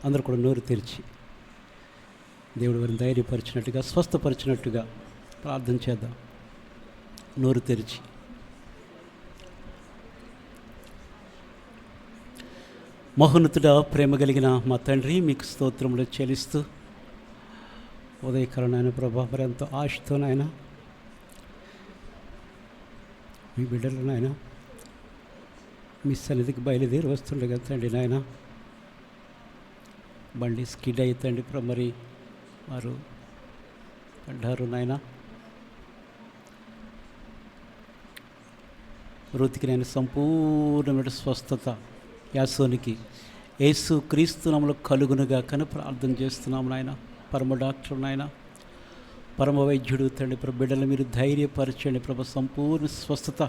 అందరూ కూడా నోరు తెరిచి దేవుడు వారిని ధైర్యపరిచినట్టుగా, స్వస్థపరిచినట్టుగా ప్రార్థన చేద్దాం. నోరు తెరిచి. మహోన్నతుడా, ప్రేమ కలిగిన మా తండ్రి, మీకు స్తోత్రములు చెల్లిస్తూ ఉదయకరణ ప్రభా, మరి ఎంతో ఆశతో నాయన మీ బిడ్డలు నాయన మీ సన్నిధికి బయలుదేరి వస్తుండగా తండ్రి నాయన బండి స్కిడ్ అవుతండి మరి వారు పడ్డారు నాయన. వృత్తికి నేను సంపూర్ణమైన స్వస్థత యాసోనికి యేసు క్రీస్తు నామములో కలుగునుగా కను ప్రార్థన చేస్తున్నాము నాయన. పరమ డాక్టర్ నాయన, పరమ వైద్యుడు తండ్రి ప్రభు, బిడ్డలు మీరు ధైర్యపరచండి ప్రభు. సంపూర్ణ స్వస్థత,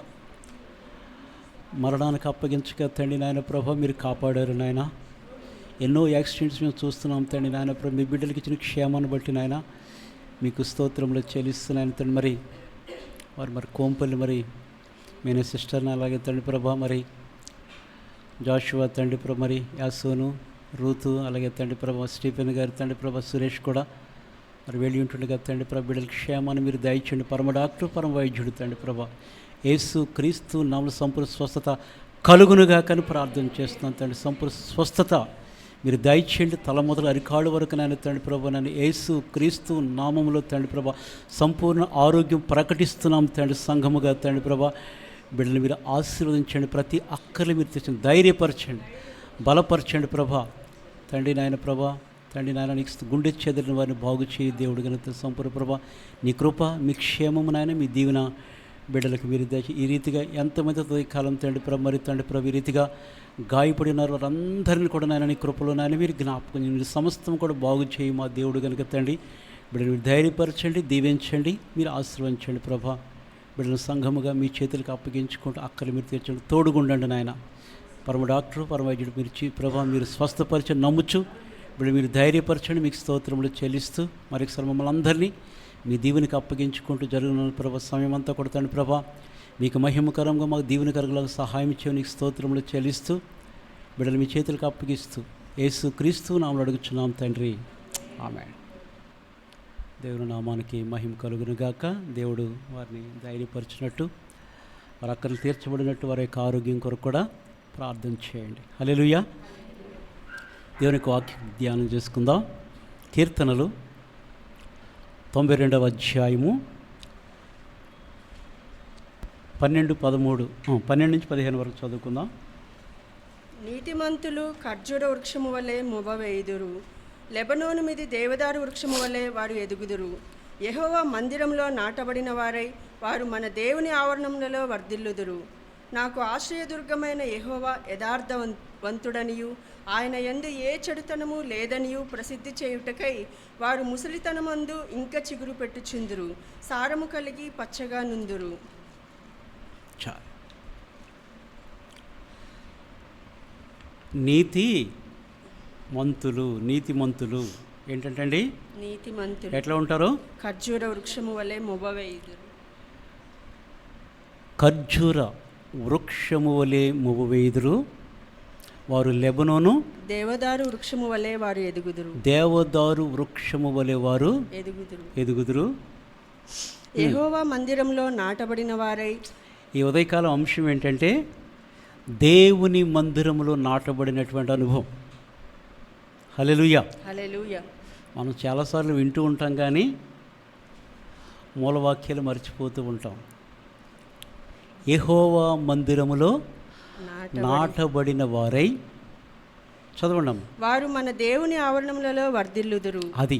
మరణానికి అప్పగించక తండ్రి నాయన ప్రభు మీరు కాపాడారు నాయన. ఎన్నో యాక్సిడెంట్స్ మేము చూస్తున్నాం తండ్రి నాయన ప్రభు. మీ బిడ్డలకి ఇచ్చిన క్షేమాన్ని బట్టి నాయన మీకు స్తోత్రంలో చెల్లిస్తున్నాయని తండ్రి. మరి కోంపల్లి మరి నేను సిస్టర్ని అలాగే తండ్రి ప్రభా, మరి జాషువా తండ్రి ప్రభు, మరి యాసోను, రూతు, అలాగే తండ్రి ప్రభా స్టీఫెన్ గారు తండ్రి ప్రభా, సురేష్ కూడా మరి వెళ్ళి ఉంటుండగా తండ్రి ప్రభా బిడ్డలకి క్షేమాన్ని మీరు దయచండి. పరమ డాక్టర్, పరమ వైద్యుడు తండ్రి ప్రభా, యేసు క్రీస్తు నామములో సంపూర్ణ స్వస్థత కలుగునుగా కానీ ప్రార్థన చేస్తున్నాను తండ్రి. సంపూర్ణ స్వస్థత మీరు దయచేయండి. తల మొదలు అరికాడు వరకు నేను తండ్రి ప్రభా, నన్ను యేసు క్రీస్తు నామములో తండ్రి ప్రభా సంపూర్ణ ఆరోగ్యం ప్రకటిస్తున్నాం తండ్రి. సంఘముగా తండ్రి ప్రభా బిడ్డలు మీరు ఆశీర్వదించండి. ప్రతి అక్కర్లు మీరు తెచ్చండి, ధైర్యపరచండి, బలపరచండి ప్రభా. తండ్రి నాయన ప్రభా, తండ్రి నాయన నీకు గుండె చెదిరిన వారిని బాగు చేయి దేవుడు గనుక సంపూర్ణ ప్రభా. నీ కృప, మీ క్షేమము నాయన, మీ దీవెన బిడ్డలకు మీరు దయచి. ఈ రీతిగా ఎంతమంది కాలం తండ్రి ప్రభు, మరి తండ్రి ప్రభు ఈ రీతిగా గాయపడినారు వారందరినీ కూడా నాయన నీ కృపలో నాయన మీరు జ్ఞాపకం, మీరు సమస్తం కూడా బాగు చేయి మా దేవుడు కనుక తండ్రి. బిడ్డలు మీరు ధైర్యపరచండి, దీవించండి, మీరు ఆశీర్వదించండి ప్రభా. బిడ్డలు సంఘముగా మీ చేతులకు అప్పగించుకుంటూ అక్కలు మీరు తీర్చండి, తోడుగుండండి నాయన. పరమ డాక్టరు, పరమ వైద్యుడు మీరు ప్రభా మీరు స్వస్థపరచండి, నమ్ముచు బిడ్డ మీరు ధైర్యపరచండి. మీకు స్తోత్రములు చెల్లిస్తూ మరొకసారి మమ్మల్ని అందరినీ మీ దీవెనికి అప్పగించుకుంటూ జరుగుతున్న ప్రభా సమయం అంతా కొడతాను ప్రభా. మీకు మహిమకరంగా మాకు దీవెనకరంగా సహాయం ఇచ్చే నీకు స్తోత్రములు చెల్లిస్తూ బిడ్డలు మీ చేతులకు అప్పగిస్తూ యేసు క్రీస్తు నామములో అడుగుచున్నాం తండ్రి, ఆమేన్. దేవుని నామానికి మహిమ కలుగునుగాక. దేవుడు వారిని ధైర్యపరిచినట్టు, వారి అక్కర్లు తీర్చబడినట్టు వారి యొక్క ఆరోగ్యం కొరకు కూడా ప్రార్థన చేయండి. హల్లెలూయా. దేవునికి వాక్యం ధ్యానం చేసుకుందాం. కీర్తనలు 92వ అధ్యాయము 12 నుంచి 15 వరకు చదువుకుందాం. నీతిమంతులు ఖర్జూర వృక్షము వలె మొవ్వవేయుదురు, లెబనోను మీది దేవదారు వృక్షము వలె వారు ఎదుగుదురు. యెహోవా మందిరంలో నాటబడిన వారై వారు మన దేవుని ఆవరణములలో వర్ధిల్లుదురు. నాకు ఆశ్రయదుర్గమైన యెహోవా యథార్థవంతుడనియు ఆయన యందు ఏ చెడుతనము లేదనియు ప్రసిద్ధి చేయుటకై వారు ముసలితనమందు ఇంక చిగురు పెట్టుచుందురు, సారము కలిగి పచ్చగా నుందురు. నీతిమంతులు ఏంటంటే నీతిమంతులు ఎట్లా ఉంటారు? ఖర్జూర వృక్షము వలె మొవ్వవేయుదురు. ఖర్జూర వృక్షము వలె మొవ్వవేయుదురు, వారు లెబనోను దేవదారు వృక్షము వలె వారు ఎదుగుదురు. దేవదారు వృక్షము వలె వారు ఎదుగుదురు. యెహోవా మందిరంలో నాటబడిన వారై. ఈ ఉదయకాలం అంశం ఏంటంటే దేవుని మందిరంలో నాటబడినటువంటి అనుభవం. హల్లెలూయా. హల్లెలూయా. మనం చాలాసార్లు వింటూ ఉంటాం కానీ మూలవాక్యాలు మర్చిపోతూ ఉంటాం. యెహోవా మందిరములో నాటబడిన వారై, చదవండి, వారు మన దేవుని ఆవరణములలో వర్ధిల్లుదురు. అది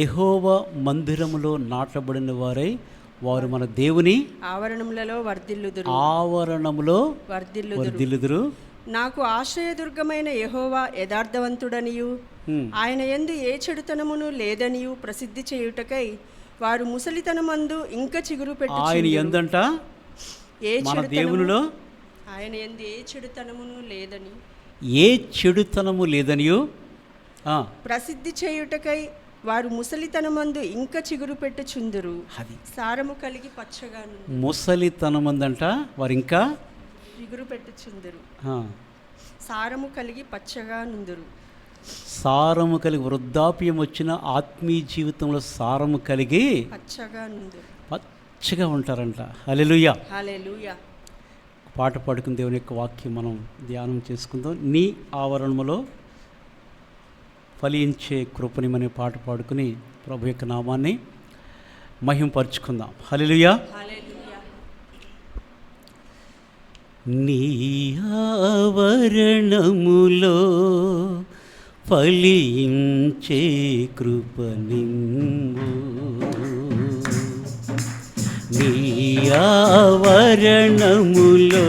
యెహోవా మందిరములో నాటబడిన వారై వారు మన దేవుని ఆవరణములలో వర్ధిల్లుదురు. నాకు ఆశ్రయదుర్గమైన యెహోవా యథార్థవంతుడనియు ఆయన యందు ఏ చెడుతనమును లేదనియు ప్రసిద్ధి చేయుటకై వారు ముసలితనమందు ఇంకా చిగురు పెట్టు. ఆయన యందంట మన దేవునిలో ఆయన యందు ఏ చెడుతనమును లేదని, ఏ చెడుతనము లేదనియు ప్రసిద్ధి చేయుటకై వారు ముసలితనమందు ఇంకా చిగురు పెట్టుచుందురు, అది సారము కలిగి పచ్చగా. ముసలితనమందంట వారు ఇంకా చిగురు పెట్టుచుందురు, సారము కలిగి పచ్చగా నుందురు. సారము కలిగి, వృద్ధాప్యం వచ్చిన ఆత్మీయ జీవితంలో సారము కలిగి పచ్చగా ఉంటారంట. హల్లెలూయా. హల్లెలూయా. పాట పాడుకుని దేవుని యొక్క వాక్యం మనం ధ్యానం చేసుకుందాం. నీ ఆవరణములో ఫలించే కృపనిమనే పాట పాడుకుని ప్రభు యొక్క నామాన్ని మహింపరుచుకుందాం. హల్లెలూయా. నీ ఆవరణములో ఫలించే కృపనిమ్ము, నీ ఆవరణములో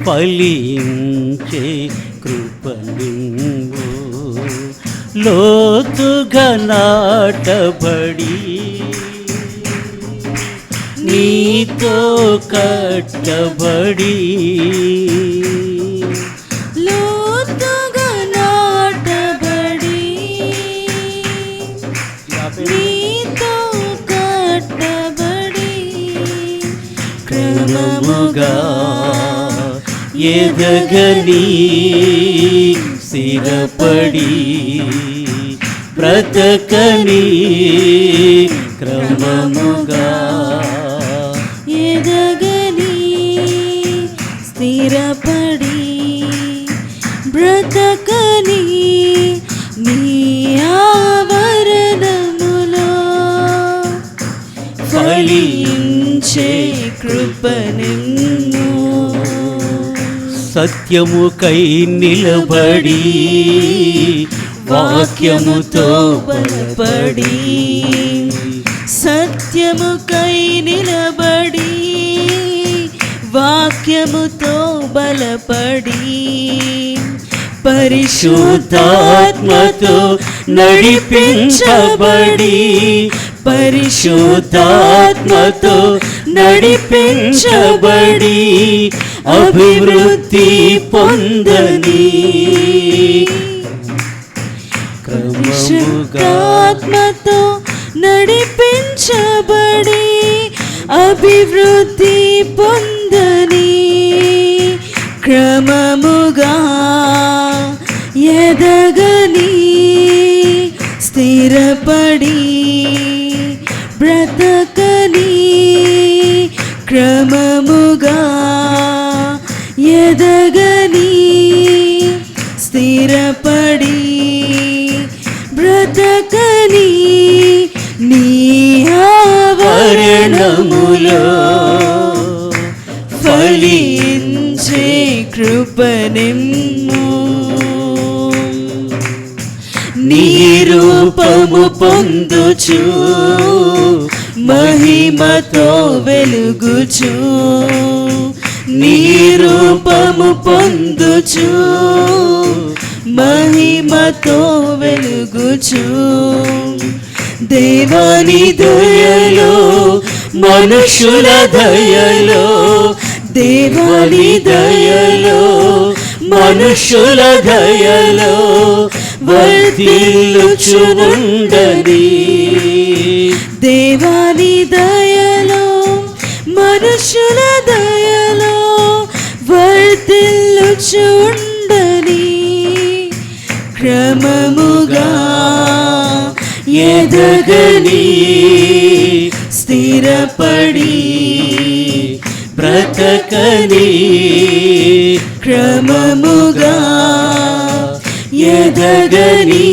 ఫలించే కృపనిమ్ము, లోతుగా నాటబడి నీతో కట్టబడి, లోతుగా నాటబడి నీతో కట్టబడి, క్రమముగా ఎదగని స్థిరపడి బ్రతకని, క్రమముగా ఎదగని స్థిరపడి బ్రతకని, నీ ఆవరణములో ఫలించే కృపనిమ్ము, సత్యముకై నిలబడి వాక్యముతో బలపడి, సత్యముకై నిలబడి వాక్యముతో బలపడి, పరిశుద్ధాత్మతో నడిపించబడి, పరిశుద్ధాత్మతో నడిపించబడి అభివృద్ధి పొందని, పరిశుద్ధాత్మతో నడిపించబడి అభివృద్ధి పొందని, క్రమముగా ఎదగని స్థిరపడి బ్రతకని, క్రమముగా ఎదగని స్థిరపడి బ్రతకని, నీ ఆవరణములో ఫలించే కృపనిమ్ము, నీ రూపము పొందుచు మహిమతో వెలుగుచు, నీ రూపము పొందుచు మహిమతో వెలుగుచు, దేవాని దయలో మనుషుల దయలో, దేవాని దయలో మనుషుల దయలో వర్ధిల్లుచునుండని, దేవాని దయలో మనుషుల దయలో వర్ధిల్లుచుండని, క్రమముగా ఎదగని స్థిరపడి బ్రతకని, క్రమముగా ఎదగని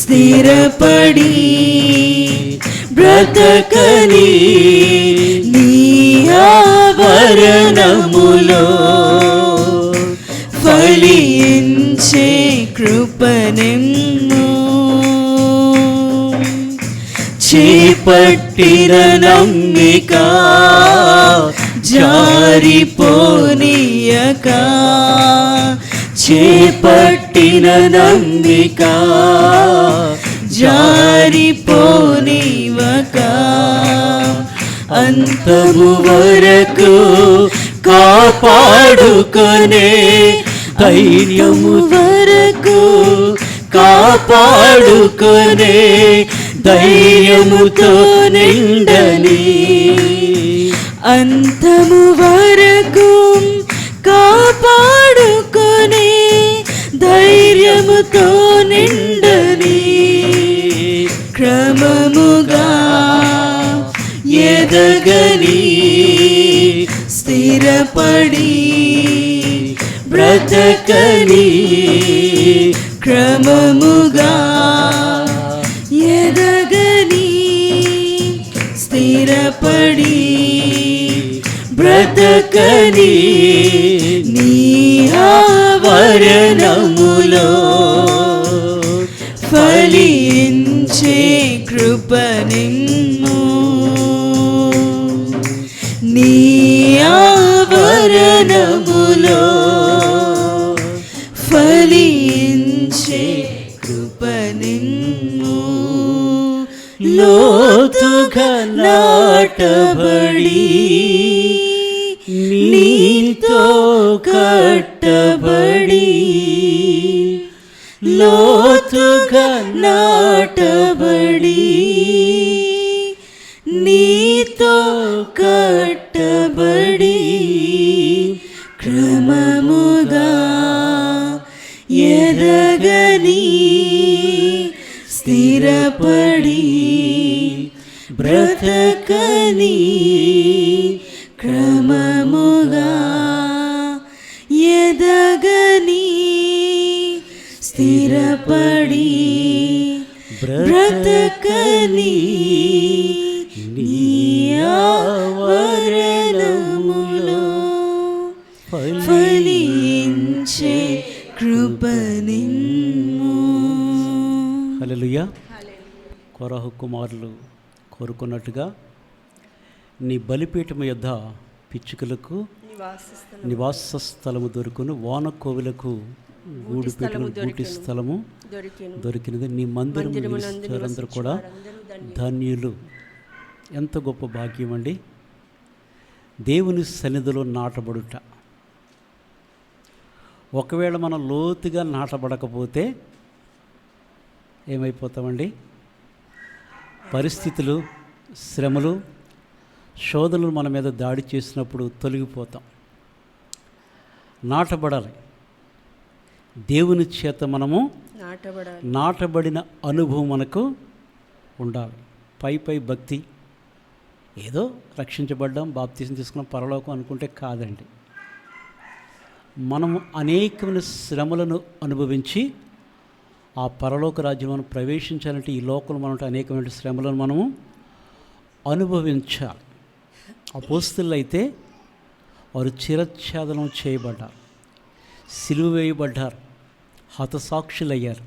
స్థిరపడి బ్రతకని, నీ ఆవరణములో ఫలించే కృపనిమ్ము, చేపట్టిన నమ్మిక జారిపోనీయక, చేపట్టిన నమ్మిక జారిపోనివక, అంతము వరకు కాపాడుకొనే ధైర్యము వరకు కాపాడుకొనే ధైర్యముతో నిండని, అంతము వరకు కాపాడుకొనే తో నిండని క్రమముగా ఎదగని స్థిరపడి బ్రతకని క్రమముగా ఎదగని స్థిరపడి బ్రతకని నీ ఆవరణములో ఫలించే కృప నిమ్ము నీ ఆవరణములో ఫలించే కృప నిమ్ము లోతుగా నాటబడి నీతో కట్టబడి లోతుగా నాటబడి నీతో కట్టబడి క్రమముగా ఎదగని స్థిరపడి బ్రతకని క్రమముగా ఎదగని స్థిరపడి బ్రతకని నీ ఆవరణములో ఫలించే కృప నిమ్ము. హల్లెలూయా. కొరహు కుమారులు కోరుకున్నట్టుగా నీ బలిపీఠము యొద్ద పిచ్చుకలకు నివాస స్థలము దొరుకును, వాన కోవిలకు గూడు పీఠము గూటి స్థలము దొరికినది. నీ మందిరం నివసించేవారందరూ కూడా ధన్యులు. ఎంత గొప్ప భాగ్యం అండి దేవుని సన్నిధిలో నాటబడుట. ఒకవేళ మనం లోతుగా నాటబడకపోతే ఏమైపోతామండి? పరిస్థితులు, శ్రమలు, శోధనలు మన మీద దాడి చేసినప్పుడు తొలగిపోతాం. నాటబడాలి. దేవుని చేత మనము నాటబడిన అనుభవం మనకు ఉండాలి. పై భక్తి, ఏదో రక్షించబడ్డాం, బాప్తీసం తీసుకున్నాం, పరలోకం అనుకుంటే కాదండి. మనము అనేకమైన శ్రమలను అనుభవించి ఆ పరలోక రాజ్యం మనం ప్రవేశించాలంటే ఈ లోకంలో మనం అనేకమైన శ్రమలను మనము అనుభవించాలి. అపోస్తలులు అయితే వారు చిరఛేదనం చేయబడ్డారు, సిలువ వేయబడ్డారు, హతసాక్షులయ్యారు.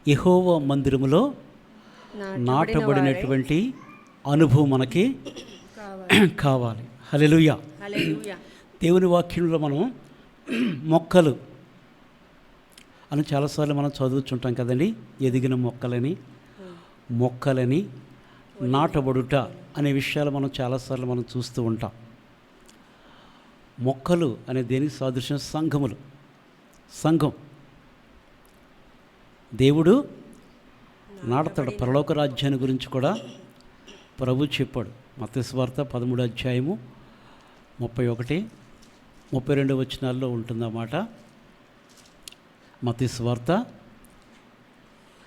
యెహోవా మందిరములో నాటబడినటువంటి అనుభవం మనకి కావాలి. హల్లెలూయా. దేవుని వాక్యంలో మనం మొక్కలు అని చాలాసార్లు మనం చదువుతుంటాం కదండి. ఎదిగిన మొక్కలని నాటబడుట అనే విషయాలు మనం చాలాసార్లు మనం చూస్తూ ఉంటాం. మొక్కలు అనే దేనికి సాదృశ్యం? సంఘం. దేవుడు నాడతాడు. పరలోక రాజ్యాన్ని గురించి కూడా ప్రభు చెప్పాడు. మత్తయి సువార్త 13వ అధ్యాయము 31, 32 వచనాల్లో ఉంటుందన్నమాట. మత్తయి సువార్త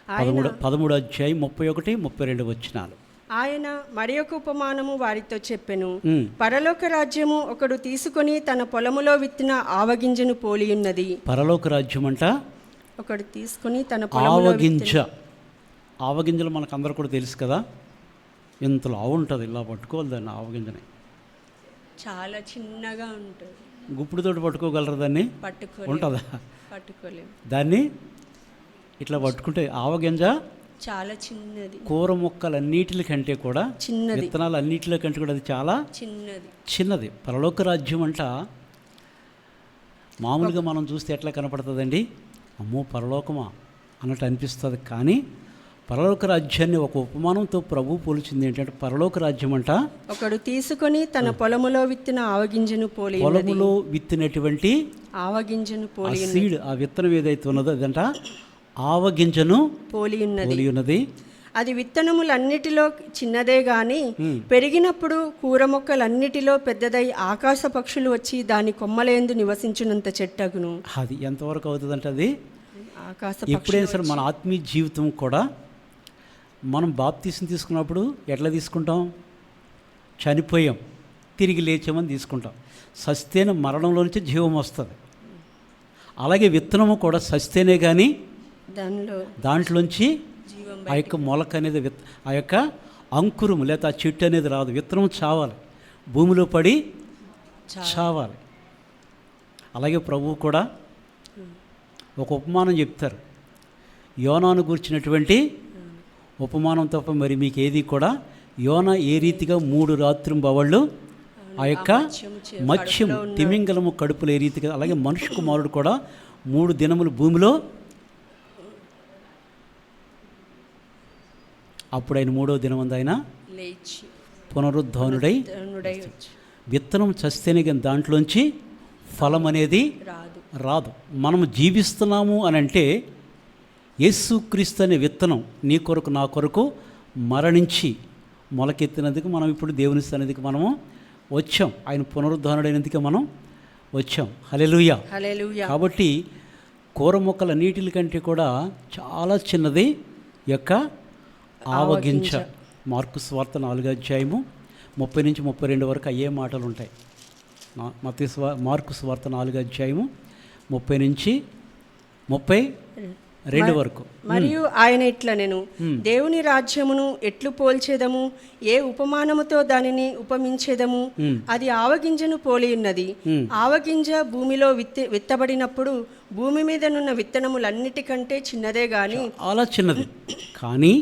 13వ అధ్యాయం 31, 32 వచనాలు. ఆయన మరి ఒక ఉపమానము వారితో చెప్పెను. పరలోక రాజ్యము ఒకడు తీసుకొని తన పొలములో విత్తిన ఆవగింజను పోలి ఉన్నది. పరలోక రాజ్యం అంట ఒకడు తీసుకొని తన ఆవగింజలు మనకు అందరూ కూడా తెలుసు కదా. ఇంతలో ఆవు ఉంటుంది, ఇలా పట్టుకోవాలి దాన్ని. ఆవగింజని చాలా చిన్నగా ఉంటుంది. గుప్పుడుతోటి పట్టుకోగలరు దాన్ని? ఉంటుందా? పట్టుకోలేము. దాన్ని ఇట్లా పట్టుకుంటే ఆవగింజ చాలా చిన్నది. కూర మొక్కలన్నిటికంటే కూడా చిన్నది, విత్తనాలు అన్నిటికంటే కూడా అది చాలా చిన్నది. పరలోక రాజ్యం అంట మామూలుగా మనం చూస్తే ఎట్లా కనపడుతుందండి? అమ్మో పరలోకమా అన్నట్టు అనిపిస్తుంది. కానీ పరలోక రాజ్యాన్ని ఒక ఉపమానంతో ప్రభు పోల్చింది. ఏంటంటే పరలోక రాజ్యం అంట ఒకడు తీసుకొని తన పొలములో విత్తిన ఆవగింజను పోలి, పొలములో విత్తినటువంటి ఆవగింజను పోలి, సీడ్, ఆ విత్తనం ఏదైతే ఉన్నదో అదంట ఆవగింజను పోలి ఉన్నది. అది విత్తనములన్నిటిలో చిన్నదే గాని పెరిగినప్పుడు కూర మొక్కలన్నిటిలో పెద్దదై ఆకాశ పక్షులు వచ్చి దాని కొమ్మలేందు నివసించునంత చెట్టగును. అది ఎంతవరకు అవుతుందంటే అది ఆకాశ ఎప్పుడైనా సరే మన ఆత్మీయ జీవితం కూడా మనం బాప్తీసం తీసుకున్నప్పుడు ఎట్లా తీసుకుంటాం? చనిపోయాం తిరిగి లేచామని తీసుకుంటాం. సస్తేన మరణంలో నుంచి జీవం వస్తుంది. అలాగే విత్తనము కూడా సస్తేనే కానీ దాంట్లోంచి ఆ యొక్క మొలక అనేది ఆ యొక్క అంకురము లేదా ఆ చెట్టు అనేది రాదు. విత్తనం చావాలి, భూమిలో పడి చావాలి. అలాగే ప్రభువు కూడా ఒక ఉపమానం చెప్తారు. యోనాను గురించినటువంటి ఉపమానం తప్ప మరి మీకు ఏది కూడా యోనా ఏ రీతిగా 3 రాత్రింబవళ్ళు ఆ యొక్క మత్స్యం తిమింగలము కడుపులో ఏ రీతిగా, అలాగే మనుష్య కుమారుడు కూడా 3 దినములు భూమిలో, అప్పుడు ఆయన 3వ దినమందు ఆయన పునరుద్ధానుడై విత్తనం చస్తేనే కానీ దాంట్లోంచి ఫలం అనేది రాదు. మనం జీవిస్తున్నాము అని అంటే యేసుక్రీస్తు అనే విత్తనం నీ కొరకు నా కొరకు మరణించి మొలకెత్తినందుకు మనం ఇప్పుడు దేవుని సన్నిధికి మనము వచ్చాం. ఆయన పునరుద్ధానుడైనందుకే మనం వచ్చాం. హల్లెలూయా. కాబట్టి కూర మొక్కలన్నిటి కంటే కూడా చాలా చిన్నది యొక్క ఆవగింజ. మార్కు సువార్త 4వ అధ్యాయము 30 నుంచి 32 వరకు అయ్యే మాటలు ఉంటాయి. మార్కు సువార్త 4వ అధ్యాయము 30 నుంచి 32 వరకు. మరియు ఆయన ఇట్లా నేను దేవుని రాజ్యమును ఎట్లు పోల్చేదము, ఏ ఉపమానముతో దానిని ఉపమించేదము, అది ఆవగింజను పోలి ఉన్నది. ఆవగింజ భూమిలో విత్తబడినప్పుడు భూమి మీద నున్న విత్తనములన్నిటికంటే చిన్నదే గాని, చాలా చిన్నది కానీ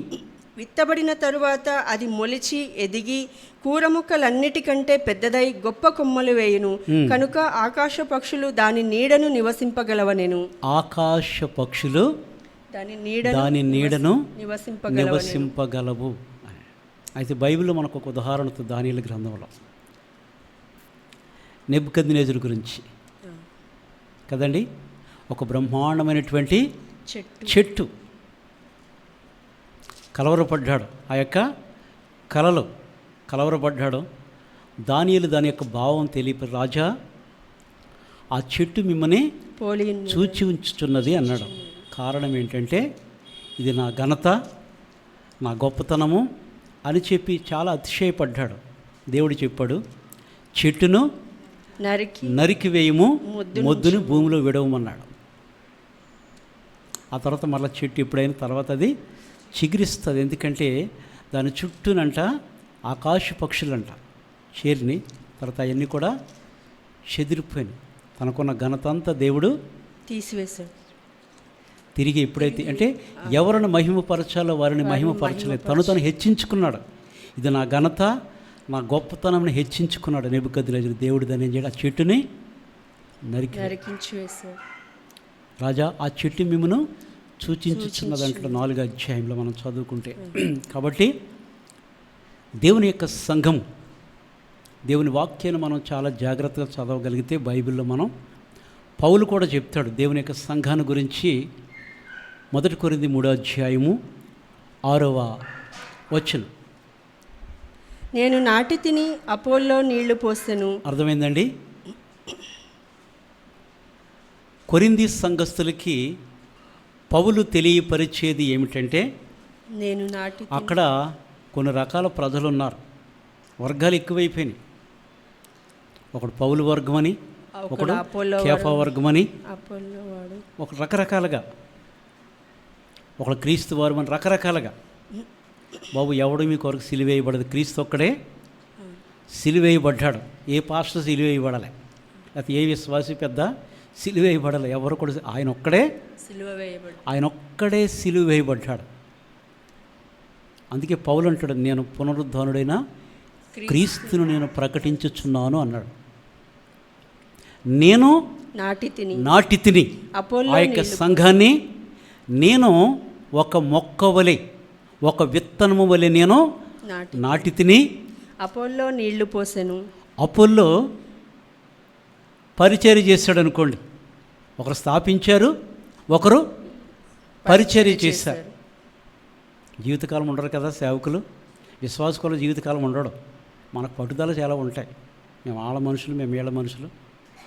విత్తబడిన తరువాత అది మొలిచి ఎదిగి కూర మొక్కలన్నిటికంటే పెద్దదై గొప్ప కొమ్మలు వేయును. కనుక ఆకాశ పక్షులు దాని నీడను నివసింపగలవనెను. ఆకాశ పక్షులు దాని నీడను నివసింపగలవు. అయితే బైబిల్లో మనకు ఒక ఉదాహరణ, దానియేలు గ్రంథంలో నెబుకద్నెజరు గురించి కదండి. ఒక బ్రహ్మాండమైనటువంటి చెట్టు కలవరపడ్డాడు. ఆ యొక్క కలలో కలవరపడ్డాడు. దానియేలు దాని యొక్క భావం తెలియ, రాజా ఆ చెట్టు మిమ్మల్ని చూచి ఉంచుతున్నది అన్నాడు. కారణం ఏంటంటే ఇది నా ఘనత, నా గొప్పతనము అని చెప్పి చాలా అతిశయపడ్డాడు. దేవుడు చెప్పాడు, చెట్టును నరికి వేయము, మొద్దును భూమిలో విడవమన్నాడు. ఆ తర్వాత మళ్ళీ చెట్టు ఎప్పుడైనా తర్వాత అది చిగురిస్తుంది. ఎందుకంటే దాని చుట్టూనంట ఆకాశ పక్షులంట చేరిని, తర్వాత అవన్నీ కూడా చెదిరిపోయినాయి. తనకున్న ఘనత అంతా దేవుడు తీసివేశాడు. తిరిగి ఎప్పుడైతే అంటే ఎవరిని మహిమపరచాలో వారిని మహిమపరచలేదు, తను హెచ్చించుకున్నాడు. ఇది నా ఘనత, నా గొప్పతనంని హెచ్చించుకున్నాడు నెబుకద్నెజరు. దేవుడు దాన్ని ఏం చేయడు, ఆ చెట్టుని నరికించి వేశాడు. రాజా ఆ చెట్టు మిమ్మను సూచించుచున్న దాంట్లో 4వ అధ్యాయంలో మనం చదువుకుంటే. కాబట్టి దేవుని యొక్క సంఘం, దేవుని వాక్యాన్ని మనం చాలా జాగ్రత్తగా చదవగలిగితే బైబిల్లో మనం, పౌలు కూడా చెప్తాడు దేవుని యొక్క సంఘాన్ని గురించి. 1 కొరింథీ 3వ అధ్యాయము 6వ వచనం, నేను నాటి తిని అపోల్లో నీళ్లు పోసెను. అర్థమైందండి. కొరింథీ సంఘస్థులకి పౌలు తెలియపరిచేది ఏమిటంటే, నేను నాటి, అక్కడ కొన్ని రకాల ప్రజలు ఉన్నారు, వర్గాలు ఎక్కువైపోయినాయి. ఒకడు పౌలు వర్గమని, ఒకడు కేఫా వర్గమని, ఒక రకరకాలుగా, ఒకడు క్రీస్తు వారమని రకరకాలుగా. బాబు ఎవడు మీ కొరకు సిలువేయబడదు, క్రీస్తు ఒక్కడే సిలువేయబడ్డాడు. ఏ పాస్టర్ సిలువేయబడాలి, లేకపోతే ఏ విశ్వాసి పెద్ద సిలువేయబడాలి, ఎవరు కూడా ఆయన ఒక్కడే సిలువేయబడ్డాడు. అందుకే పౌలు అంటాడు, నేను పునరుద్ధానుడైన క్రీస్తును నేను ప్రకటించుచున్నాను అన్నాడు. నేను నాటి తిని ఆ యొక్క సంఘాన్ని నేను ఒక మొక్క వలె, ఒక విత్తనము వలె నేను నాటి తిని, అపోల్లో నీళ్లు పోసెను. అపోల్లో పరిచర్య చేశాడు అనుకోండి. ఒకరు స్థాపించారు, ఒకరు పరిచర్య చేశారు. జీవితకాలం ఉండరు కదా సేవకులు, విశ్వాసకులు జీవితకాలం ఉండడు. మనకు పట్టుదల చాలా ఉంటాయి. మేము వాళ్ళ మనుషులు, మేము వీళ్ళ మనుషులు,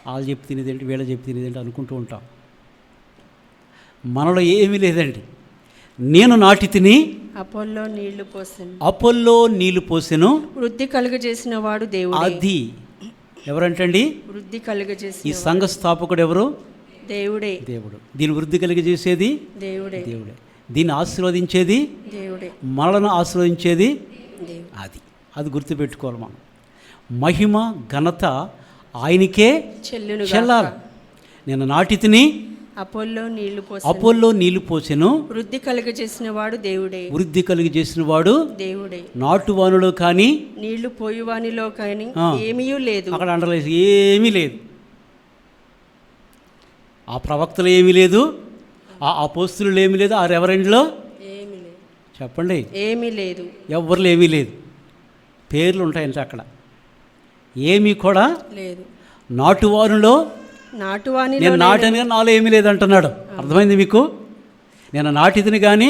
వాళ్ళు చెప్పి తినేదేంటి, వీళ్ళ చెప్పి తినేదేంటి అనుకుంటూ ఉంటాం. మనలో ఏమీ లేదండి. నేను నాటి తిని అపోల్లో నీళ్లు పోసెను, అపోల్లో నీళ్లు పోసెను, వృద్ధి కలుగజేసిన వాడు దేవుడే. అది ఎవరంటండి? వృద్ధి కలుగజేసిన ఈ సంఘ స్థాపకుడు ఎవరు? దేవుడే. దేవుడు. దీని వృద్ధి కలిగజేసేది దేవుడే. దేవుడే. దీన్ని ఆశీర్వదించేది దేవుడే. మనలను ఆశీర్వదించేది దేవుడే. అది గుర్తుపెట్టుకోవాలి మనం. మహిమ ఘనత ఆయనకే చెల్లును చెల్లాలి. నేను నాటి తిని అపోల్లో నీళ్లు పోసెను, అపోల్లో నీళ్లు పోసెను, వృద్ధి కలుగజేసిన వాడు దేవుడే. వృద్ధి కలిగి చేసిన వాడు దేవుడే. నాటువానిలో కానీ నీళ్లు పోయువానిలో కానీ ఏమీ లేదు. అక్కడ అండర్లైన్ ఏమీ లేదు. ఆ ప్రవక్తలు ఏమీ లేదు, ఆ అపోస్తులు ఏమీ లేదు, ఆ రెవరెండ్లో ఏమీ లేదు. చెప్పండి, ఏమీ లేదు. ఎవరిలో ఏమీ లేదు. పేర్లు ఉంటాయంటే అక్కడ ఏమీ కూడా లేదు. నాటువానిలో నాటువానిలో నేను నాటని కానీ నాలో ఏమీ లేదంటున్నాడు. అర్థమైంది మీకు? నేను నాటిదిని కానీ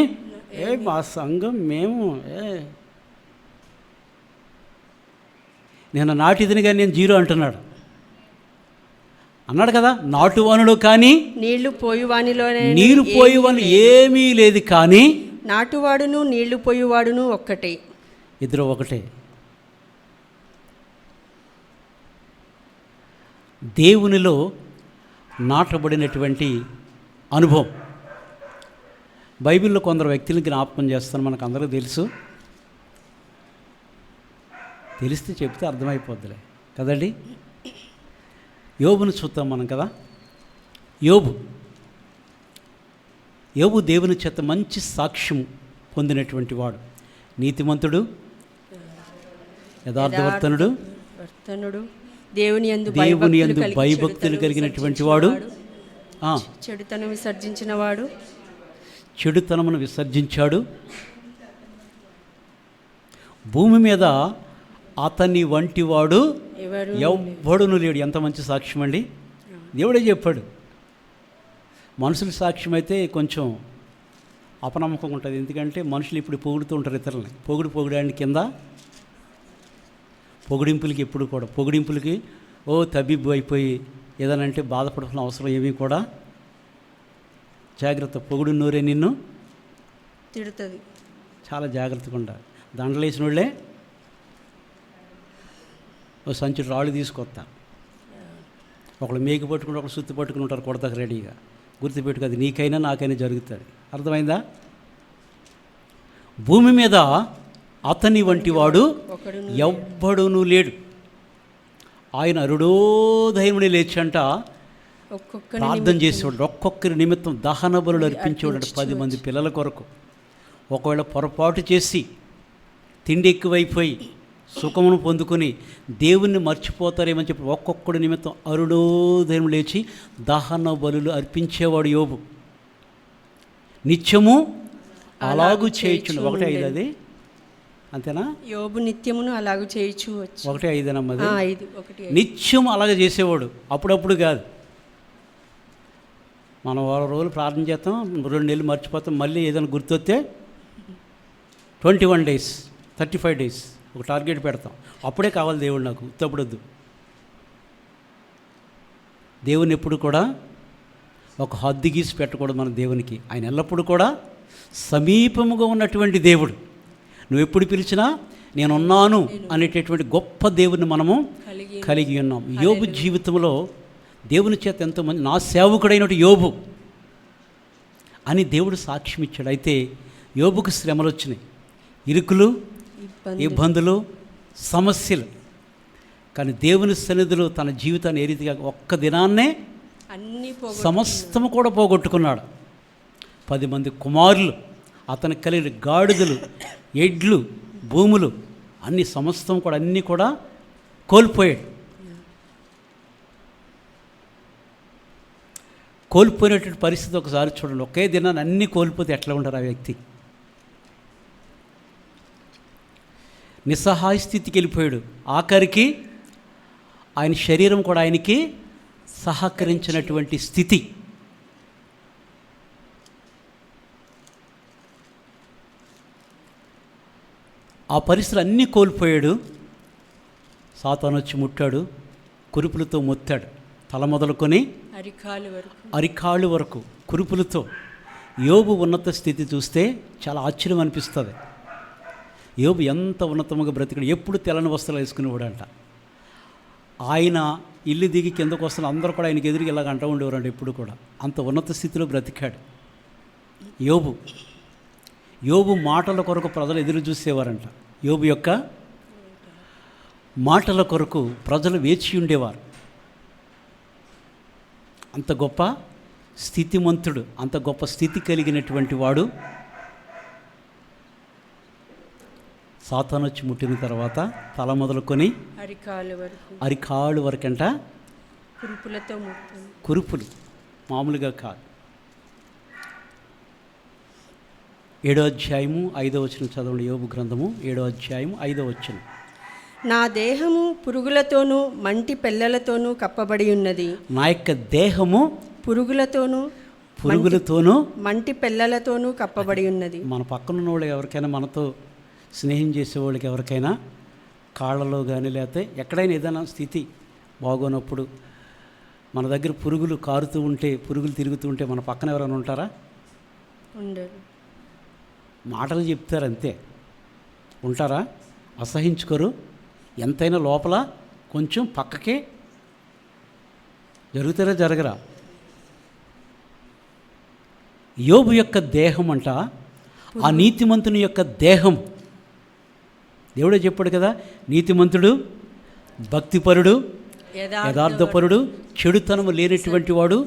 మా సంఘం మేము నేను నాటిదిని కానీ నేను జీరో అంటున్నాడు. అన్నాడు కదా, నాటువానులో కానీ నీళ్లు పోయువానిలోనే నీరు పోయేవాళ్ళు ఏమీ లేదు, కానీ నాటువాడును నీళ్లు పోయువాడును ఒక్కటే. ఇద్దరు ఒకటే. దేవునిలో నాటబడినటువంటి అనుభవం. బైబిల్లో కొందరు వ్యక్తులను జ్ఞాపకం చేస్తాను, మనకు అందరికీ తెలుసు. తెలిస్తే చెప్తే అర్థమైపోద్దిలే కదండి. యోబును చూద్దాం మనం కదా. యోబు దేవుని చేత మంచి సాక్ష్యం పొందినటువంటి వాడు. నీతిమంతుడు, యథార్థవర్తనుడు, దేవుని యందు భయభక్తులు కలిగినటువంటి వాడు, చెడుతనం విసర్జించిన వాడు, చెడుతనమును విసర్జించాడు. భూమి మీద అతని వంటి వాడు ఎవ్వడును లేడు. ఎంత మంచి సాక్ష్యం అండి. దేవుడే చెప్పాడు. మనుషుల సాక్ష్యం అయితే కొంచెం అపనమ్మకం ఉంటుంది. ఎందుకంటే మనుషులు ఇప్పుడు పొగుడుతూ ఉంటారు ఇతరులని. పొగిడాన్ని కింద పొగిడింపులకి ఎప్పుడు కూడా పొగిడింపులకి తబ్బిబ్బు అయిపోయి ఏదనంటే బాధపడాల్సిన అవసరం ఏమీ కూడా. జాగ్రత్త, పొగుడు నోరే నిన్ను తిడుతుంది. చాలా జాగ్రత్తగా ఉండాలి. దండలేసిన వాళ్ళే సంచుడు రాళ్ళు తీసుకొస్తా. ఒకళ్ళు మేకి పట్టుకుని ఒకళ్ళు సుత్తి పట్టుకుని ఉంటారు కొడతాకు రెడీగా. గుర్తుపెట్టుకు, అది నీకైనా నాకైనా జరుగుతుంది. అర్థమైందా? భూమి మీద అతని వంటి వాడు ఎవ్వడునూ లేడు. ఆయన అరుడోదయముని లేచంట ప్రార్థన చేసేవాడు. ఒక్కొక్కరి నిమిత్తం దహన బలులు అర్పించేవాడు 10 మంది పిల్లల కొరకు. ఒకవేళ పొరపాటు చేసి తిండి ఎక్కువైపోయి సుఖమును పొందుకొని దేవుణ్ణి మర్చిపోతారేమని చెప్పి ఒక్కొక్కడి నిమిత్తం అరుడోదయం లేచి దహన బలులు అర్పించేవాడు యోబు. నిత్యము అలాగూ చేయొచ్చు. 1:5 అది అంతేనా? యోబు నిత్యమును అలాగూ చేయొచ్చు. 1:5 1 నిత్యం అలాగే చేసేవాడు. అప్పుడప్పుడు కాదు. మనం 1 రోజులు ప్రార్థన చేస్తాం, 2 నెలలు మర్చిపోతాం. మళ్ళీ ఏదైనా గుర్తొస్తే 21 days 35 days ఒక టార్గెట్ పెడతాం. అప్పుడే కావాలి దేవుడు నాకు, తప్పుడొద్దు. దేవుని ఎప్పుడు కూడా ఒక హద్దు గీసి పెట్టకూడదు మన దేవునికి. ఆయన ఎల్లప్పుడూ కూడా సమీపముగా ఉన్నటువంటి దేవుడు. నువ్వు ఎప్పుడు పిలిచినా నేనున్నాను అనేటటువంటి గొప్ప దేవుని మనము కలిగి ఉన్నాం. యోబు జీవితంలో దేవుని చేత ఎంతోమంది నా సేవకుడైనటువంటి యోబు అని దేవుడు సాక్ష్యం ఇచ్చాడు. అయితే యోబుకు శ్రమలు వచ్చినాయి, ఇరుకులు, ఇబ్బందులు, సమస్యలు. కానీ దేవుని సన్నిధిలో తన జీవితాన్ని ఏ రీతిగా ఒక్క దినాన్నే సమస్తము కూడా పోగొట్టుకున్నాడు. 10 మంది కుమారులు, అతనికి కలిగిన గాడిదలు, ఎడ్లు, భూములు అన్ని సమస్తం కూడా అన్నీ కూడా కోల్పోయాడు. కోల్పోయినటువంటి పరిస్థితి ఒకసారి చూడండి. ఒకే దినాన్ని అన్నీ కోల్పోతే ఎట్లా ఉంటారు ఆ వ్యక్తి? నిస్సహాయ స్థితికి వెళ్ళిపోయాడు. ఆఖరికి ఆయన శరీరం కూడా ఆయనకి సహకరించినటువంటి స్థితి. ఆ పరిస్థితులు అన్నీ కోల్పోయాడు. సాతాను వచ్చి ముట్టాడు, కురుపులతో మొత్తాడు, తల మొదలుకొని అరికాళ్ళు వరకు కురుపులతో. యోబు ఉన్నత స్థితి చూస్తే చాలా ఆశ్చర్యం అనిపిస్తుంది. యోబు ఎంత ఉన్నతముగా బ్రతికాడు. ఎప్పుడు తెల్లని వస్త్రాలు వేసుకునేవాడంట. ఆయన ఇల్లు దిగి కిందకు వస్తున్న అందరూ కూడా ఆయనకి ఎదురుగా ఇలాగ అంటూ ఉండేవారంట. ఎప్పుడు కూడా అంత ఉన్నత స్థితిలో బ్రతికాడు యోబు మాటల కొరకు ప్రజలు ఎదురు చూసేవారంట. యోబు యొక్క మాటల కొరకు ప్రజలు వేచి ఉండేవారు. అంత గొప్ప స్థితిమంతుడు, అంత గొప్ప స్థితి కలిగినటువంటి వాడు. సాతాను వచ్చి ముట్టిన తర్వాత తల మొదలుకొని అరికాళ్ళు వరకంట కురుపులు, మామూలుగా కాదు. 7వ అధ్యాయము 5వ వచనం చదవండి. యోబు గ్రంథము 7వ అధ్యాయము 5వ వచనం. నా దేహము పురుగులతోనూ మంటి పెళ్ళలతోనూ కప్పబడి ఉన్నది. నా యొక్క దేహము పురుగులతోనూ మంటి పెళ్ళలతోనూ కప్పబడి ఉన్నది. మన పక్కన ఉన్న వాళ్ళు ఎవరికైనా, మనతో స్నేహం చేసేవాళ్ళకి ఎవరికైనా కాళ్ళలో కానీ లేకపోతే ఎక్కడైనా ఏదైనా స్థితి బాగోనప్పుడు మన దగ్గర పురుగులు కారుతూ ఉంటే, పురుగులు తిరుగుతూ ఉంటే మన పక్కన ఎవరైనా ఉంటారా? ఉండరు. మాటలు చెప్తారు అంతే, ఉంటారా? అసహించుకోరు. ఎంతైనా లోపల కొంచెం పక్కకే జరుగుతారా, జరగరా? యోబు యొక్క దేహం అంట, ఆ నీతిమంతుని యొక్క దేహం. దేవుడే చెప్పాడు కదా, నీతిమంతుడు భక్తిపరుడు, యథార్థపరుడు, చెడుతనము లేనటువంటి వాడు,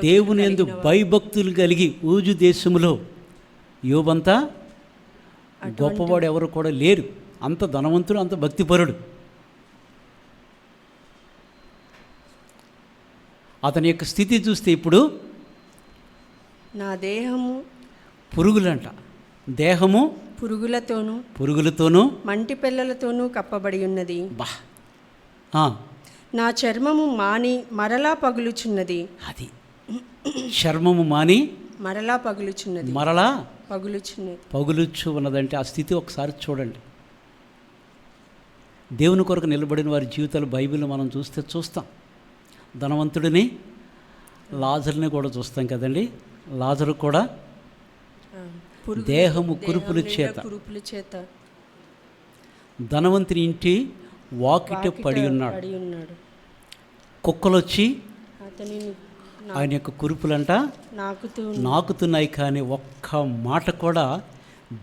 దేవుని యందు భయభక్తులు కలిగి ఊజు దేశములో. యోబంతా గొప్పవాడు ఎవరు కూడా లేరు. అంత ధనవంతుడు, అంత భక్తిపరుడు. అతని యొక్క స్థితి చూస్తే ఇప్పుడు నా దేహము పురుగులంట, దేహము పురుగులతోనూ మంటి పిల్లలతోనూ కప్పబడి ఉన్నది. బా, నా చర్మము మాని మరలా పగులుచున్నది. అది చర్మము మాని మరలా పగులుచున్నది. పగులుచు ఉన్నదంటే ఆ స్థితి ఒకసారి చూడండి. దేవుని కొరకు నిలబడిన వారి జీవితాలు బైబిల్లో మనం చూస్తాం. ధనవంతుడిని, లాజరుని కూడా చూస్తాం కదండి. లాజరు కూడా దేహము కురుపుల చేత ధనవంతుని ఇంటి వాకిట పడి ఉన్నాడు. కుక్కలు వచ్చి ఆయన యొక్క కురుపులంట నాకుతున్నాయి, కానీ ఒక్క మాట కూడా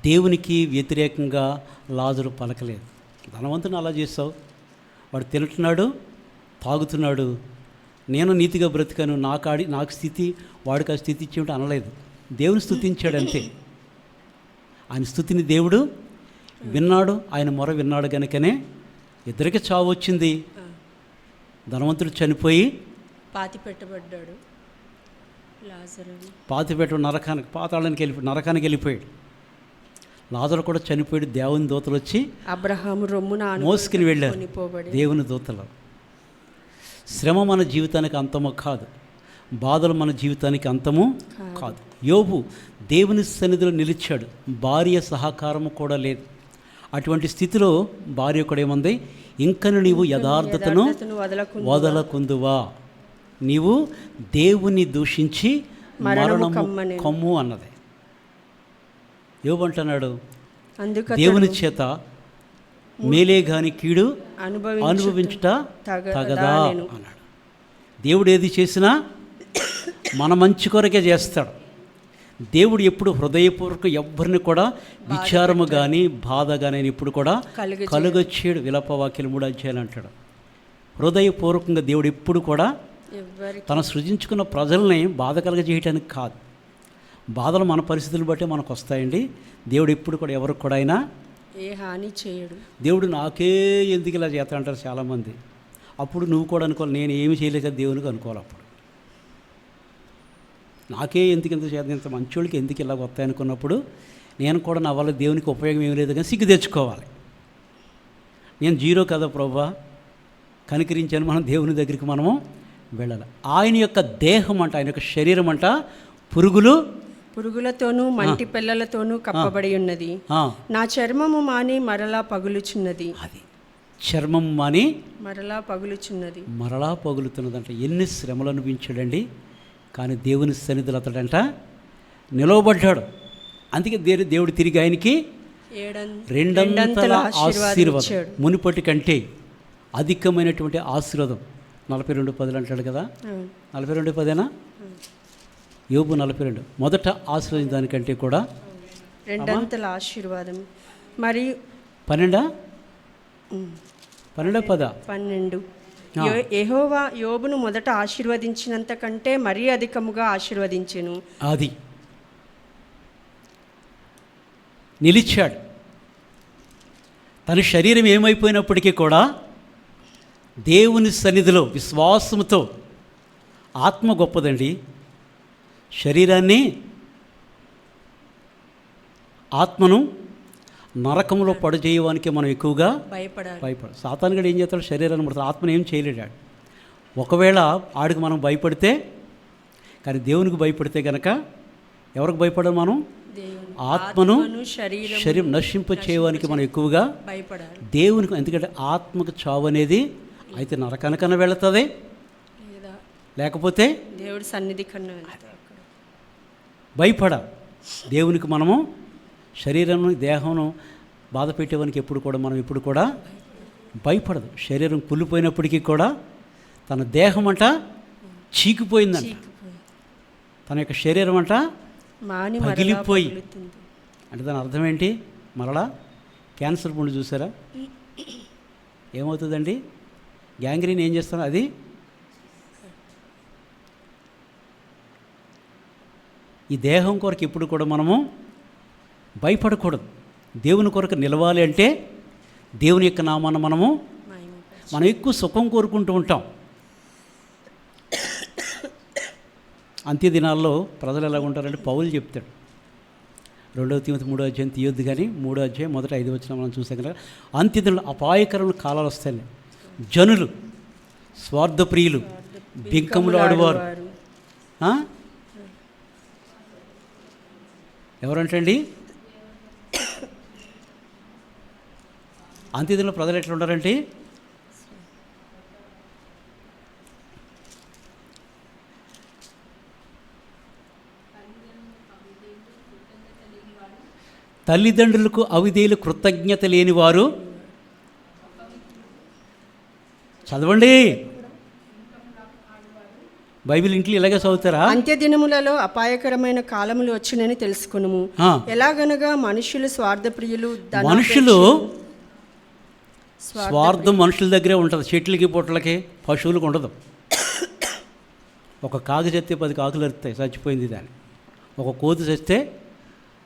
దేవునికి వ్యతిరేకంగా లాజరు పలకలేదు. ధనవంతుని అలా చేస్తావు, వాడు తింటున్నాడు, తాగుతున్నాడు, నేను నీతిగా బ్రతికాను, నాకు స్థితి, వాడికి ఆ స్థితి ఇచ్చేమిటి అనలేదు. దేవుని స్తుతించాడు అంతే. ఆయన స్తుతిని దేవుడు విన్నాడు, ఆయన మొర విన్నాడు. కనుకనే ఇద్దరికి చావు వచ్చింది. ధనవంతుడు చనిపోయి పాతిపెట్టు నరకానికి వెళ్ళిపోయాడు. లాజరు కూడా చనిపోయాడు. దేవుని దూతలు వచ్చి అబ్రహాము రొమ్మున మోసుకుని వెళ్ళారు. దేవుని దూతలు. శ్రమ మన జీవితానికి అంతము కాదు, బాధలు మన జీవితానికి అంతము కాదు. యోబు దేవుని సన్నిధిలో నిలిచాడు. భార్య సహకారము కూడా లేదు. అటువంటి స్థితిలో భార్య కూడా ఏమంది, ఇంకను నీవు యథార్థతను వదలకుందువా, నీవు దేవుని దూషించి మరణము కమ్ము అన్నది. యోబు అంటున్నాడు, దేవుని చేత మేలే గాని కీడు అనుభవించుట తగదా అన్నాడు. దేవుడు ఏది చేసినా మన మంచి కొరకే చేస్తాడు. దేవుడు ఎప్పుడు హృదయపూర్వక ఎవ్వరిని కూడా విచారము కానీ బాధ కానీ ఎప్పుడు కూడా కలుగొచ్చేడు. విలపవాక్యాలు 3 అధ్యాయాలు అంటాడు. హృదయపూర్వకంగా దేవుడు ఎప్పుడు కూడా తన సృజించుకున్న ప్రజల్ని బాధ కలగజేయటానికి కాదు. బాధలు మన పరిస్థితులు బట్టి మనకు వస్తాయండి. దేవుడు ఎప్పుడు కూడా ఎవరికి కూడా అయినా ఏ హాని చేయడు. దేవుడు నాకే ఎందుకు ఇలా చేస్తా అంటారు చాలామంది. అప్పుడు నువ్వు కూడా అనుకోవాలి, నేను ఏమి చేయలేక దేవునికి అనుకోవాలి. అప్పుడు నాకే ఎందుకు ఇంత చేత, ఇంత మంచోళ్ళకి ఎందుకు ఇలా వస్తాయి అనుకున్నప్పుడు నేను కూడా నా వల్ల దేవునికి ఉపయోగం ఏమి లేదు కానీ సిగ్గు తెచ్చుకోవాలి. నేను జీరో కదా ప్రభువా, కనికరించాను. మనం దేవుని దగ్గరికి మనము వెళ్ళాలి. ఆయన యొక్క దేహం అంట, ఆయన యొక్క శరీరం అంట పురుగులు పురుగులతోనూ మంటి పిల్లలతోనూ కప్పబడి ఉన్నది. ఆ, నా చర్మము మాని మరలా పగులుచున్నది. అది చర్మం మాని మరలా పగులుచున్నది. మరలా పగులుతున్నదంట. ఎన్ని శ్రమలు అనిపించాడండి, కానీ దేవుని సన్నిధిలో అతడంట నిలవబడ్డాడు. అందుకే దేవుడు తిరిగి ఆయనకి రెండంతల ఆశీర్వాదం, మునుపటి కంటే అధికమైనటువంటి ఆశీర్వాదం. 42:10 అంటాడు కదా, 42:10 యోబు 42. మొదట ఆశీర్వదించిన దానికంటే కూడా రెండంతల ఆశీర్వాదం. మరియు 12 యెహోవా యోబును మొదట ఆశీర్వదించినంత కంటే మరీ అధికముగా ఆశీర్వదించెను. అది నిలిచాడు. తన శరీరం ఏమైపోయినప్పటికీ కూడా దేవుని సన్నిధిలో విశ్వాసముతో, ఆత్మ గొప్పదండి, శరీరాన్ని ఆత్మను నరకంలో పడుచేయడానికి మనం ఎక్కువగా భయపడాలి. సాతానుగాడు ఏం చేస్తాడు, శరీరాన్ని ముడతాడు, ఆత్మను ఏం చేయలేడు. ఒకవేళ ఆడికి మనం భయపడితే, కానీ దేవునికి భయపడితే కనుక ఎవరికి భయపడాలి, మనం ఆత్మను శరీరం నశింప చేయడానికి మనం ఎక్కువగా భయపడాలి దేవునికి. ఎందుకంటే ఆత్మకు చావు అనేది అయితే నరకానికన్నా వెళుతుంది, లేకపోతే దేవుడి సన్నిధి కన్నా భయపడాలి. దేవునికి మనము శరీరం దేహంను బాధ పెట్టేవానికి ఎప్పుడు కూడా భయపడదు. శరీరం కుళ్ళిపోయినప్పటికీ కూడా తన దేహం అంట చీకిపోయిందంట, తన యొక్క శరీరం అంట పగిలిపోయి. అంటే దాని అర్థం ఏంటి, మరలా క్యాన్సర్ పుండు చూసారా ఏమవుతుందండి, గ్యాంగ్రీన్ ఏం చేస్తారో అది ఈ దేహం కొరకు ఎప్పుడు కూడా మనము భయపడకూడదు. దేవుని కొరకు నిలవాలి అంటే దేవుని యొక్క నామాన్ని మనం ఎక్కువ సుఖం కోరుకుంటూ ఉంటాం. అంత్య దినాల్లో ప్రజలు ఎలా ఉంటారంటే పౌలు చెప్తాడు, 2 తిమోతి 3వ అధ్యాయం తీయొద్దు కానీ 3వ అధ్యాయం మొదట 5వ వచనం మనం చూసాం కదా, అంత్య దినాల్లో అపాయకరమైన కాలాలు వస్తాయి. జనులు స్వార్థప్రియులు, బింకములు ఆడువారు. ఎవరంటండి అంత్యదినంలో ప్రజలు ఎట్లా ఉంటారంటే, తల్లిదండ్రులకు అవిధేయులు, కృతజ్ఞత లేనివారు. చదవండి, బైబిల్ ఇంట్లో ఇలాగే చదువుతారా? అంత్య దినములలో అపాయకరమైన కాలములు వచ్చినని తెలుసుకునుము. ఎలాగనగా మనుషులు స్వార్థప్రియులు, మనుషులు స్వార్థం మనుషుల దగ్గరే ఉంటుంది. చెట్లకి పొట్లకి పశువులకు ఉండదు. ఒక కాకి చస్తే 10 కాకులు ఎరుతాయి, చచ్చిపోయింది దాన్ని. ఒక కోతి చస్తే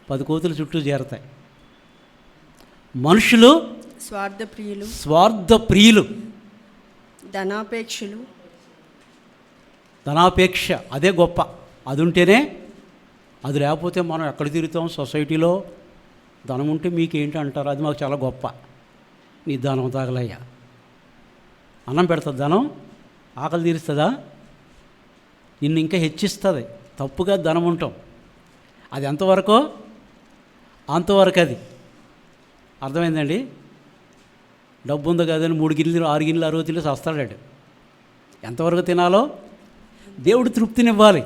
10 కోతులు చుట్టూ చేరతాయి. మనుషులు స్వార్థప్రియులు, ధనాపేక్ష అదే గొప్ప. అది ఉంటేనే, అది లేకపోతే మనం ఎక్కడ తిరుగుతాం సొసైటీలో. ధనం ఉంటే మీకేంటి అంటారు, అది మాకు చాలా గొప్ప. నీ ధనం తాగలయ్యా, అన్నం పెడుతుంది ధనం, ఆకలి తీరుస్తుందా, నిన్ను ఇంకా హెచ్చిస్తుంది. తప్పుగా ధనం ఉంటాం, అది ఎంతవరకు అంతవరకు. అది అర్థమైందండి. డబ్బు ఉందో కాదని 3 గిన్నెలు 6 గిన్నెలు 60 తిని చస్తాడాడు. ఎంతవరకు తినాలో దేవుడు తృప్తినివ్వాలి.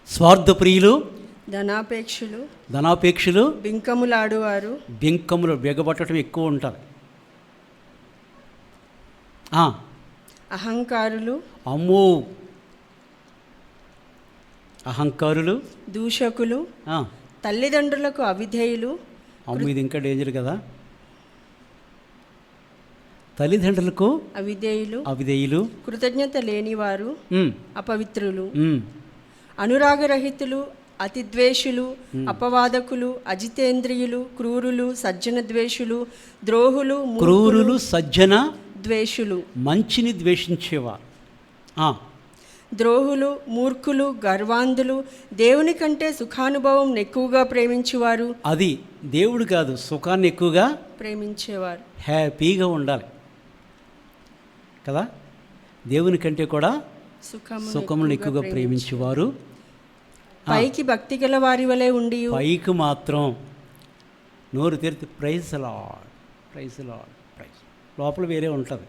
స్వార్థప్రియులు, ధనాపేక్షులు, బింకములు బెగబట్టడం ఎక్కువ ఉంటారు. అహంకారులు, అహంకారులు, దూషకులు, తల్లిదండ్రులకు అవిధేయులు. ఇది ఇంకా డేంజర్ కదా. తల్లిదండ్రులకు అవిధేయులు, కృతజ్ఞత లేనివారు, అపవిత్రులు, అనురాగరహితులు, అతిద్వేషులు, అపవాదకులు, అజితేంద్రియులు, క్రూరులు, సజ్జన ద్వేషులు, ద్రోహులు, సజ్జన ద్వేషులు, మంచిని ద్వేషించేవారు. ద్రోహులు, మూర్ఖులు, గర్వాంధులు, దేవుని కంటే సుఖానుభవం ఎక్కువగా ప్రేమించేవారు. అది దేవుడు కాదు, సుఖాన్ని ఎక్కువగా ప్రేమించేవారు. హ్యాపీగా ఉండాలి కదా. దేవుని కంటే కూడా సుఖమును ఎక్కువగా ప్రేమించేవారు పైకి భక్తి గల వారి వలె ఉండి పైకి మాత్రం నోరు తెరిచి praise lord praise lord praise, లోపల వేరే ఉంటుంది.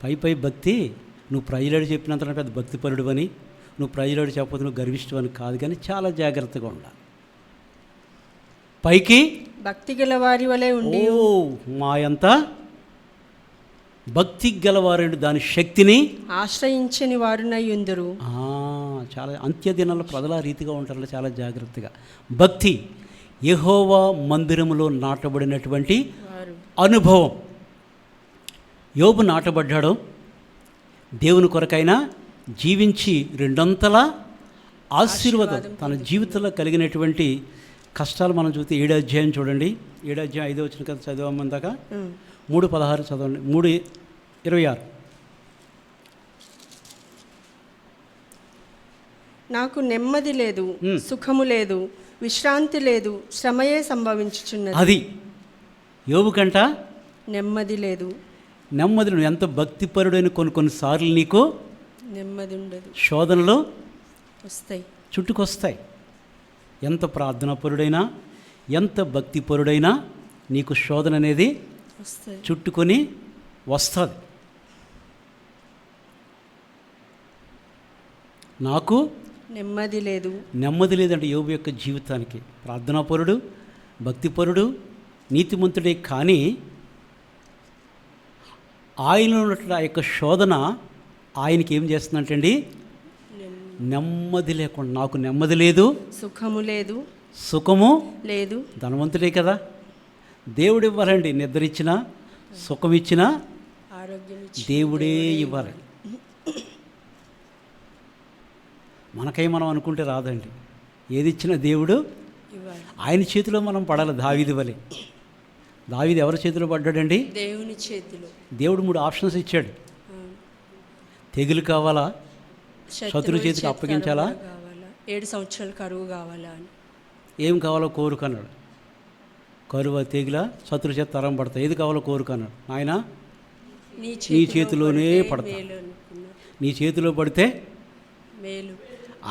పై భక్తి నువ్వు ప్రైజ్లాడు చెప్పినంత పెద్ద భక్తిపరుడు అని, నువ్వు ప్రైజ్లాడు చెప్పదు నువ్వు గర్విష్ఠువని కాదు, కానీ చాలా జాగ్రత్తగా ఉండాలి. పైకి భక్తి గల వారి వలె ఉండి మా ఎంత భక్తి గలవారండి దాని శక్తిని ఆశ్రయించని వారునై ఉందరు. చాలా అంత్యదినాల్లో ప్రజల రీతిగా ఉంటారు, చాలా జాగ్రత్తగా. భక్తి యెహోవా మందిరములో నాటబడినటువంటి అనుభవం. యోబు నాటబడ్డాడు, దేవుని కొరకైనా జీవించి రెండొంతల ఆశీర్వాదం తన జీవితంలో కలిగినటువంటి కష్టాలు మనం చూస్తే 7వ అధ్యాయం చూడండి. 7వ అధ్యాయం 5వ వచనం కదా చదివామందాక, 3:16 చదవండి. 3:26 నాకు నెమ్మది లేదు, సుఖము లేదు, విశ్రాంతి లేదు, శ్రమయే సంభవించుచున్నది. అది యోబు కంట నెమ్మది లేదు. నెమ్మది. నువ్వు ఎంత భక్తిపరుడైన కొన్నిసార్లు నీకు నెమ్మది ఉండదు, శోధనలు వస్తాయి, చుట్టుకొస్తాయి. ఎంత ప్రార్థనాపరుడైనా ఎంత భక్తిపరుడైనా నీకు శోధన అనేది చుట్టుకొని వస్తుంది. నాకు నెమ్మది లేదు. నెమ్మది లేదంటే యోబు యొక్క జీవితానికి. ప్రార్థనాపరుడు, భక్తిపరుడు, నీతిమంతుడే, కానీ ఆయనలో ఉన్నటువంటి ఆ యొక్క శోధన ఆయనకి ఏం చేస్తుందంటండి, నెమ్మది లేకుండా. నాకు నెమ్మది లేదు, సుఖము లేదు, సుఖము లేదు. ధనవంతుడే కదా, దేవుడు ఇవ్వాలండి. నిద్ర ఇచ్చినా సుఖం ఇచ్చినా ఆరోగ్యం దేవుడే ఇవ్వాలి. మనకై మనం అనుకుంటే రాదండి. ఏది ఇచ్చినా దేవుడు ఆయన చేతిలో మనం పడాలి. దావీదు వలె. దావీదు ఎవరి చేతిలో పడ్డాడండి? దేవుని చేతిలో. దేవుడు 3 ఆప్షన్స్ ఇచ్చాడు. తెగులు కావాలా, శత్రు చేతికి అప్పగించాలా, 7 సంవత్సరాలు కరువు కావాలా అని. ఏం కావాలో కోరుకన్నాడు. కరువు, తెగుల, శత్రు చేతి తరం పడతాయి. ఏది కావాలో కోరుకన్నాడు. ఆయన నీ చేతిలోనే పడతా, నీ చేతిలో పడితే మేలు.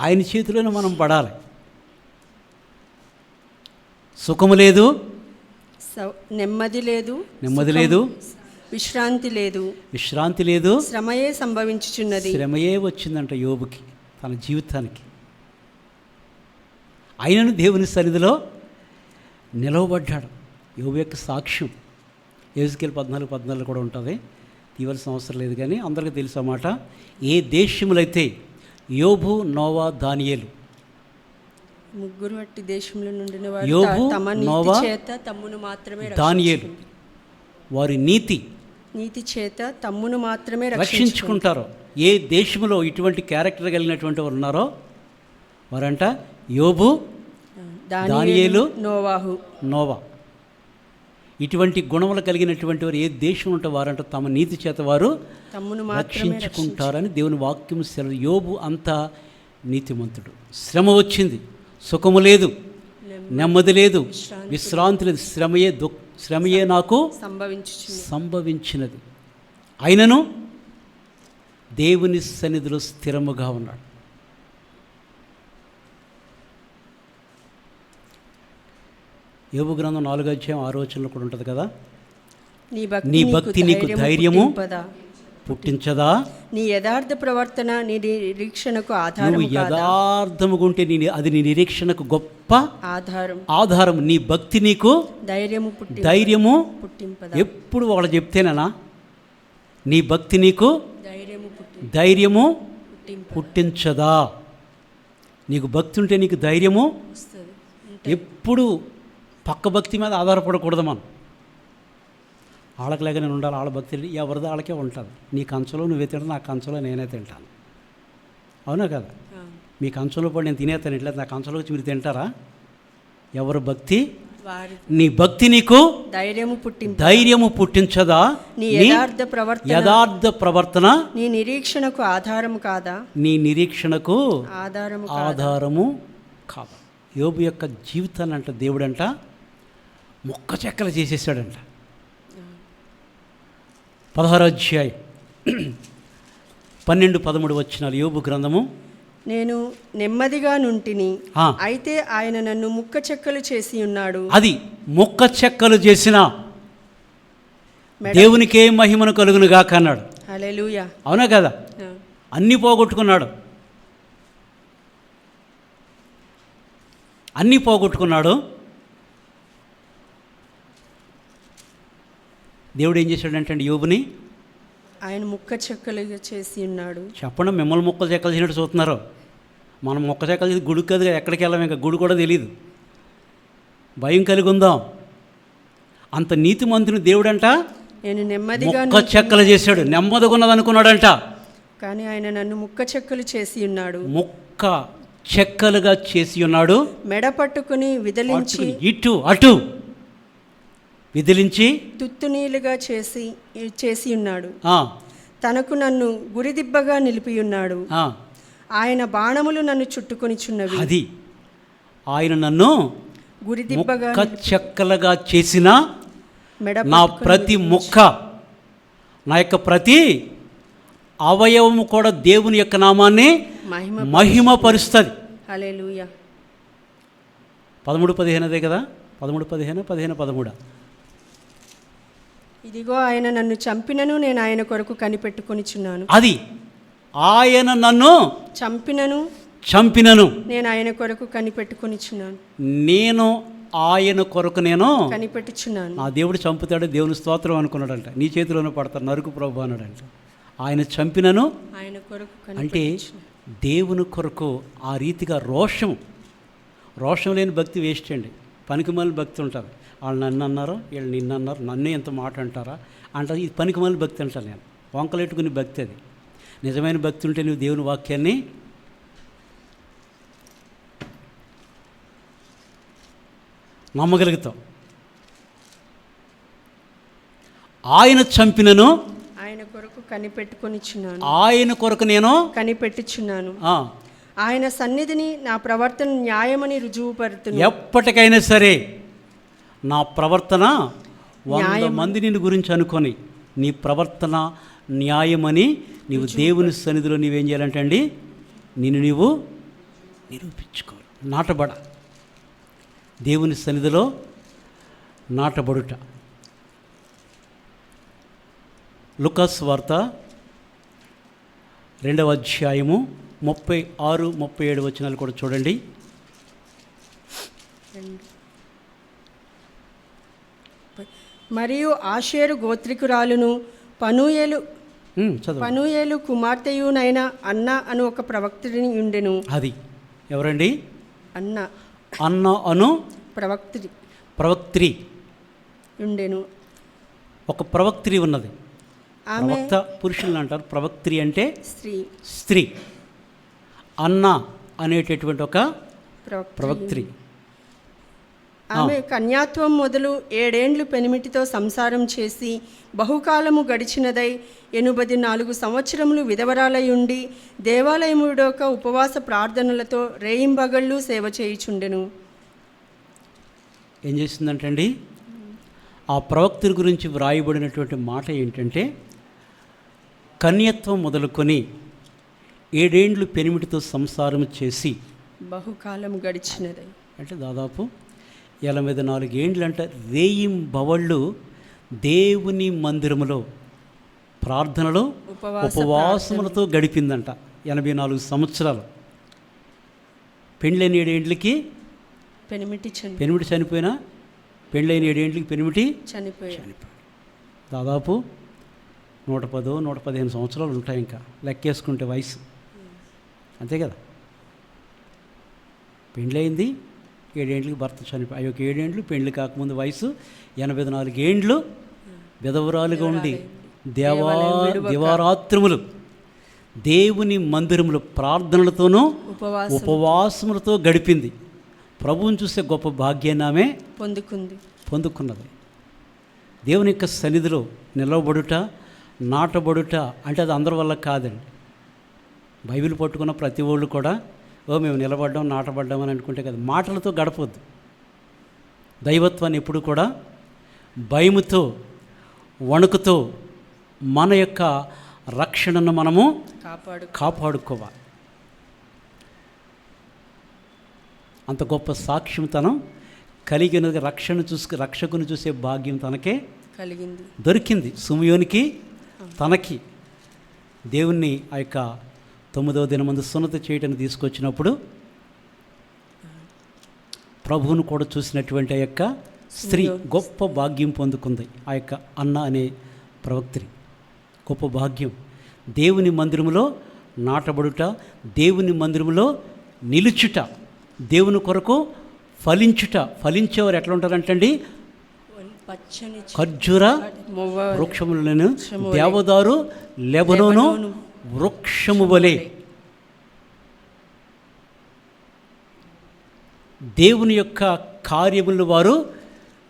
ఆయన చేతిలోనే మనం పడాలి. సుఖము లేదు, నెమ్మది లేదు, నెమ్మది లేదు, విశ్రాంతి లేదు, విశ్రాంతి లేదు, శ్రమయే సంభవించుచున్నది. శ్రమయే వచ్చిందంట యోబుకి తన జీవితానికి. ఆయనను దేవుని సన్నిధిలో నిలవబడ్డాడు. యోబు యొక్క సాక్ష్యం యెహెజ్కేలు 14:14 కూడా ఉంటుంది, తీవలసిన అవసరం లేదు, కానీ అందరికీ తెలుసు అన్నమాట. ఏ దేశములైతే యోబు, నోవా, దానియేలు, ముగ్గురు వట్టి దేశంలో నుండిన యోబు, నోవా, తమ్మును మాత్రమే దానియేలు వారి నీతి చేత తమ్మును మాత్రమే రక్షించుకుంటారో, ఏ దేశంలో ఇటువంటి క్యారెక్టర్ కలిగినటువంటి వారు ఉన్నారో వారంట యోబు, దానియేలు, నోవా. ఇటువంటి గుణములు కలిగినటువంటి వారు ఏ దేశం ఉంటే వారంట తమ నీతి చేత వారు రక్షించుకుంటారని దేవుని వాక్యం సెలవు. యోబు అంతా నీతిమంతుడు. శ్రమ వచ్చింది, సుఖము లేదు, నెమ్మది లేదు, విశ్రాంతి లేదు, శ్రమయే నాకు సంభవించినది. అయినను దేవుని సన్నిధిలో స్థిరముగా ఉన్నాడు. యోబు గ్రంథం 4వ అధ్యాయం 6వ వచనంలో కూడా ఉంటుంది కదా, నీ భక్తి నీకు ధైర్యము పుట్టించదా, నీ యథార్థ ప్రవర్తన నీ నిరీక్షణకు ఆధారం. నువ్వు యథార్థముగా ఉంటే అది నీ నిరీక్షణకు గొప్ప ఆధారం. నీ భక్తి నీకు ధైర్యము ఎప్పుడు వాళ్ళు చెప్తేనేనా, నీ భక్తి నీకు ధైర్యము పుట్టించదా. నీకు భక్తి ఉంటే నీకు ధైర్యము. ఎప్పుడు పక్క భక్తి మీద ఆధారపడకూడదు మనం. వాళ్ళకి నేను ఉండాలి, వాళ్ళ భక్తి ఎవరిదో వాళ్ళకే ఉంటుంది. నీ కంచంలో నువ్వే తింటావు, నా కంచంలో నేనే తింటాను. అవునా కదా? మీ కంచంలో పడి నేను తినేస్తాను, ఇట్లా నా కంచంలో వచ్చి మీరు తింటారా? ఎవరు భక్తి? నీ భక్తి నీకు ధైర్యము పుట్టించదా, నీ యథార్థ ప్రవర్తన నీ నిరీక్షణకు ఆధారము కాదా, నీ నిరీక్షణకు ఆధారము కాదా. యోబు యొక్క జీవితాన్ని అంట దేవుడంట మొక్క చెక్కలు చేసేసాడంట. 16వ అధ్యాయం 12-13 వచనాలు యోబు గ్రంథము. నేను నెమ్మదిగా నుంటిని, ఆ. అయితే ఆయన నన్ను ముక్క చెక్కలు చేసి ఉన్నాడు. అది ముక్క చెక్కలు చేసిన మెడ- దేవునికే మహిమను కలుగును గాక అన్నాడు. హల్లెలూయా. అవునా కదా? అన్నీ పోగొట్టుకున్నాడు, అన్నీ పోగొట్టుకున్నాడు. దేవుడు ఏం చేశాడంటే యోబుని ఆయన ముక్క చెక్కలుగా చేసి ఉన్నాడు. చెప్పండి, మిమ్మల్ని మొక్కలు చెక్కలు చేసినట్టు చూస్తున్నారు. మనం మొక్క చెక్కలు చేసి గుడికి కదా, ఎక్కడికి వెళ్ళాం, ఇంకా గుడి కూడా తెలియదు. భయం కలిగి ఉందాం. అంత నీతిమంతుని దేవుడంట నేను నెమ్మదిగా మొక్క చెక్కలు చేశాడు, నెమ్మదిగా ఉన్నది అనుకున్నాడంట. కానీ ఆయన నన్ను ముక్క చెక్కలు చేసి ఉన్నాడు. మొక్క చెక్కలుగా చేసి ఉన్నాడు. మెడ పట్టుకుని విదిలించి పట్టుకుని ఇటు అటు విదిలించి తుత్తునీలుగా చేసి ఉన్నాడు. ఆ, తనకు నన్ను గురిదిబ్బగా నిలిపి ఉన్నాడు. ఆ, ఆయన బాణములు నన్ను చుట్టుకొనిచున్నవి. అది ఆయన నన్ను గురిదిబ్బగా మొక్క చెక్కలుగా చేసిన మెడ నా పట్టుకుని ప్రతి మొక్క, నా యొక్క ప్రతి అవయవము కూడా దేవుని యొక్క నామాన్ని మహిమపరుస్తుంది. హల్లెలూయా. 13-15 అదే కదా? 13-15, 15-13. ఇదిగో ఆయన నన్ను చంపినను నేను ఆయన కొరకు కనిపెట్టుకొనిచున్నాను. అది ఆయన నన్ను చంపినను నేను ఆయన కొరకు కనిపెట్టుకొనిచున్నాను. నేను ఆయన కొరకు నేను కనిపెట్టుచున్నాను. నా దేవుడు చంపుతాడు, దేవుని స్తోత్రం అనుకున్నాడంట. నీ చేతిలోనే పడతాడు, నరుకు ప్రభు అన్నాడంట. ఆయన చంపినను ఆయన కొరకు అంటే దేవుని కొరకు ఆ రీతిగా రోషం లేని భక్తి వేస్ట్ అండి. పనికిమాలిన భక్తి ఉంటుంది. వాళ్ళు నన్ను అన్నారు, వీళ్ళు నిన్ను అన్నారు, నన్నే ఎంత మాట అంటారా అంటారు. ఇది పనికిమాలిన భక్తి అంటాను నేను. వంకలెట్టుకునే భక్తి అది. నిజమైన భక్తి ఉంటే నువ్వు దేవుని వాక్యాన్ని నమ్మగలుగుతావు. ఆయన చంపినను ఆయన కొరకు కనిపెట్టుకొనిచున్నాను. ఆయన కొరకు నేను కనిపెట్టుచున్నాను. ఆయన సన్నిధిని నా ప్రవర్తన న్యాయమని రుజువుపరుతును. ఎప్పటికైనా సరే నా ప్రవర్తన 100 మంది నిన్ను గురించి అనుకొని నీ ప్రవర్తన న్యాయమని నీవు దేవుని సన్నిధిలో నీవేం చేయాలంటే అండి, నిన్ను నీవు నిరూపించుకోవాలి. నాటబడ, దేవుని సన్నిధిలో నాటబడుట. లూకాసు వార్త 2వ అధ్యాయము 36-37 వచనాలు కూడా చూడండి. మరియు ఆషేరు గోత్రికురాలును పనూయేలు కుమార్తెయునైన అన్న అను ఒక ప్రవక్త్రిని ఉండెను. అది ఎవరండి? అన్న అను ప్రవక్త్రి ఉండెను. ఒక ప్రవక్త్రి ఉన్నది. ప్రవక్త పురుషులను అంటారు, ప్రవక్త్రి అంటే స్త్రీ. అన్న అనేటటువంటి ఒక ప్రవక్త్రి. ఆమె కన్యాత్వం మొదలు 7 ఏండ్లు పెనిమిటితో సంసారం చేసి బహుకాలము గడిచినదై 84 సంవత్సరములు విధవరాలై ఉండి దేవాలయముడొక ఉపవాస ప్రార్థనలతో రేయింబగళ్ళు సేవ చేయుచుండెను. ఏం చేసిందంటండి? ఆ ప్రవక్తుల గురించి వ్రాయబడినటువంటి మాట ఏంటంటే, కన్యత్వం మొదలుకొని 7 ఏండ్లు పెనిమిటితో సంసారం చేసి బహుకాలం గడిచినదై అంటే దాదాపు 84 ఏండ్లు అంటే రేయింబవళ్ళు దేవుని మందిరములో ప్రార్థనలో ఉపవాసములతో గడిపిందంట. 84 సంవత్సరాలు. పెళ్ళైన 7 ఏండ్లకి పెనిమిటి చనిపోయినా, పెళ్ళైన 7 ఏండ్లకి పెనిమిటి చనిపోయాడు. దాదాపు 110-115 సంవత్సరాలు ఉంటాయి ఇంకా లెక్కేసుకుంటే వయసు. అంతే కదా? పెళ్ళయింది, 7 ఏండ్లకి భర్త చనిపోయి, 7 ఏండ్లు పెళ్లి కాకముందు వయసు 84 ఏండ్లు విధవరాలుగా ఉండి దివారాత్రములు దేవుని మందిరములు ప్రార్థనలతోనూ ఉపవాసములతో గడిపింది. ప్రభువుని చూసే గొప్ప భాగ్యాన్ని ఆమె పొందుకున్నది. దేవుని యొక్క సన్నిధిలో నిలవబడుట, నాటబడుట అంటే అది అందరి వల్ల కాదండి. బైబిల్ పట్టుకున్న ప్రతి వాళ్ళు కూడా మేము నిలబడ్డాం, నాటబడ్డాం అని అనుకుంటే కదా. మాటలతో గడపొద్దు. దైవత్వాన్ని ఎప్పుడు కూడా భయముతో, వణుకుతో, మన యొక్క రక్షణను మనము కాపాడుకోవాలి. అంత గొప్ప సాక్ష్యం తనం కలిగినది. రక్షకుని చూసే భాగ్యం తనకే దొరికింది. సుమయోనికి తనకి దేవుణ్ణి ఆ యొక్క 9వ దినమందు సున్నత చేయటానికి తీసుకొచ్చినప్పుడు ప్రభువును కూడా చూసినటువంటి ఆ యొక్క స్త్రీ గొప్ప భాగ్యం పొందుకుంది. ఆ యొక్క అన్న అనే ప్రవక్త్రి గొప్ప భాగ్యం. దేవుని మందిరములో నాటబడుట, దేవుని మందిరములో నిలుచుట, దేవుని కొరకు ఫలించుట. ఫలించేవారు ఎట్లా ఉంటారంటండి? ఖర్జూర వృక్షములను దేవదారు లెబనోను వృక్షము వలె. దేవుని యొక్క కార్యములను వారు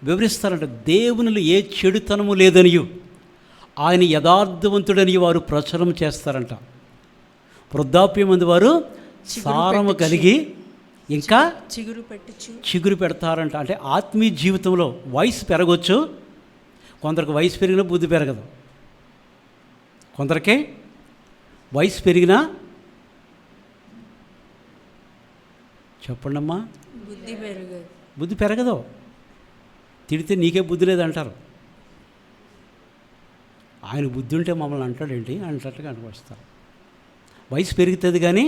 వివరిస్తారంట. దేవునిలో ఏ చెడుతనము లేదనియు ఆయన యథార్థవంతుడని వారు ప్రచారం చేస్తారంట. వృద్ధాప్యమందు వారు సారము కలిగి ఇంకా చిగురు పెడతారంట. అంటే ఆత్మీయ జీవితంలో వయసు పెరగవచ్చు, కొందరికి వయసు పెరిగినా బుద్ధి పెరగదు, కొందరికి వయసు పెరిగినా చెప్పండమ్మా బుద్ధి పెరగదు. తిడితే నీకే బుద్ధి లేదంటారు. ఆయన బుద్ధి ఉంటే మమ్మల్ని అంటాడేంటి అంటట్టుగా అనిపిస్తారు. వయసు పెరుగుతుంది కానీ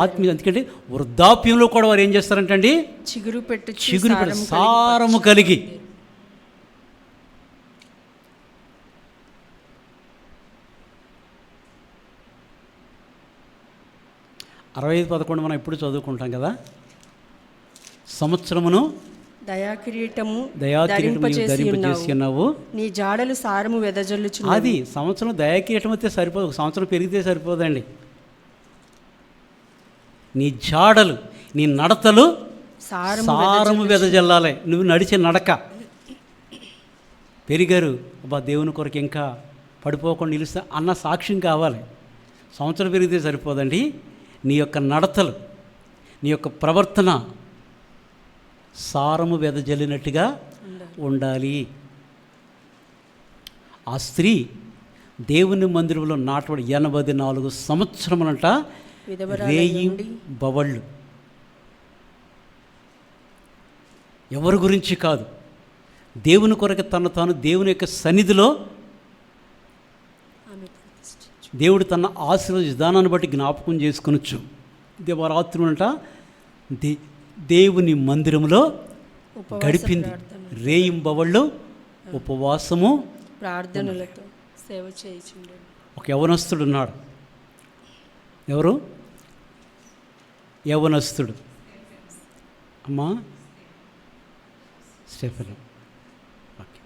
ఆత్మీయ. ఎందుకంటే వృద్ధాప్యంలో కూడా వారు ఏం చేస్తారంటండి? చిగురు పెట్టి సారము కలిగి. అరవై 11 మనం ఎప్పుడు చదువుకుంటాం కదా. సంవత్సరమును దయాకిరీటము ధరింపజేసి ఉన్నావు, నీ జాడలు సారము వెదజల్లుచు. అది సంవత్సరం దయాకిరీటం అయితే సరిపోదు, ఒక సంవత్సరం పెరిగితే సరిపోదండి. నీ జాడలు, నీ నడతలు సారము వెదజల్లాలి. నువ్వు నడిచే నడక. పెరిగారు, అబ్బా దేవుని కొరకు ఇంకా పడిపోకుండా నిలుస్తా అన్న సాక్ష్యం కావాలి. సంవత్సరం పెరిగితే సరిపోదండి. నీ యొక్క నడతలు, నీ యొక్క ప్రవర్తన సారము వెదజల్లినట్టుగా ఉండాలి. ఆ స్త్రీ దేవుని మందిరంలో నాటబడి 84 సంవత్సరములంట రేయి బవళ్ళు. ఎవరి గురించి కాదు, దేవుని కొరకు తాను దేవుని యొక్క సన్నిధిలో దేవుడు తన ఆశీర్వాద విధానాన్ని బట్టి జ్ఞాపకం చేసుకొనొచ్చు. దేవరాత్రులంట దేవుని మందిరంలో గడిపింది. రేయింబవళ్ళు ఉపవాసము ప్రార్థనలతో సేవ చేయించుండే ఒక యవనస్తుడు ఉన్నాడు. ఎవరు? యవనస్తుడు. అమ్మా స్టెఫెన్. ఓకే,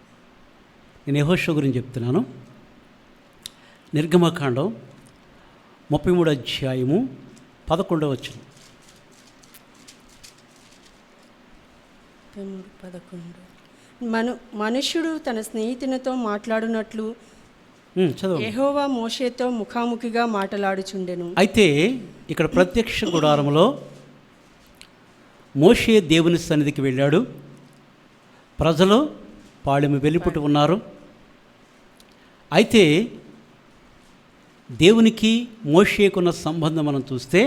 నేను యెహోషువ గురించి చెప్తున్నాను. నిర్గమకాండం 33వ అధ్యాయము 11వ వచనం. 11 మనుష్యుడు తన స్నేహితునితో మాట్లాడునట్లు యెహోవా మోషేతో ముఖాముఖిగా మాట్లాడుచుండెను. అయితే ఇక్కడ ప్రత్యక్ష గుడారములో మోషే దేవుని సన్నిధికి వెళ్ళాడు. ప్రజలు పాళెము వెలుపట ఉన్నారు. అయితే దేవునికి మోషేకున్న సంబంధం మనం చూస్తే,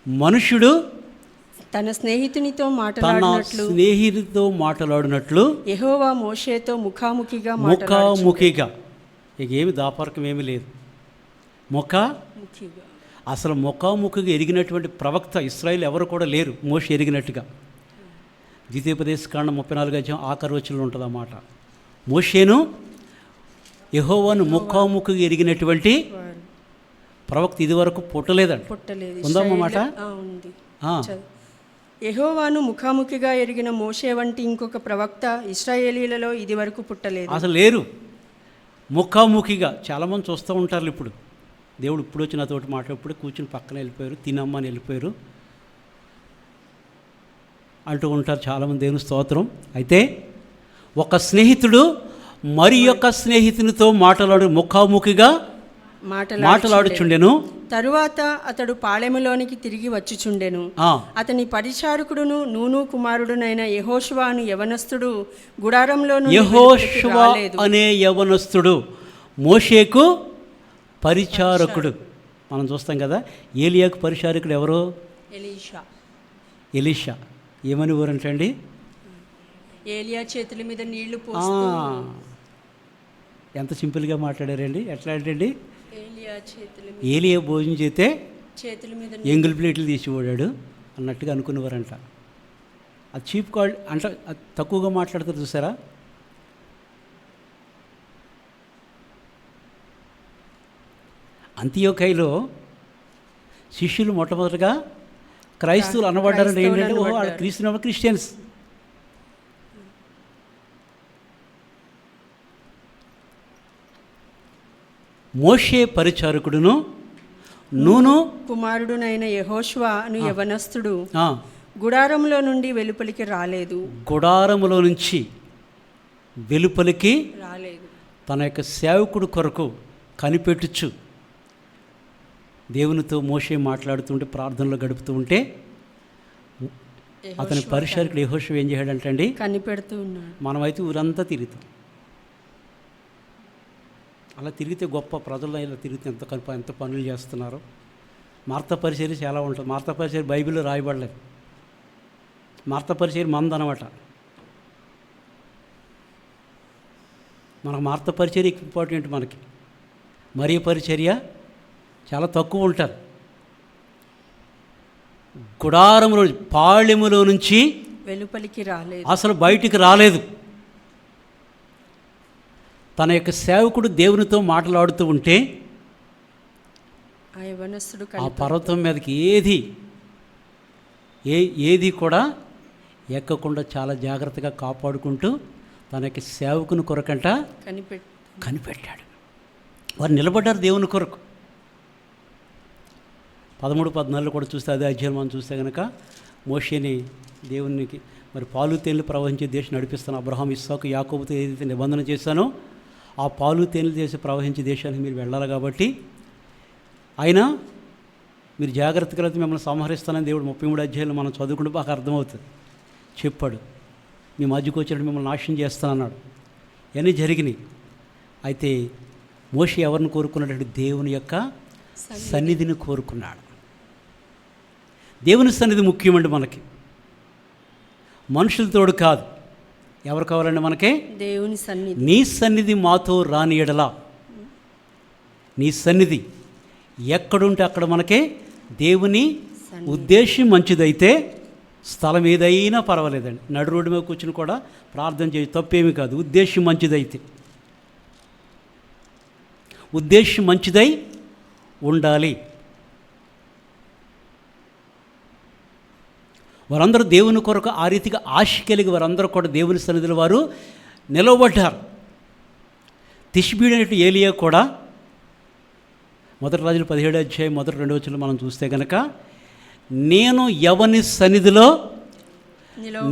మనుష్యుడు తన స్నేహితునితో మాట్లాడినట్లు యెహోవా మోషేతో ముఖాముఖిగా ఇక ఏమి దాపరకం ఏమీ లేదు. అసలు ముఖాముఖిగా ఎరిగినటువంటి ప్రవక్త ఇశ్రాయేలు ఎవరు కూడా లేరు మోషే ఎరిగినట్టుగా. ద్వితీయోపదేశకాండం 34వ అధ్యాయం ఆఖరి వచనంలో ఉంటుంది అన్నమాట. మోషేను యెహోవాను ముఖాముఖిగా ఎరిగినటువంటి ప్రవక్త ఇదివరకు పుట్టలేదు. ఉందన్నమాట. యెహోవాను ముఖాముఖిగా ఎరిగిన మోషే వంటి ఇంకొక ప్రవక్త ఇశ్రాయేలీలలో ఇదివరకు పుట్టలేదు, అసలు లేరు. ముఖాముఖిగా చాలామంది చూస్తూ ఉంటారు. ఇప్పుడు దేవుడు ఇప్పుడు వచ్చి నాతోటి మాట్లాడు, కూర్చుని పక్కన వెళ్ళిపోయారు, తినమ్మని వెళ్ళిపోయారు అంటూ ఉంటారు చాలామంది. దేవుని స్తోత్రం. అయితే ఒక స్నేహితుడు మరి యొక్క స్నేహితునితో ముఖాముఖిగా మాట్లాడుచుండెను. తరువాత అతడు పాళెములోనికి తిరిగి వచ్చుచుండెను. అతని పరిచారకుడును నూను కుమారుడునైన యెహోషువ అను యవనస్తుడు గుడారంలో యెహోషువ అనే యవనస్తుడు మోషేకు పరిచారకుడు. మనం చూస్తాం కదా, ఏలియాకు పరిచారకుడు ఎవరో? ఎలీషా. ఏమని ఊరంటండి? ఏలియా చేతుల మీద నీళ్లు పోస్తూ. ఎంత సింపుల్గా మాట్లాడారండి. ఎట్లా అంటే ఏలియా ఏలియా భోజనం చేస్తే చేతుల మీద ఎంగిల్ ప్లేట్లు తీసిపోయాడు అన్నట్టుగా అనుకునేవారంట. అది చీప్ కాల్ అంటే అది తక్కువగా మాట్లాడతారు చూసారా. అంతియోకైలో శిష్యులు మొట్టమొదటిగా క్రైస్తవులు అనబడ్డారంటే ఏంటంటే వాళ్ళు క్రీస్తున్న క్రిస్టియన్స్. మోషే పరిచారకుడును నూను కుమారుడునైన యెహోషువను యవనస్తుడు గుడారంలో నుండి వెలుపలికి రాలేదు. గుడారములో నుంచి వెలుపలికి రాలేదు. తన యొక్క సేవకుడు కొరకు కనిపెట్టుచు దేవునితో మోషే మాట్లాడుతుంటే ప్రార్థనలో గడుపుతూ ఉంటే అతని పరిచారకుడు యెహోషువ ఏం చేయడంటే అండి, కనిపెడుతూ ఉన్నాడు. మనమైతే ఊరంతా తిరుగుతాం. అలా తిరిగితే గొప్ప ప్రజల్లో ఇలా తిరిగితే ఎంత పనులు చేస్తున్నారు. మార్త పరిచర్య చాలా ఉంటుంది. మార్త పరిచర్య బైబిల్లో రాయబడలేదు. మార్త పరిచర్య మందనమాట. మనకు మార్త పరిచర్య ఇంపార్టెంట్. మనకి మరియ పరిచర్య చాలా తక్కువ ఉంటారు. గుడారములో పాళెములో నుంచి వెలుపలికి రాలేదు, అసలు బయటికి రాలేదు. తన యొక్క సేవకుడు దేవునితో మాట్లాడుతూ ఉంటే ఆ పర్వతం మీదకి ఏది కూడా ఎక్కకుండా చాలా జాగ్రత్తగా కాపాడుకుంటూ తన యొక్క సేవకుని కొరకంట కనిపెట్టాడు. వారు నిలబడ్డారు దేవుని కొరకు. 13-14 కూడా చూస్తే అదే అధ్యాయం మనం చూస్తే కనుక మోషేని దేవునికి మరి పాలు తేనెలు ప్రవహించే దేశం నడిపిస్తాను, అబ్రహాం ఇస్సాకు యాకోబుతో ఏదైతే నిబంధన చేశానో ఆ పాలు తేనెలు చేసి ప్రవహించే దేశానికి మీరు వెళ్ళాలి కాబట్టి అయినా మీరు జాగ్రత్తగా అయితే మిమ్మల్ని సంహరిస్తానని దేవుడు 33 అధ్యాయులు మనం చదువుకుంటే బాగా అర్థమవుతుంది. చెప్పాడు, మీ మధ్యకు వచ్చినట్టు మిమ్మల్ని నాశనం చేస్తానన్నాడు. ఇవన్నీ జరిగినాయి. అయితే మోషే ఎవరిని కోరుకున్నాడంటే దేవుని యొక్క సన్నిధిని కోరుకున్నాడు. దేవుని సన్నిధి ముఖ్యమండి మనకి, మనుషులతోడు కాదు. ఎవరు కావాలండి మనకి? దేవుని సన్నిధి. నీ సన్నిధి మాతో రాని ఎడలా, నీ సన్నిధి ఎక్కడుంటే అక్కడ మనకే దేవుని ఉద్దేశం మంచిదైతే స్థలం ఏదైనా పర్వాలేదండి. నడు రోడ్డు మీద కూర్చుని కూడా ప్రార్థన చేసి తప్పేమీ కాదు. ఉద్దేశం మంచిదైతే, ఉద్దేశం మంచిదై ఉండాలి. వారందరూ దేవుని కొరకు ఆ రీతిగా ఆశ కలిగి వారందరూ కూడా దేవుని సన్నిధిలో వారు నిలవబడ్డారు. తిష్బీడైనట్టు ఏలియా కూడా 1 రాజులు 17 అధ్యాయం 1-2 వచనాలు మనం చూస్తే కనుక నేను ఎవని సన్నిధిలో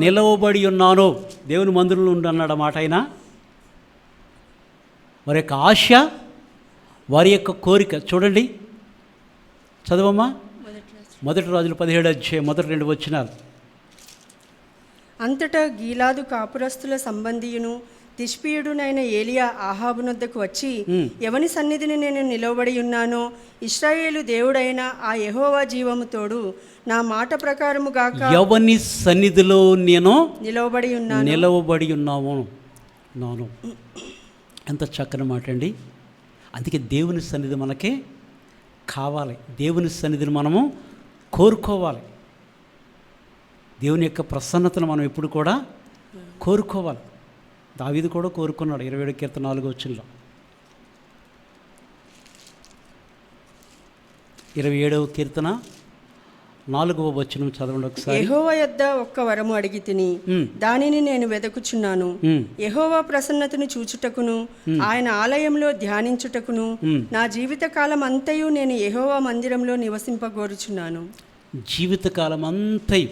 నిలవబడి ఉన్నానో దేవుని మందిరంలో ఉండన్నాడు మాట. ఆయన వారి యొక్క ఆశ, వారి యొక్క కోరిక చూడండి. చదవమ్మా 1 రాజులు 17 అధ్యాయం 1-2 వచనాలు. అంతటా గీలాదు కాపురస్తుల సంబంధియును తిష్బీయుడునైన ఏలియా ఆహాబునొద్దకు వచ్చి, ఎవని సన్నిధిని నేను నిలవబడి ఉన్నానో ఇశ్రాయేలు దేవుడైన ఆ యెహోవా జీవము తోడు నా మాట ప్రకారము గాక, ఎవని సన్నిధిలో నేను నిలవబడి ఉన్నాము నాను. ఎంత చక్కని మాట అండి. అందుకే దేవుని సన్నిధి మనకి కావాలి. దేవుని సన్నిధిని మనము కోరుకోవాలి. దేవుని యొక్క ప్రసన్నతను మనం ఎప్పుడు కూడా కోరుకోవాలి. దావీదు కూడా కోరుకున్నాడు 27 కీర్తన 4వ వచనంలో. 27వ కీర్తన 4వ వచనం చదవండి ఒకసారి. యెహోవా యొద్ద ఒక్క వరము అడిగి తిని దానిని నేను వెదకుచున్నాను, యెహోవా ప్రసన్నతను చూచుటకును ఆయన ఆలయంలో ధ్యానించుటకును నా జీవితకాలం అంతయు నేను యెహోవా మందిరంలో నివసింపగోరుచున్నాను. జీవితకాలం అంతయు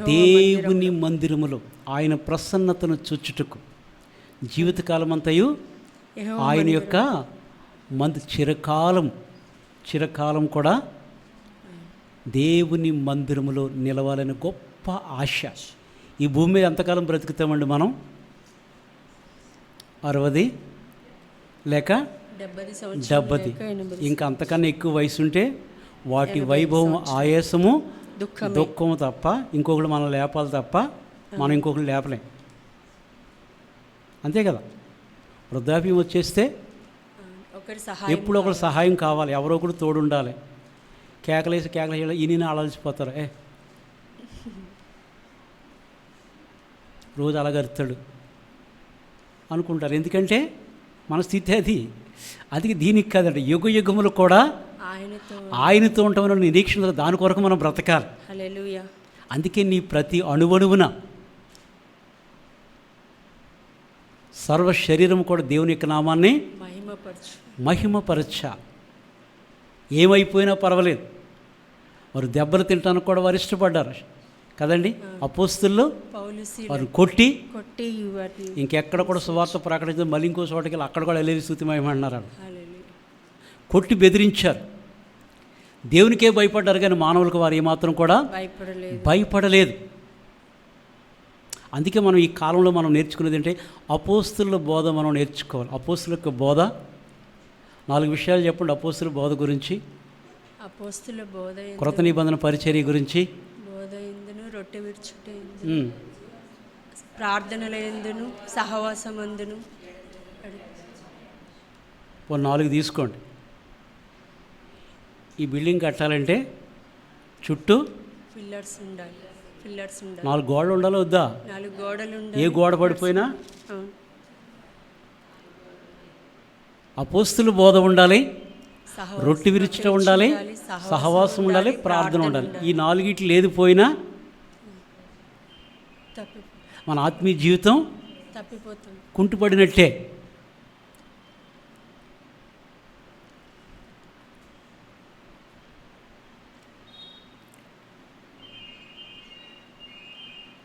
దేవుని మందిరములో ఆయన ప్రసన్నతను చూచుటకు, జీవితకాలం అంతయు ఆయన యొక్క చిరకాలం కూడా దేవుని మందిరములో నిలవాలని గొప్ప ఆశ. ఈ భూమి మీద ఎంతకాలం బ్రతుకుతామండి మనం? 60 లేక 70. ఇంకా అంతకన్నా ఎక్కువ వయసు ఉంటే వాటి వైభవం ఆయాసము దుఃఖము తప్ప ఇంకొకరు మనం లేపాలి తప్ప మనం ఇంకొకరు లేపలేం. అంతే కదా. వృద్ధాప్యం వచ్చేస్తే ఎప్పుడు ఒకరు సహాయం కావాలి, ఎవరో ఒకరు తోడు ఉండాలి. కేకలేసి ఈయన ఆలోచిపోతారు, రోజు అలాగరుతాడు అనుకుంటారు. ఎందుకంటే మన స్థితి అది దీనికి కాదండి. యుగములు కూడా ఆయనతో ఉంటామని నిరీక్షణ, దాని కొరకు మనం బ్రతకాలి. హల్లెలూయా. అందుకే నీ ప్రతి అణువణువున సర్వ శరీరం కూడా దేవుని యొక్క నామాన్ని మహిమపరచ. ఏమైపోయినా పర్వాలేదు. వారు దెబ్బలు తింటానికి కూడా వారు ఇష్టపడ్డారు కదండి. అపోస్తులు వారు కొట్టి ఇంకెక్కడ కూడా సువార్త ప్రకటించారు. మళ్ళీ ఇంకో చోటకి వెళ్ళి అక్కడ కూడా వెళ్ళి స్తుతిమయమన్నారు. కొట్టి బెదిరించారు. దేవునికే భయపడ్డారు కానీ మానవులకు వారు ఏమాత్రం కూడా భయపడలేదు. అందుకే మనం ఈ కాలంలో మనం నేర్చుకునేది అంటే అపోస్తుల బోధ మనం నేర్చుకోవాలి. అపోస్తుల యొక్క బోధ 4 విషయాలు చెప్పండి. అపోస్తుల బోధ గురించి, అపోస్తుల బోధ, క్రొత్త నిబంధన పరిచర్య గురించి, బోధ ఎందును, రొట్టె విరుచుట ఎందును, ప్రార్థనల ఎందును, సహవాసమందును. 4 తీసుకోండి. ఈ బిల్డింగ్ కట్టాలంటే చుట్టూ పిల్లర్స్ ఉండాలి. 4 గోడలు ఉండాలి వద్దా? 4 గోడలు ఉండాలి. ఏ గోడ పడిపోయినా అపోస్తుల బోధ ఉండాలి, రొట్టె విరుచుట ఉండాలి, సహవాసం ఉండాలి, ప్రార్థన ఉండాలి. ఈ 4 ఏది పోయినా మన ఆత్మీయ జీవితం కుంటుపడినట్టే.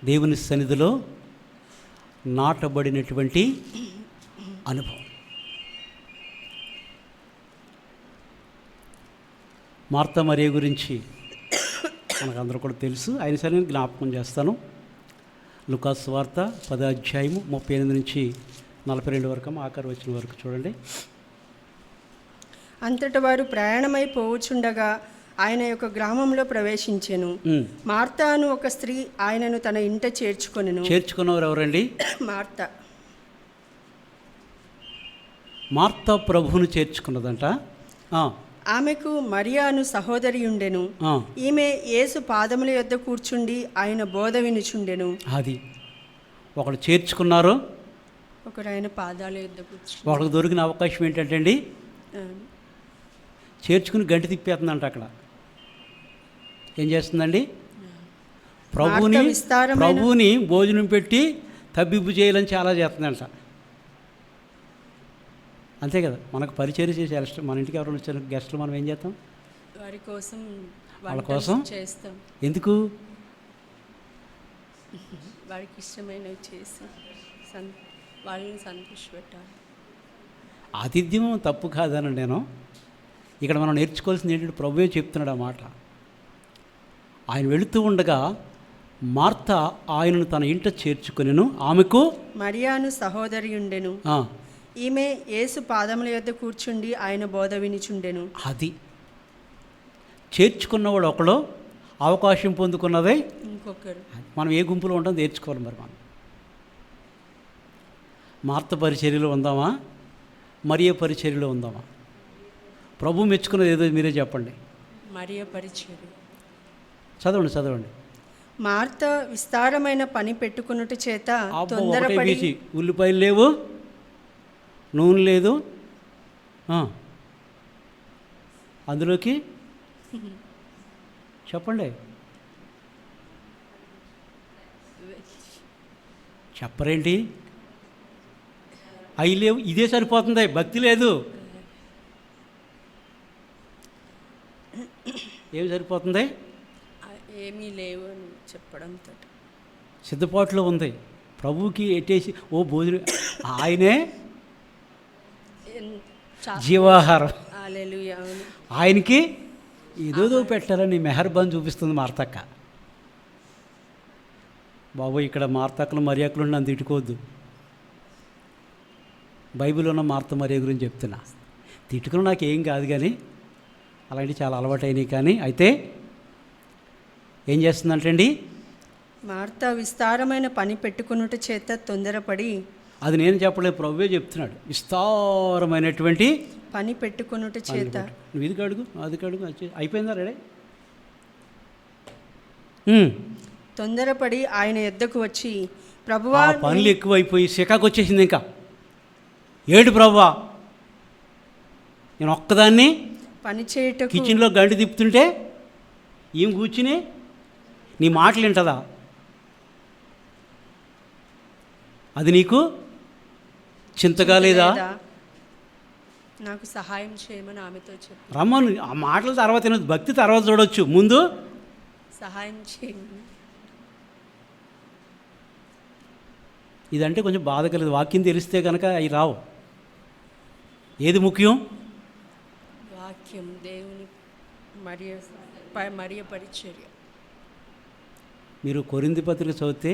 దేవుని సన్నిధిలో నాటబడినటువంటి అనుభవం. మార్తా మరియ గురించి మనకందరూ కూడా తెలుసు. ఆయన సరే జ్ఞాపకం చేస్తాను. లూకాసు వార్త 10వ అధ్యాయము 38 నుంచి 42 వరకు, ఆఖరి వచ్చిన వరకు చూడండి. అంతట వారు ప్రయాణమై పోవుచుండగా ఆయన యొక్క గ్రామంలో ప్రవేశించెను. మార్తాను ఒక స్త్రీ ఆయనను తన ఇంట చేర్చుకున్నవారు ఎవరండి? మార్తా ప్రభువును చేర్చుకున్నదంట. ఆమెకు మరియాను సహోదరి ఉండెను. ఈమె యేసు పాదముల యొద్ద కూర్చుండి ఆయన బోధ వినుచుండెను. అది ఒకడు చేర్చుకున్నారు, ఒకడు ఆయన పాదాల యొద్ద కూర్చుని. ఒకరికి దొరికిన అవకాశం ఏంటంటే అండి, చేర్చుకుని గంటి తిప్పేస్తుందంట. అక్కడ ఏం చేస్తుందండి? ప్రభువుని భోజనం పెట్టి తబ్బిబ్బు చేయాలని చాలా చేస్తుందంట. అంతే కదా. మనకు పరిచర్య చేసే మన ఇంటికి ఎవరైనా వచ్చిన గెస్టులు మనం ఏం చేస్తాం? వాళ్ళ కోసం చేస్తాం. ఎందుకు? వాడికి ఇష్టమైనవి చేసి వాళ్ళని సంతోషపెట్టాలి. ఆతిథ్యం తప్పు కాదని నేను ఇక్కడ మనం నేర్చుకోవాల్సింది ఏంటంటే, ప్రభువే చెప్తున్నాడు ఆ మాట. ఆయన వెళుతూ ఉండగా మార్తా ఆయనను తన ఇంట చేర్చుకొనెను. ఆమెకు మరియాను సహోదరి ఉండెను. ఈమె యేసు పాదముల యొద్ద కూర్చుండి ఆయన బోధ వినిచుండెను. అది చేర్చుకున్నవాడు ఒకడు, అవకాశం పొందుకున్నదే ఇంకొకరు. మనం ఏ గుంపులో ఉంటాం నేర్చుకోవాలి. మరి మనం మార్త పరిచర్యలో ఉందామా, మరియ పరిచర్యలో ఉందామా? ప్రభు మెచ్చుకున్నది ఏదో మీరే చెప్పండి. మరియ పరిచర్య. చదవండి. మార్త విస్తారమైన పని పెట్టుకున్నట్టు చేత తొందరపడి, ఉల్లిపాయలు లేవు, నూనె లేదు, అందులోకి చెప్పండి. చెప్పరేంటి? అవి లేవు, ఇదే సరిపోతుంది, భక్తి లేదు. ఏమి సరిపోతుంది? ఏమీ లేవు అని చెప్పడంతో సిద్ధపాటులో ఉంది. ప్రభువుకి ఎట్టేసి ఓ భోజనం, ఆయనే జీవాహారం. ఆయనకి ఏదోదో పెట్టాలని మెహర్బాన్ చూపిస్తుంది మార్తక్క. బాబు ఇక్కడ మార్తక్కలు మరియక్కలు నన్ను తిట్టుకోవద్దు. బైబిల్లో ఉన్న మార్త మరియ గురించి చెప్తున్నా. తిట్టుకుని నాకు ఏం కాదు, కానీ అలాంటివి చాలా అలవాటైనవి. కానీ అయితే ఏం చేస్తుందంటండి, మార్త విస్తారమైన పని పెట్టుకున్నట్టు చేత తొందరపడి, అది నేను చెప్పలేదు, ప్రభువే చెప్తున్నాడు, విస్తారమైనటువంటి పని పెట్టుకున్నట్టు చేత. నువ్వు ఇది కడుగు అది కడుగు అయిపోయిందా రెడీ. తొందరపడి ఆయన యొద్దకు వచ్చి, ప్రభువా, పనులు ఎక్కువైపోయి చికాకు వచ్చేసింది. ఇంకా ఏడు ప్రభువా, నేను ఒక్కదాన్ని పని చేయటకు కిచెన్లో గంట తిప్పుతుంటే ఏం కూర్చుని నీ మాటలు వింటదా? అది నీకు చింతగా లేదా? నాకు సహాయం చేయమని ఆమెతో చెప్పు. రమ్మను, ఆ మాటల తర్వాత వినొద్దు, భక్తి తర్వాత చూడవచ్చు, ముందు సహాయం చేయమని. ఇదంటే కొంచెం బాధ కలిగింది. వాక్యం తెలిస్తే కనుక అవి రావు. ఏది ముఖ్యం? వాక్యం, దేవుని మరియ పరిచర్య. మీరు కొరింథీ పత్రిక చదివితే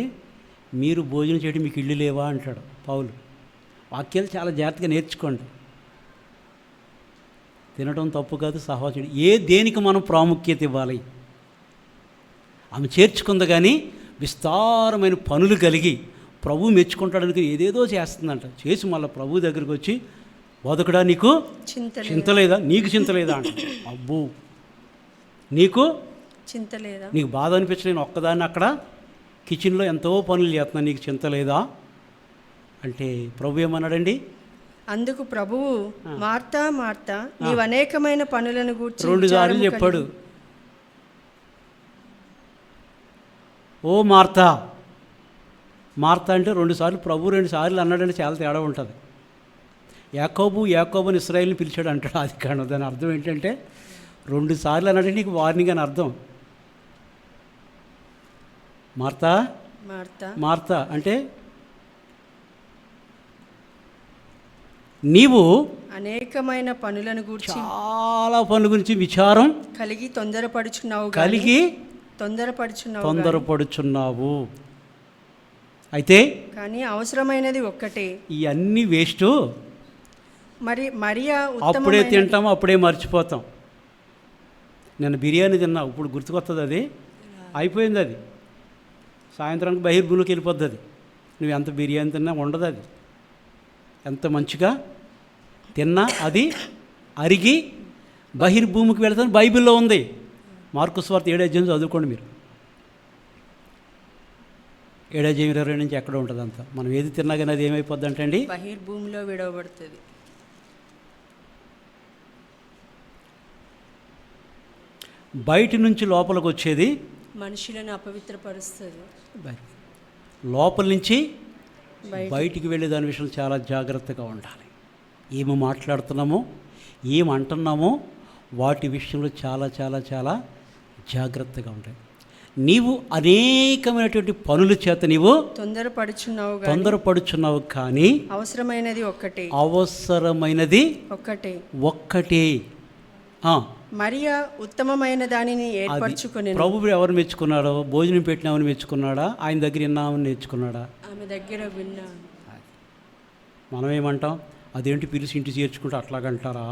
మీరు భోజనం చేయడం మీకు ఇల్లు లేవా అంటాడు పౌలు. వాక్యాలు చాలా జాగ్రత్తగా నేర్చుకోండి. తినడం తప్పు కాదు, సహవాసం దేనికి మనం ప్రాముఖ్యత ఇవ్వాలి. ఆమె చేర్చుకుంది, కానీ విస్తారమైన పనులు కలిగి ప్రభు మెచ్చుకుంటాడానికి ఏదేదో చేస్తుందంట. చేసి మళ్ళీ ప్రభు దగ్గరికి వచ్చి, బోధకుడా నీకు చింత లేదా, నీకు చింత లేదా అంట. అబ్బో, నీకు చింత లేదా, నీకు బాధ అనిపించలేను ఒక్కదాన్ని అక్కడ కిచెన్లో ఎంతో పనులు చేస్తున్నా, నీకు చింత లేదా అంటే ప్రభు ఏమన్నాడండి? అందుకు ప్రభువు, మార్తా మార్తా, నీవు అనేకమైన పనులను గూర్చి 2 సార్లు చెప్పాడు. ఓ మార్తా, మార్తా అంటే 2 సార్లు ప్రభు 2 సార్లు అన్నాడంటే చాలా తేడా ఉంటుంది. యాకోబుని ఇశ్రాయేల్ని పిలిచాడు అంటాడు అది కాదు. దాని అర్థం ఏంటంటే 2 సార్లు అన్నాడంటే నీకు వార్నింగ్ అని అర్థం. మార్తా మార్తా మార్తా అంటే నీవు అనేకమైన పనులను గూర్చి, చాలా పనుల గురించి విచారం కలిగి తొందరపడుచున్నావు అయితే కానీ అవసరమైనది ఒక్కటే. ఈ అన్ని వేస్ట్. మరి మరియా అప్పుడే తింటాము, అప్పుడే మర్చిపోతాం. నేను బిర్యానీ తిన్నా, ఇప్పుడు గుర్తుకొస్తుంది, అది అయిపోయింది. అది సాయంత్రానికి బహిర్భూమిలోకి వెళ్ళిపోద్ది. అది నువ్వు ఎంత బిర్యానీ తిన్నా ఉండదు. అది ఎంత మంచిగా తిన్నా అది అరిగి బహిర్భూమికి వెళ్తాను బైబిల్లో ఉంది. మార్కు సువార్త 7 చదువుకోండి మీరు. 7:22 నుంచి ఎక్కడ ఉంటుంది అంతా. మనం ఏది తిన్నా కానీ అది ఏమైపోద్ది అంటే అండి, బహిర్భూమిలో విడవబడుతుంది. బయట నుంచి లోపలికి వచ్చేది మనుషులను అపవిత్రపరుస్తుంది. లోపల నుంచి బయటికి వెళ్ళే దాని విషయంలో చాలా జాగ్రత్తగా ఉండాలి. ఏమి మాట్లాడుతున్నామో, ఏమి అంటున్నామో వాటి విషయంలో చాలా చాలా చాలా జాగ్రత్తగా ఉంటాయి. నీవు అనేకమైనటువంటి పనుల చేత నీవు తొందరపడుచున్నావు, కానీ అవసరమైనది ఒక్కటే. మరియా ఉత్తమమైన దానిని ఏర్పరచుకుని. ప్రభువు ఎవరు మెచ్చుకున్నాడో? భోజనం పెట్టినామని మెచ్చుకున్నాడా? ఆయన దగ్గర విన్నామని నేర్చుకున్నాడా? ఆమె దగ్గర విన్నా. మనం ఏమంటాం? అదేంటి పిలిచి ఇంటి చేర్చుకుంటే అట్లాగంటారా?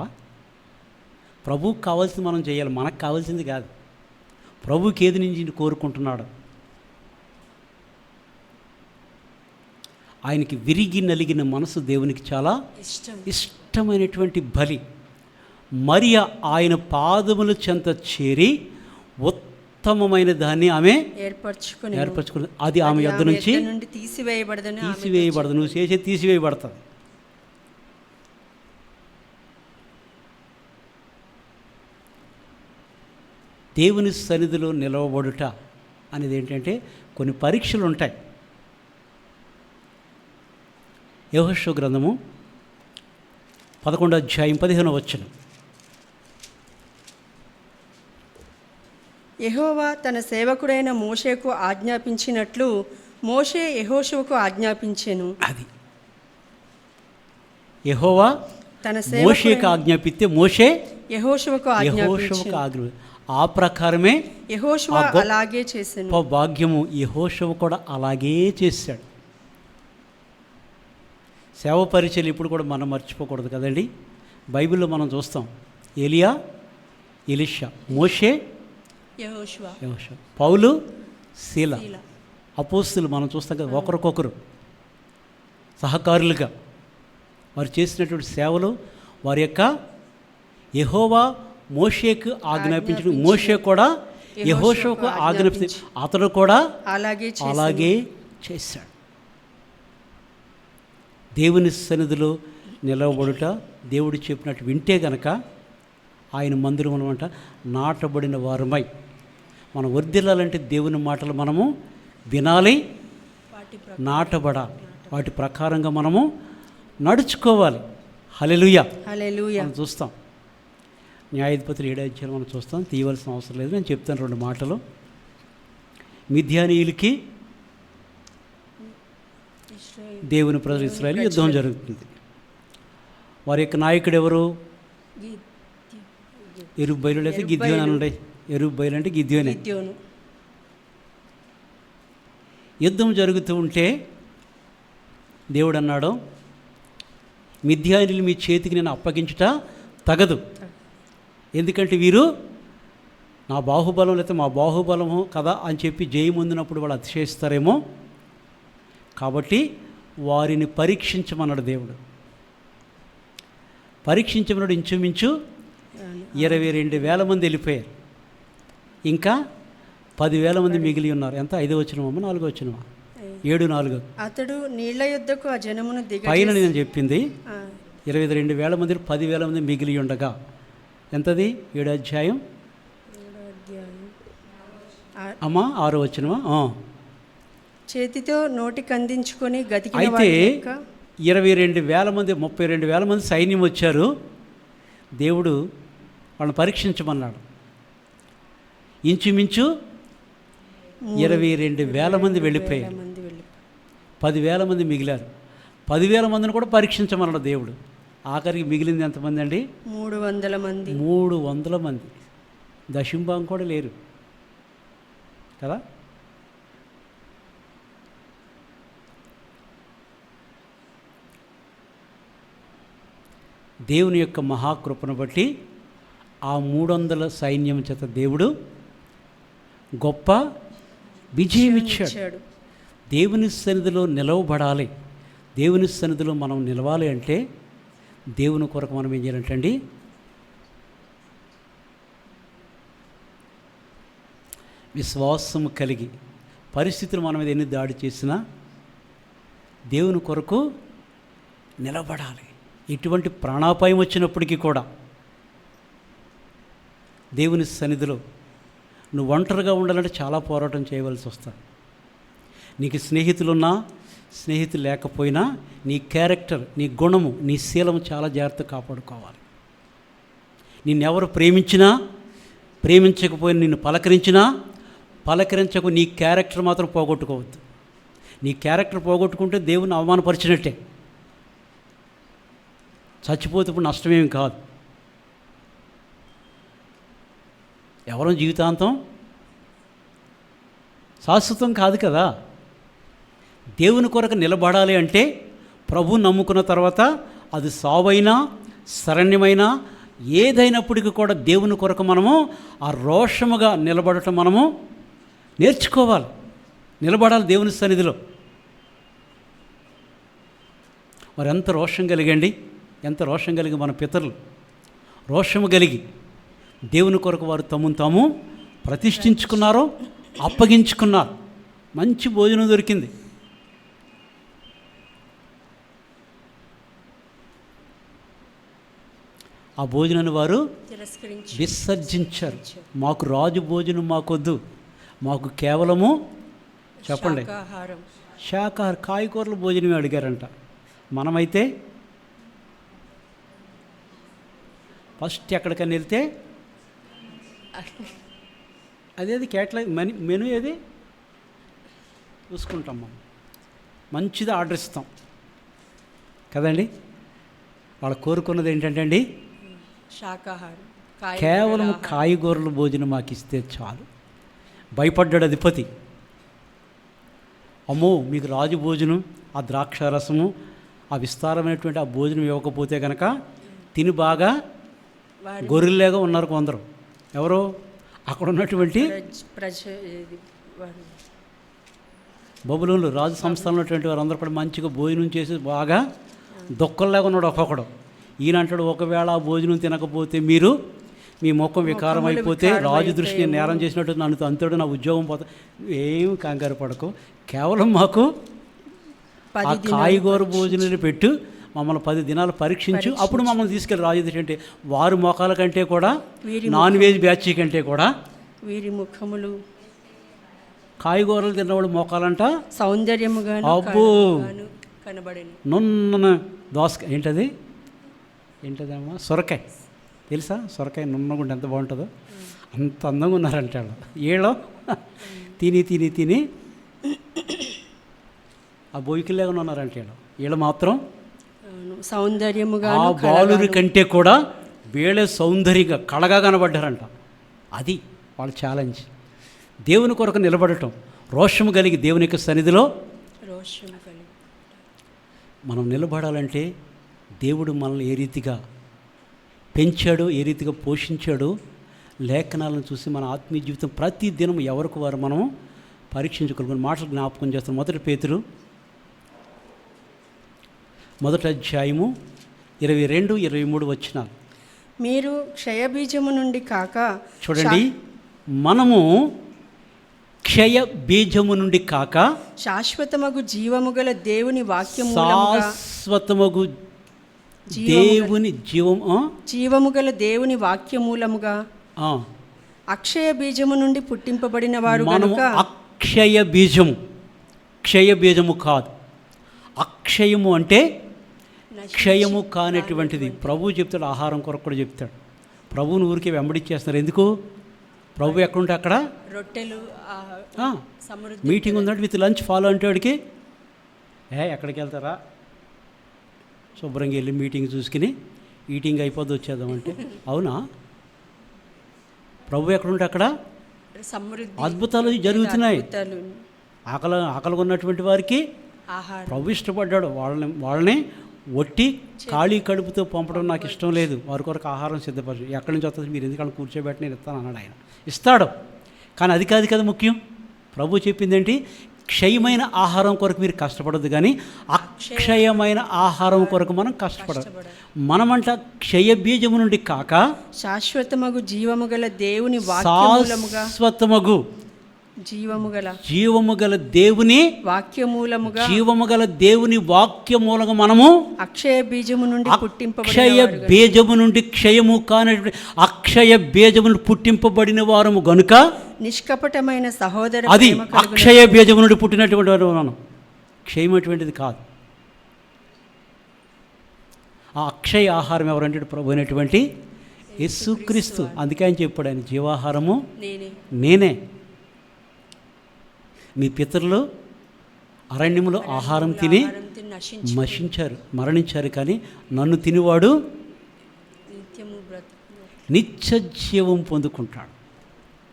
ప్రభువుకి కావాల్సింది మనం చేయాలి, మనకు కావాల్సింది కాదు. ప్రభువుకి ఏది నుంచి కోరుకుంటున్నాడు? ఆయనకి విరిగి నలిగిన మనసు దేవునికి చాలా ఇష్టమైనటువంటి బలి. మరియ ఆయన పాదముల చెంత చేరి ఉత్తమమైన దాన్ని ఆమె ఏర్పరచుకుని అది ఆమె యొద్ద నుంచి తీసివేయబడదు. నువ్వు చేసే తీసివేయబడుతుంది. దేవుని సన్నిధిలో నిలవబడుట అనేది ఏంటంటే కొన్ని పరీక్షలు ఉంటాయి. యెహోషువ గ్రంథము 11:15 యెహోవా తన సేవకుడైన మోషేకు ఆజ్ఞాపించినట్లు మోషే యెహోషువకు ఆజ్ఞాపించెను. అది యెహోవా తన మోషేకు ఆజ్ఞాపిస్తే మోషే యెహోషువకు ఆజ్ఞ. ఆ ప్రకారమే యెహోషువ అలాగే చేశాను. భాగ్యము యెహోషువ కూడా అలాగే చేశాడు. సేవ పరిచయం ఇప్పుడు కూడా మనం మర్చిపోకూడదు కదండి. బైబిల్లో మనం చూస్తాం. ఏలియా, ఎలీషా, మోషే, యెహోషువ, యెహోషువ, పౌలు, శీల, అపోస్తులు మనం చూస్తాం కదా. ఒకరికొకరు సహకారులుగా వారు చేసినటువంటి సేవలు, వారి యొక్క యెహోవా మోషేకు ఆజ్ఞాపించడం, మోషే కూడా యెహోషువకు ఆజ్ఞాపించి అతడు కూడా అలాగే చేశాడు. దేవుని సన్నిధిలో నిలవబడుట, దేవుడు చెప్పినట్టు వింటే గనక ఆయన మందిరం అంట నాటబడిన వారమై మనం వర్ధిల్లాలంటే దేవుని మాటలు మనము వినాలి, నాటబడాలి, వాటి ప్రకారంగా మనము నడుచుకోవాలి. హల్లెలూయా. మనం చూస్తాం న్యాయాధిపతులు 7వ అధ్యాయం మనం చూస్తాం, తీయవలసిన అవసరం లేదు, నేను చెప్తాను 2 మాటలు. మిద్యానీయులకి దేవుని ప్రజలు ఇశ్రాయేలు యుద్ధం జరుగుతుంది. వారి యొక్క నాయకుడు ఎవరు? యెరుబ్బయలు లేదా గిద్యోను అనండి. యెరుబ్బయలు అంటే గిద్యోనే. యుద్ధం జరుగుతూ ఉంటే దేవుడు అన్నాడు, మిద్యానీయులు మీ చేతికి నేను అప్పగించుట తగదు, ఎందుకంటే వీరు నా బాహుబలం లేకపోతే మా బాహుబలము కదా అని చెప్పి జయం పొందినప్పుడు వాళ్ళు అతిశయిస్తారేమో, కాబట్టి వారిని పరీక్షించమన్నాడు దేవుడు. పరీక్షించమన్నాడు. ఇంచుమించు 22,000 మంది వెళ్ళిపోయారు, ఇంకా 10,000 మంది మిగిలి ఉన్నారు. ఎంత? 5వ వచనమా 4వ వచనమా? 7:4. అతడు నీళ్ల యొద్దకు ఆ జనమును పైన నేను చెప్పింది 22,000 మంది, 10,000 మంది మిగిలి ఉండగా ఎంతది? 7వ అధ్యాయం అమ్మా 6వ వచనమా? చేతితో నోటికి అందించుకొని గతికిన అయితే 22,000 మంది, 32,000 మంది సైన్యం వచ్చారు. దేవుడు వాళ్ళని పరీక్షించమన్నాడు. ఇంచుమించు 22,000 మంది వెళ్ళిపోయారు, 10,000 మంది మిగిలారు. 10,000 మందిని కూడా పరీక్షించమన్నాడు దేవుడు. ఆఖరికి మిగిలింది ఎంతమంది అండి? 300 మంది. 300 మంది. దశంభాగం కూడా లేరు కదా. దేవుని యొక్క మహాకృపను బట్టి ఆ 300 సైన్యం చేత దేవుడు గొప్ప విజయం ఇచ్చాడు. దేవుని సన్నిధిలో నిలవబడాలి. దేవుని సన్నిధిలో మనం నిలవాలి అంటే దేవుని కొరకు మనం ఏం చేయాలంటండి? విశ్వాసం కలిగి, పరిస్థితులు మన మీద ఎన్ని దాడి చేసినా దేవుని కొరకు నిలబడాలి. ఎటువంటి ప్రాణాపాయం వచ్చినప్పటికీ కూడా దేవుని సన్నిధిలో నువ్వు ఒంటరిగా ఉండాలంటే చాలా పోరాటం చేయవలసి వస్తుంది. నీకు స్నేహితులున్నా, స్నేహితులు లేకపోయినా నీ క్యారెక్టర్, నీ గుణము, నీ శీలము చాలా జాగ్రత్తగా కాపాడుకోవాలి. నిన్నెవరు ప్రేమించినా, ప్రేమించకపోయినా, నిన్ను పలకరించకు నీ క్యారెక్టర్ మాత్రం పోగొట్టుకోవద్దు. నీ క్యారెక్టర్ పోగొట్టుకుంటే దేవుని అవమానపరిచినట్టే. చచ్చిపోతే ఇప్పుడు నష్టమేమి కాదు. ఎవరో జీవితాంతం శాశ్వతం కాదు కదా. దేవుని కొరకు నిలబడాలి అంటే ప్రభు నమ్ముకున్న తర్వాత అది సావైనా శరణ్యమైనా ఏదైనప్పటికీ కూడా దేవుని కొరకు మనము ఆ రోషముగా నిలబడటం మనము నేర్చుకోవాలి. నిలబడాలి దేవుని సన్నిధిలో. మరి ఎంత రోషం కలిగండి, ఎంత రోషం కలిగి మన పితరులు రోషము కలిగి దేవుని కొరకు వారు తమను తాము ప్రతిష్ఠించుకున్నారో, అప్పగించుకున్నారు. మంచి భోజనం దొరికింది. ఆ భోజనాన్ని వారు విసర్జించారు. మాకు రాజు భోజనం మాకొద్దు, మాకు కేవలము చెప్పండి శాకాహార కాయగూరల భోజనమే అడిగారంట. మనమైతే ఫస్ట్ ఎక్కడికైనా వెళ్తే అదేది కేటలాగ్ మెనూ ఏది చూసుకుంటాం, మనం మంచిది ఆర్డర్ ఇస్తాం కదండి. వాళ్ళు కోరుకున్నది ఏంటంటే అండి, శాకాహారం, కేవలం కాయగూరల భోజనం మాకు ఇస్తే చాలు. భయపడ్డాడు అధిపతి. అమ్మో, మీకు రాజు భోజనం, ఆ ద్రాక్ష రసము, ఆ విస్తారమైనటువంటి ఆ భోజనం ఇవ్వకపోతే కనుక తిని బాగా వారి గొర్రెల్లాగా ఉన్నారు కొందరు. ఎవరు? అక్కడ ఉన్నటువంటి వారు బబులోనులు రాజు సంస్థలు ఉన్నటువంటి వారు అందరూ కూడా మంచిగా భోజనం చేసి బాగా దుఃఖంలాగా ఉన్నాడు ఒక్కొక్కడు. ఈయన అంటాడు, ఒకవేళ ఆ భోజనం తినకపోతే మీరు మీ ముఖం వికారం అయిపోతే రాజు దృష్టిని నేరం చేసినట్టు నన్ను అంతాడు, నా ఉద్యోగం పోతా. ఏమి కంగారు పడకు, కేవలం మాకు ఆ కాయగూర భోజనాలు పెట్టు, మమ్మల్ని 10 దినాలు పరీక్షించు, అప్పుడు మమ్మల్ని తీసుకెళ్ళి రాజు దృష్టి. అంటే వారి మొఖాల కంటే కూడా, నాన్ వెజ్ బ్యాచ్ కంటే కూడా వీరి ముఖములు కాయగూరలు తిన్నవాడు మోకాలంట సౌందర్యముగా అబ్బో కనబడేను. నున్న దోసకాయ ఏంటదమ్మా సొరకాయ తెలుసా? సొరకాయ నున్నగుండి ఎంత బాగుంటుందో అంత అందంగా ఉన్నారంటే వాళ్ళు. వీళ్ళు తిని తిని తిని ఆ బొయ్యికిలాగా ఉన్నారంటే వీళ్ళు మాత్రం సౌందర్యముగా ఆ బాలురి కంటే కూడా వీళ్ళే సౌందర్యంగా కళగా కనబడ్డారంట. అది వాళ్ళ ఛాలెంజ్. దేవుని కొరకు నిలబడటం, రోషము కలిగి దేవుని యొక్క సన్నిధిలో మనం నిలబడాలంటే దేవుడు మనల్ని ఏ రీతిగా పెంచాడు, ఏ రీతిగా పోషించాడు, లేఖనాలను చూసి మన ఆత్మీయ జీవితం ప్రతి దినం ఎవరికి వారు మనం పరీక్షించుకోవాలి. మాటలు జ్ఞాపకం చేస్తాం. 1 పేతురు 1వ అధ్యాయము 22-23 వచనాలు. మీరు క్షయబీజము నుండి కాక, చూడండి, మనము క్షయ బీజము నుండి కాక శాశ్వతమగు జీవము గల దేవుని వాక్యము శాశ్వతమగు దేవుని జీవము గల దేవుని వాక్యమూలముగా అక్షయ బీజము నుండి పుట్టింపబడిన వారు కనుక. అక్షయ బీజము, క్షయ బీజము కాదు. అక్షయము అంటే క్షయము కానటువంటిది. ప్రభువు చెప్తాడు, ఆహారం కొరకు కూడా చెప్తాడు. ప్రభువుని ఊరికే వెంబడిచ్చేస్తున్నారు. ఎందుకు? ప్రభు ఎక్కడుంటే అక్కడ రొట్టెలు మీటింగ్ ఉందంటే విత్ లంచ్ ఫాలో అంటే వాడికి ఎక్కడికి వెళ్తారా, శుభ్రంగా వెళ్ళి మీటింగ్ చూసుకుని ఈటింగ్ అయిపోద్ది వచ్చేద్దామంటే. అవునా? ప్రభు ఎక్కడుంటే అక్కడ అద్భుతాలు జరుగుతున్నాయి. ఆకలి ఉన్నటువంటి వారికి ప్రభు ఇష్టపడ్డాడు. వాళ్ళని ఒట్టి ఖాళీ కడుపుతో పంపడం నాకు ఇష్టం లేదు, వారి కొరకు ఆహారం సిద్ధపరచు. ఎక్కడి నుంచి వస్తుంది, మీరు ఎందుకంటే కూర్చోబెట్టి నేను ఇస్తాను అన్నాడు. ఆయన ఇస్తాడు, కానీ అది కాదు కదా ముఖ్యం. ప్రభు చెప్పిందేంటి? క్షయమైన ఆహారం కొరకు మీరు కష్టపడద్దు, కానీ అక్షయమైన ఆహారం కొరకు మనం కష్టపడాలి. మనమంట క్షయ బీజము నుండి కాక శాశ్వతమగు జీవము గల దేవుని శాశ్వతమగు జీవము గల దేవుని వాక్యమూలముగా, జీవము గల దేవుని వాక్యమూలంగా మనము అక్షయ బీజము నుండి అక్షయ బీజము నుండి క్షయము కానటువంటి అక్షయ బీజము నుండి పుట్టింపబడిన వారము గనుక నిష్కపటమైన సహోదర, అది అక్షయ బీజము నుండి పుట్టినటువంటి వారు మనం. క్షయమైనటువంటిది కాదు. ఆ అక్షయ ఆహారం ఎవరంటే ప్రభు అయినటువంటి యేసుక్రీస్తు. అందుకే ఆయన చెప్పాడు, ఆయన జీవాహారము నేనే. మీ పితరులు అరణ్యములో ఆహారం తిని మరణించారు, కానీ నన్ను తినివాడు నిత్య జీవం పొందుకుంటాడు.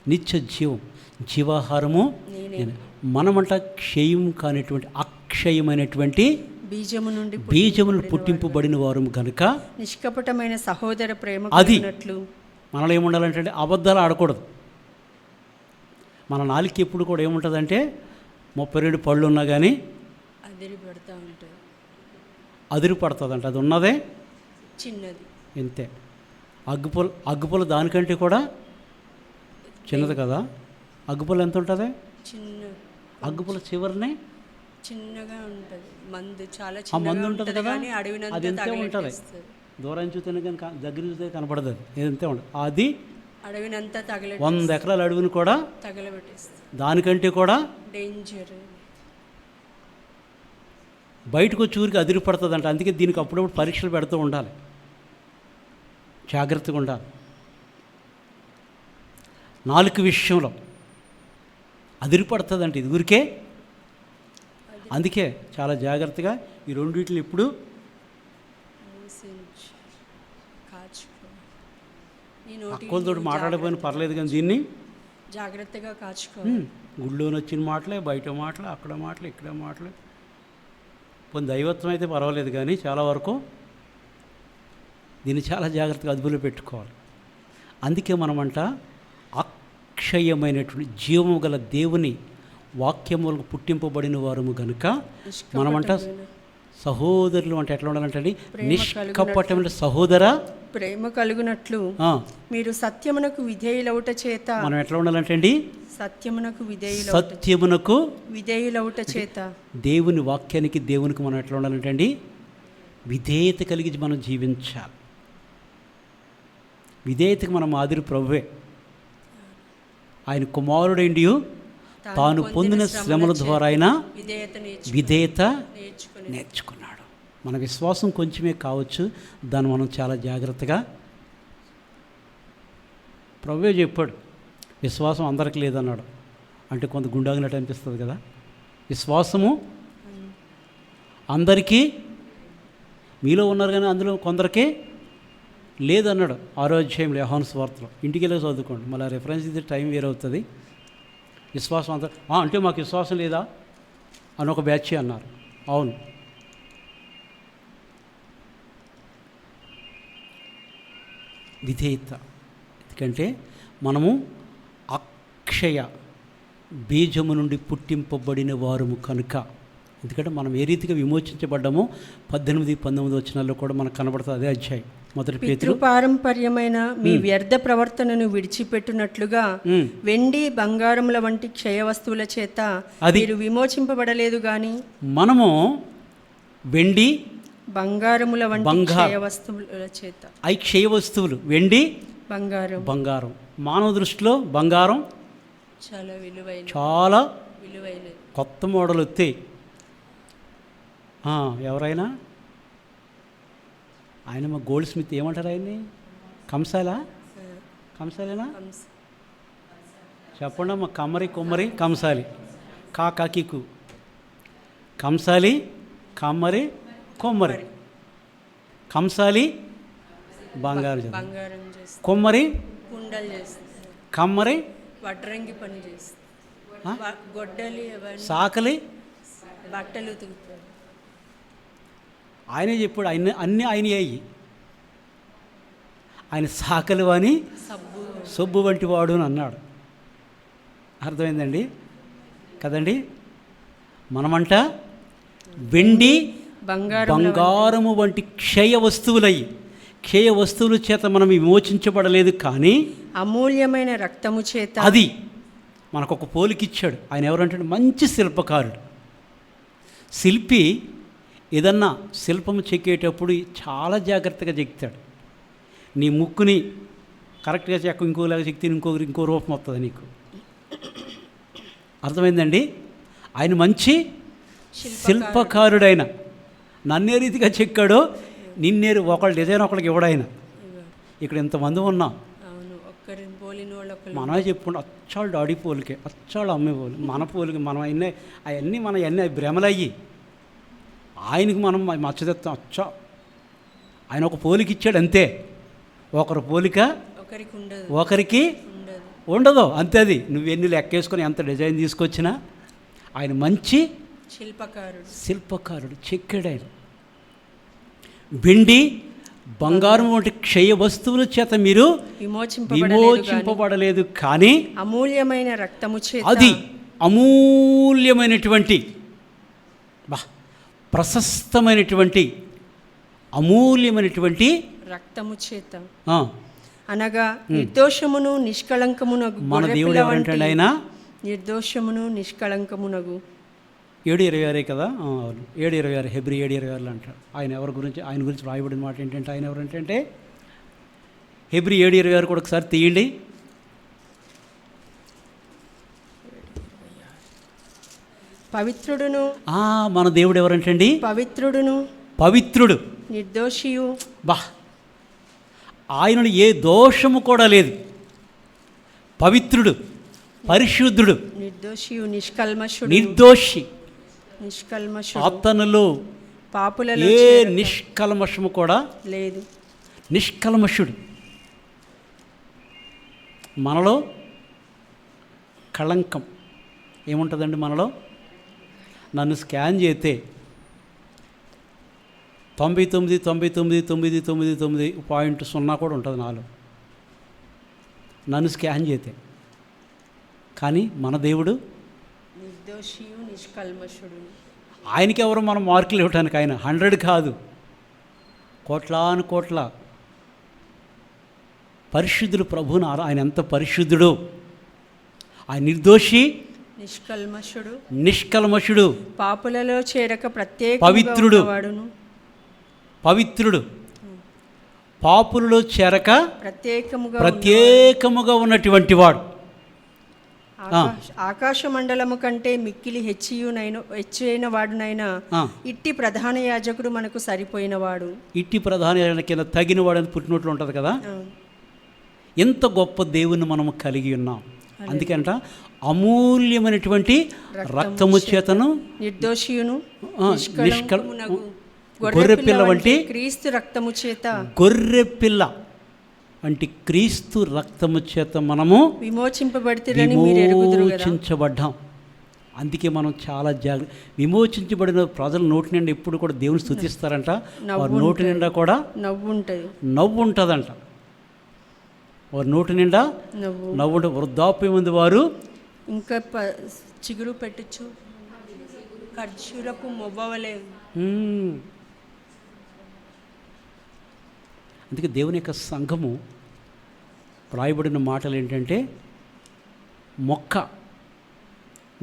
నిత్య జీవం, జీవాహారము నేను. మనమంట క్షయం కానిటువంటి అక్షయమైనటువంటి బీజమును పుట్టింపబడిన వారు కనుక నిష్కపటమైన సహోదర ప్రేమ. అది మనలో ఏముండాలంటే అబద్ధాలు ఆడకూడదు. మన నాలుగు ఎప్పుడు కూడా ఏముంటుందంటే 32 పళ్ళు ఉన్నా కానీ అదిరి పడుతుందంట. అది ఉన్నదే చిన్నది, ఇంతే. అగ్గిపుల్ల దానికంటే కూడా చిన్నది కదా. అగ్గిపుల్ల ఎంత ఉంటుంది? అగ్గిపుల్ల చివరినే చిన్నగా ఉంటుంది. మందు చాలా మందు ఉంటుంది కదా, అది ఎంతే ఉంటుంది. దూరం చూస్తేనే కానీ దగ్గర చూస్తే కనపడదు. అది ఎంతే ఉంటుంది. అది అడవినంతా 100 ఎకరాల అడవిని కూడా తగలబెట్టేస్తుంది. దానికంటే కూడా డేంజర్. బయటకు వచ్చి ఊరికి అదిరి పడుతుందంట. అందుకే దీనికి అప్పుడప్పుడు పరీక్షలు పెడుతూ ఉండాలి, జాగ్రత్తగా ఉండాలి. నాలుక విషయంలో అదిరి పడుతుందంట ఇది ఊరికే. అందుకే చాలా జాగ్రత్తగా ఈ రెండింటిని ఇప్పుడు అక్కలతో మాట్లాడకపోయినా పర్లేదు, కానీ దీన్ని జాగ్రత్తగా కాచుకో. గుళ్ళోని వచ్చిన మాటలే, బయట మాటలు, అక్కడ మాటలు, ఇక్కడ మాటలు. కొన్ని దైవత్వం అయితే పర్వాలేదు, కానీ చాలా వరకు దీన్ని చాలా జాగ్రత్తగా అదుపులో పెట్టుకోవాలి. అందుకే మనమంట అక్షయమైనటువంటి జీవము గల దేవుని వాక్యములకు పుట్టింపబడిన వారము గనుక మనమంట సహోదరులు అంటే ఎట్లా ఉండాలంటే నిష్కపటమైన సహోదర ప్రేమ కలుగునట్లు మీరు సత్యమునకు విధేయులవుట చేత మనం ఎట్లా ఉండాలంటే అండి సత్యమునకు విధేయులవుట చేత దేవుని వాక్యానికి దేవునికి మనం ఎట్లా ఉండాలంటే అండి విధేయత కలిగి మనం జీవించాలి. విధేయతకి మనం మాదిరి ప్రభువే. ఆయన కుమారుడేండి తాను పొందిన శ్రమల ద్వారా ఆయన విధేయత నేర్చుకున్నాడు. మన విశ్వాసం కొంచెమే కావచ్చు, దాన్ని మనం చాలా జాగ్రత్తగా ప్రభువే చెప్పాడు. విశ్వాసం అందరికీ లేదన్నాడు. అంటే కొంత గుండాగినట్టు అనిపిస్తుంది కదా. విశ్వాసము అందరికీ మీలో ఉన్నారు కానీ అందులో కొందరికే లేదన్నాడు 6వ అధ్యాయంలో యోహాను సువార్తలో. ఇంటికి వెళ్ళి చదువుకోండి, మళ్ళీ రెఫరెన్స్ ఇది టైం వేరవుతుంది. విశ్వాసం అంతా అంటే మాకు విశ్వాసం లేదా అని ఒక బ్యాచ్ అన్నారు. అవును, విధేయత. ఎందుకంటే మనము అక్షయ బీజము నుండి పుట్టింపబడిన వారము కనుక. ఎందుకంటే మనం ఏ రీతిగా విమోచించబడ్డామో 18-19 వచనాల్లో కూడా మనకు కనబడుతుంది. అదే అధ్యాయం. మొదటి పేతురు పారంపర్యమైన మీ వ్యర్థ ప్రవర్తనను విడిచిపెట్టునట్లుగా వెండి బంగారముల వంటి క్షయ వస్తువుల చేత మీరు విమోచింపబడలేదు గాని మనము వెండి బంగారముల వంటి క్షయ వస్తువుల చేత. అవి క్షయ వస్తువులు, వెండి బంగారం. మానవ దృష్టిలో బంగారం చాలా విలువైన కొత్త మోడల్ వస్తే ఎవరైనా ఆయన మా గోల్డ్ స్మిత్ ఏమంటారు ఆయన్ని? కంసాలేనా చెప్పండి అమ్మ. కొమ్మరి కంసాలి కాకికు కంసాలి కమ్మరి కొమ్మరి. కంసాలి బంగారం, కొమ్మరి కమ్మరి వడ్రంగి పని చేస్తారు, సాకలి బట్టలు ఉతుకుతారు. ఆయనే చెప్పాడు. అన్నీ ఆయన అయ్యి ఆయన సాకలి అని సబ్బు వంటి వాడు అని అన్నాడు. అర్థమైందండి కదండి. మనమంట వెండి బంగారము వంటి క్షయ వస్తువులయ్యి, క్షయ వస్తువుల చేత మనం విమోచించబడలేదు కానీ అమూల్యమైన రక్తము చేత. అది మనకు ఒక పోలికిచ్చాడు. ఆయన ఎవరంటే మంచి శిల్పకారుడు. శిల్పి ఏదన్నా శిల్పము చెక్కేటప్పుడు చాలా జాగ్రత్తగా చెక్తాడు. నీ ముక్కుని కరెక్ట్గా ఇంకోలాగా చెక్తే ఇంకో రూపం వస్తుంది నీకు. అర్థమైందండి. ఆయన మంచి శిల్పకారుడైన నన్నే రీతిగా చెక్కాడో నిన్నేరు ఒకళ్ళ డిజైన్ ఒకళ్ళకి ఇవ్వడాయన. ఇక్కడ ఇంతమంది ఉన్నాం, మనమే చెప్పుకుంటాం అచ్చాళ్ళు డాడీ పోలికే, అచ్చాళ్ళు అమ్మే పోలి, మన పోలికి మనం అవన్నీ భ్రమలయ్యి ఆయనకి మనం మచ్చదెత్తాం. అచ్చా ఆయన ఒక పోలిక ఇచ్చాడు అంతే. ఒకరి పోలిక ఒకరికి ఉండదు అంతే. అది నువ్వెన్ని లెక్కేసుకొని ఎంత డిజైన్ తీసుకొచ్చినా ఆయన మంచి శిల్పకారుడు చెక్కాడు. ఆయన వెండి బంగారం వంటి క్షయ వస్తువుల చేత మీరు విమోచింపబడలేదు కానీ అమూల్యమైన రక్తము చేత. అది అమూల్యమైనటువంటి ప్రశస్తమైనటువంటి అమూల్యమైనటువంటి రక్తము చేత అనగా నిర్దోషమును నిష్కళంకమునగు. మన దేవుడు ఎవరంటే ఆయన నిర్దోషమును నిష్కళంకమునగు. 7:26 కదా, 7:26 హెబ్రీ 7:26 అంటాడు. ఆయన గురించి రాయబడిన మాట ఏంటంటే ఆయన ఎవరంటే హెబ్రీ 7:26 కూడా ఒకసారి తీయండి. పవిత్రుడును. మన దేవుడు ఎవరంటండి? పవిత్రుడు, నిర్దోషియు. ఆయనలో ఏ దోషము కూడా లేదు. పవిత్రుడు, పరిశుద్ధుడు, నిర్దోషియు, నిష్కల్మషుడు. నిర్దోషి, అతనులో పాపులలో ఏ నిష్కల్మషము కూడా లేదు. నిష్కల్మషుడు. మనలో కళంకం ఏముంటుందండి? మనలో నన్ను స్కాన్ చేస్తే 99.999.0 కూడా ఉంటుంది నాలో నన్ను స్కాన్ చేస్తే. కానీ మన దేవుడు నిర్దోషియు నిష్కల్మషుడు. ఆయనకి ఎవరు మనం మార్కులు ఇవ్వడానికి, ఆయన 100 కాదు, కోట్లాను కోట్ల పరిశుద్ధుడు ప్రభువును ఆయన ఎంత పరిశుద్ధుడు, ఆయన నిర్దోషి నిష్కల్మషుడు, పాపులలో చేరక పవిత్రుడు, పాపులలో చేరక ప్రత్యేకముగా ఉన్నటువంటి వాడు. ఆకాశ మండలము కంటే మిక్కిలి హెచ్చైన వాడునైనా ఇట్టి ప్రధాన యాజకుడు మనకు సరిపోయిన వాడు. ఇట్టి ప్రధాన యాజకుని కింద తగిన వాడని పుట్టినట్లు ఉంటుంది కదా. ఎంత గొప్ప దేవుని మనము కలిగి ఉన్నాం. అందుకంట అమూల్యమైనటువంటి రక్తము చేతను నిర్దోషియును గొర్రెపిల్ల వంటి క్రీస్తు రక్తము చేత గొర్రెపిల్ల వంటి క్రీస్తు రక్తము చేత మనము విమోచించబడ్డాం. అందుకే మనం చాలా విమోచించబడిన ప్రజల నోటి నిండా ఎప్పుడు కూడా దేవుని స్తుతిస్తారంట. వారి నోటి నిండా కూడా నవ్వు ఉంటుందంట. వారి నోటి నిండా నవ్వు ఉంటుంది. వృద్ధాప్యం ఉంది వారు ఇంకా చిగురు పెట్టచ్చు, ఖర్జూరపు మొవ్వవలే. అందుకే దేవుని యొక్క సంఘము రాయబడిన మాటలు ఏంటంటే, మొక్క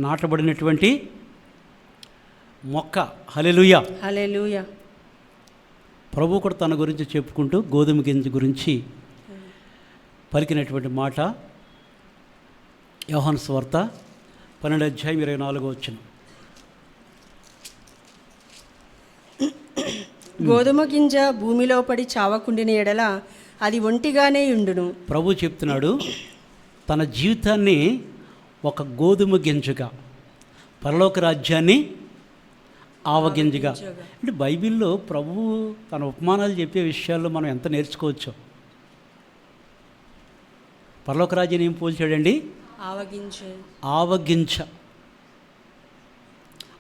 నాటబడినటువంటి మొక్క. హల్లెలూయా హల్లెలూయా. ప్రభు కూడా తన గురించి చెప్పుకుంటూ గోధుమ గింజ గురించి పలికినటువంటి మాట యోహాను సువార్త 12:24. గోధుమ గింజ భూమిలో పడి చావకుండిన ఎడల అది ఒంటిగానే ఉండును. ప్రభు చెప్తున్నాడు తన జీవితాన్ని ఒక గోధుమ గింజగా, పరలోక రాజ్యాన్ని ఆవగింజగా. అంటే బైబిల్లో ప్రభువు తన ఉపమానాలు చెప్పే విషయాల్లో మనం ఎంత నేర్చుకోవచ్చో. పరలోక రాజ్యాన్ని ఏం పోల్చాడండి? ఆవగింజ.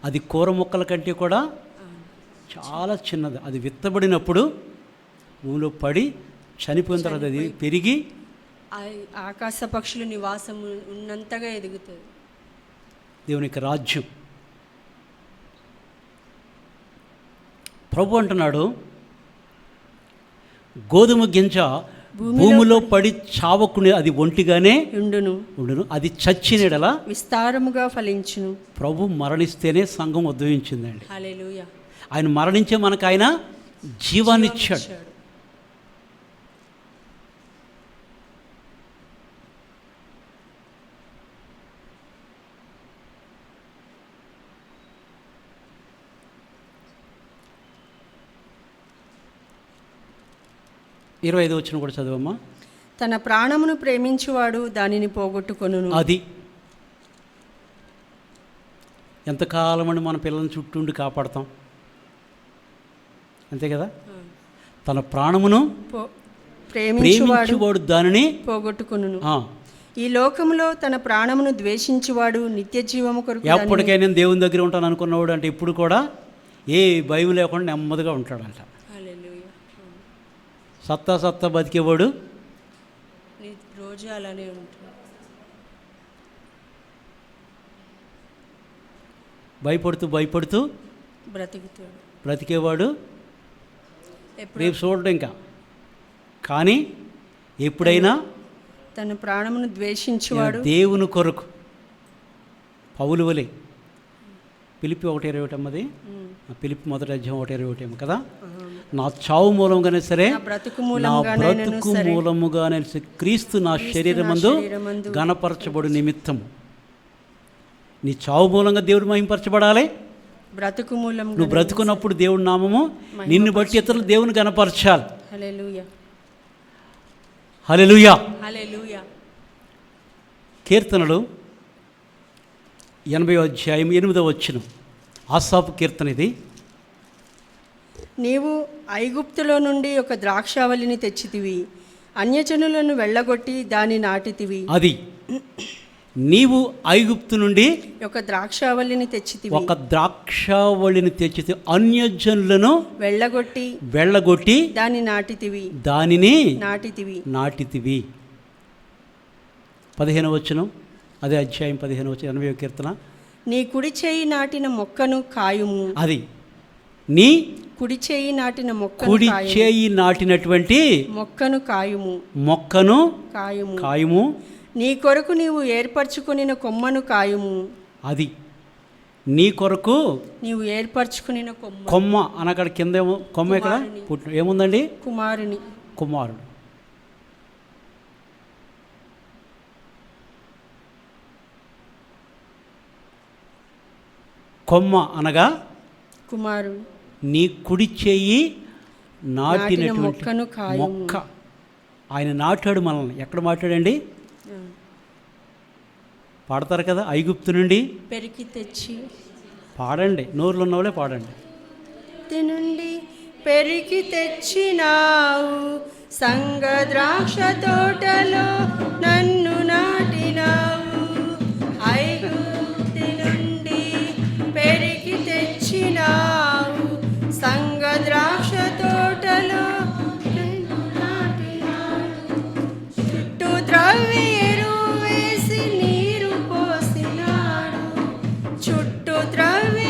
అది కూర మొక్కల కంటే కూడా చాలా చిన్నది. అది విత్తబడినప్పుడు భూమిలో పడి చనిపోయిన తర్వాత అది పెరిగి ఆకాశ పక్షులు నివాసం ఉన్నంతగా ఎదుగుతుంది. దేవుని యొక్క రాజ్యం. ప్రభు అంటున్నాడు గోధుమ గింజ భూమిలో పడి చావకునే అది ఒంటిగానే ఉండును, అది చచ్చినడల విస్తారముగా ఫలించును. ప్రభు మరణిస్తేనే సంఘం ఉద్భవించిందండి. హల్లెలూయా. ఆయన మరణించే మనకు ఆయన జీవాన్ని ఇచ్చాడు. ఇరవై 25 వచ్చిన కూడా చదవమ్మా. తన ప్రాణమును ప్రేమించువాడు దానిని పోగొట్టుకొనును. అది ఎంతకాలమని మన పిల్లల్ని చుట్టూండి కాపాడతాం, అంతే కదా. తన ప్రాణమును ప్రేమించువాడు దానిని పోగొట్టుకొనును. ఈ లోకములో తన ప్రాణమును ద్వేషించువాడు నిత్య జీవము కొరకు ఎప్పటికైనా నేను దేవుని దగ్గర ఉంటాను అనుకున్నవాడు అంటే ఇప్పుడు కూడా ఏ భయం లేకుండా నెమ్మదిగా ఉంటాడంట. సత్తా బతికేవాడు రోజు అలానే ఉంటాడు. భయపడుతూ బ్రతికేవాడు రేపు చూడడం ఇంకా. కానీ ఎప్పుడైనా తన ప్రాణమును ద్వేషించువాడు దేవుని కొరకు పౌలు వలె. పిలిపి 1:21 పిలిపి 1:21 కదా. నా చావు మూలంగానే సరే, నా బ్రతుకు మూలముగానే క్రీస్తు నా శరీరమందు గణపరచబడు నిమిత్తము. నీ చావు మూలంగా దేవుడు మహింపరచబడాలి. బ్రతుకు మూలం నువ్వు బ్రతుకున్నప్పుడు దేవుడి నామము నిన్ను బట్టి ఇతరులు దేవుని గణపరచాలి. హల్లెలూయా హల్లెలూయా హల్లెలూయా. కీర్తనలు 80:8 ఆసాపు కీర్తన ఇది. నీవు ఐగుప్తులో నుండి ఒక ద్రాక్షావళిని తెచ్చితివి, అన్యజనులను వెళ్ళగొట్టి దాన్ని నాటితివి. అది నీవు ఐగుప్తు నుండి ఒక ద్రాక్షావల్లిని తెచ్చితివి, ఒక ద్రాక్షావళిని తెచ్చితే అన్యజనులను వెళ్ళగొట్టి దాన్ని దానిని నాటితివి. 15వ వచనం, అదే అధ్యాయం 15వ వచనం, 80వ కీర్తన. నీ కుడి చేయి నాటిన మొక్కను కాయుము. అది నీ కుడి చేయి నాటిన కుడి చేయి నాటినటువంటి మొక్కను కాయుము. నీ కొరకు నీవు ఏర్పరచుకునిన కొమ్మను కాయుము. అది నీ కొరకు నీవు ఏర్పరచుకునిన కొమ్మ అనక్కడ కింద కొమ్మ ఇక్కడ ఏముందండి? కుమారుడు. కొమ్మ అనగా కుమారుడు. నీ కుడి చేయి నాటినటువంటి మొక్క. ఆయన నాటాడు మనల్ని. ఎక్కడ మాట్లాడండి? పాడతారు కదా, ఐగుప్తు నుండి పెరికి తెచ్చి. పాడండి, నోరులో ఉన్న వాళ్ళే పాడండి. నుండి పెరికి తెచ్చినావు, సంగ ద్రాక్ష తోటలో నన్ను నాటినావు. ఐగుప్తు నుండి పెరికి తెచ్చినావు, సంగ ద్రాక్ష తోటలో నన్ను నాటినావు. చుట్టూ ద్రవ్య వేసి నీరు పోసినాడు, చుట్టూ ద్రవ్య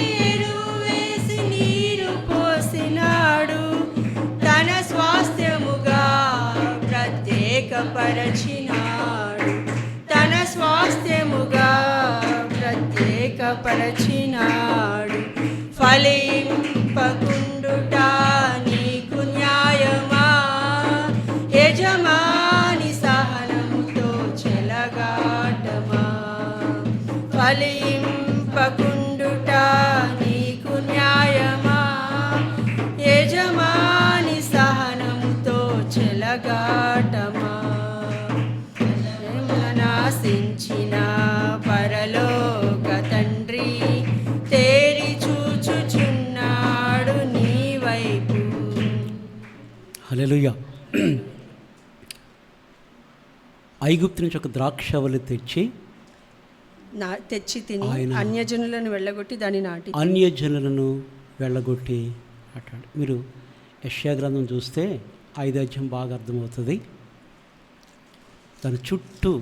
వేసి నీరు పోసినాడు. తన స్వాస్థ్యముగా ప్రత్యేకపరచినాడు, తన స్వాస్థ్యముగా ప్రత్యేకపరచినాడు. ఫలింపకుండుట నీకు న్యాయమా, యజమాని సహనముతో చెలగాటమా. ఫలింపకుండుట నీకు న్యాయమా, యజమాని సహనముతో చెలగాటమా. నాశించిన పరలోక తండ్రి తేరి చూచుచున్నాడు నీ వైపు. హల్లెలూయా. ఐగుప్తు నుంచి ఒక ద్రాక్షవల్లి తెచ్చి తిని అన్యజనులను వెళ్ళగొట్టి దాన్ని అంటాడు. మీరు యెషయా గ్రంథం చూస్తే 5వ అధ్యాయం బాగా అర్థమవుతుంది. దాని చుట్టూ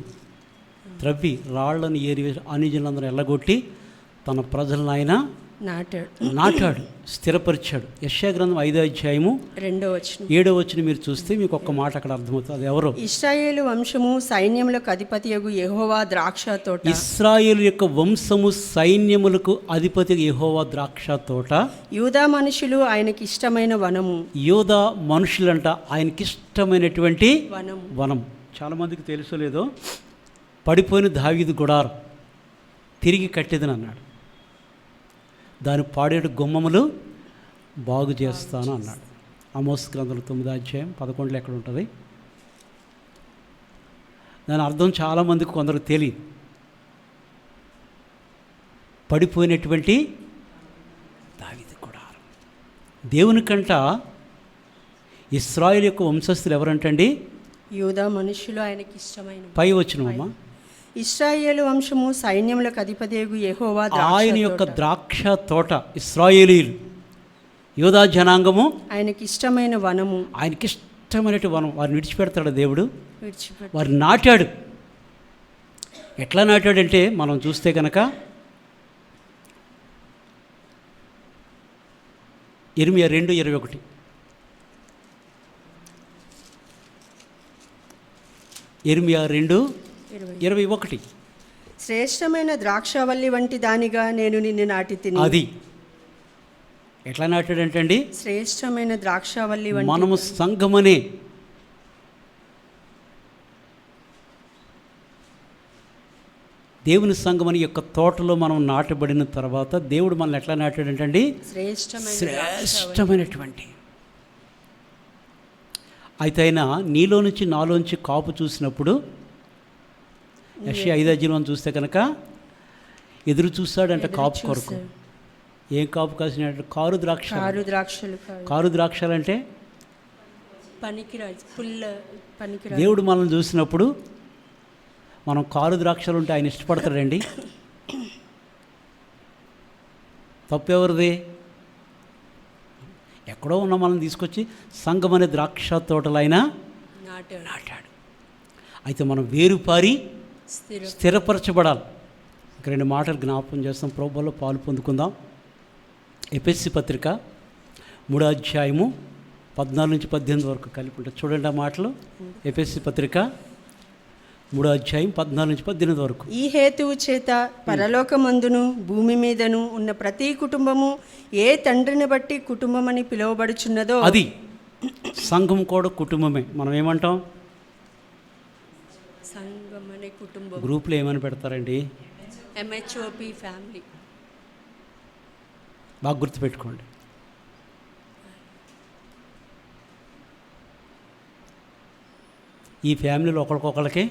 త్రవ్వి రాళ్లను ఏరివేసి అన్యజనులందరూ వెళ్ళగొట్టి తన ప్రజలను ఆయన నాటాడు, స్థిరపరిచాడు. యెషయా గ్రంథం 5వ అధ్యాయము 7వ వచనం మీరు చూస్తే మీకు ఒక్క మాట అక్కడ అర్థమవుతుంది. అది ఎవరు? ఇశ్రాయేలు వంశము సైన్యములకు అధిపతియగు యెహోవా ద్రాక్ష తోట. ఇశ్రాయేలు యొక్క వంశము సైన్యములకు అధిపతి యెహోవా ద్రాక్ష తోట. యూదా మనుషులు ఆయనకి ఇష్టమైన వనము. యూదా మనుషులంట ఆయనకి ఇష్టమైనటువంటి వనం. చాలామందికి తెలుసో లేదో, పడిపోయిన దావీదు గుడారం తిరిగి కట్టేదని అన్నాడు. దాని పాడేడు గుమ్మములు బాగు చేస్తాను అన్నాడు. ఆమోస్ గ్రంథం 9వ అధ్యాయం 11లో ఎక్కడ ఉంటుంది? దాని అర్థం చాలామందికి కొందరు తెలియదు. పడిపోయినటువంటి దావీదు గుడారం. దేవునికంట ఇశ్రాయేలు యొక్క వంశస్థులు ఎవరంటండి? యూదా మనుషులు ఆయనకి ఇష్టమైన. పై వచ్చినమ్మా, ఇశ్రాయేలు వంశము సైన్యములకు అధిపతియగు యెహోవా ఆయన యొక్క ద్రాక్ష తోట. ఇశ్రాయేలీయులు యూదా జనాంగము ఆయనకి ఇష్టమైన వనము. ఆయనకి ఇష్టమైనటువంటి వనం. వారిని విడిచిపెడతాడు దేవుడు. వారిని నాటాడు. ఎట్లా నాటాడంటే మనం చూస్తే కనుక ఇర్మియా 2:21 ఇర్మియా 2:21 శ్రేష్టమైన ద్రాక్షవల్లి వంటి దానిగా నేను నిన్ను నాటితిని. అది ఎట్లా నాటాడంటే అండి, శ్రేష్టమైన ద్రాక్షవల్లి వంటి. మనము సంఘమనే దేవుని సంఘమని యొక్క తోటలో మనం నాటబడిన తర్వాత దేవుడు మనల్ని ఎట్లా నాటాడంటే అండి, శ్రేష్టమైనటువంటి. అయితే అయినా నీలో నుంచి నాలోంచి కాపు చూసినప్పుడు యెషయా 5వ అధ్యాయం చూస్తే కనుక ఎదురు చూస్తాడంట కాపు కొరకు. ఏం కాపు కాసినట్టు? కారు ద్రాక్షలు అంటే దేవుడు మనల్ని చూసినప్పుడు మనం కారు ద్రాక్షలు ఉంటే ఆయన ఇష్టపడతాడండి? తప్పు ఎవరిది? ఎక్కడో ఉన్న మనం తీసుకొచ్చి సంఘం అనే ద్రాక్ష తోటలు ఆయన నాటాడు. అయితే మనం వేరుపారి స్థిరపరచబడాలి. ఇక 2 మాటలు జ్ఞాపకం చేస్తాం, ప్రభువులో పాలు పొందుకుందాం. ఎఫెసీ పత్రిక 3వ అధ్యాయము 14 నుంచి 18 వరకు కలిపి ఉంటుంది. చూడండి ఆ మాటలు. ఎఫెసీ పత్రిక 3వ అధ్యాయం 14 నుంచి 18 వరకు. ఈ హేతువు చేత పరలోకమందును భూమి మీదను ఉన్న ప్రతి కుటుంబము ఏ తండ్రిని బట్టి కుటుంబమని పిలువబడుచున్నదో, అది సంఘం కూడా కుటుంబమే. మనం ఏమంటాం? సంఘం అనే కుటుంబం. గ్రూప్లో ఏమని పెడతారండి? MHOP family. బాగా గుర్తుపెట్టుకోండి. ఈ ఫ్యామిలీలో ఒకరికొకరికి,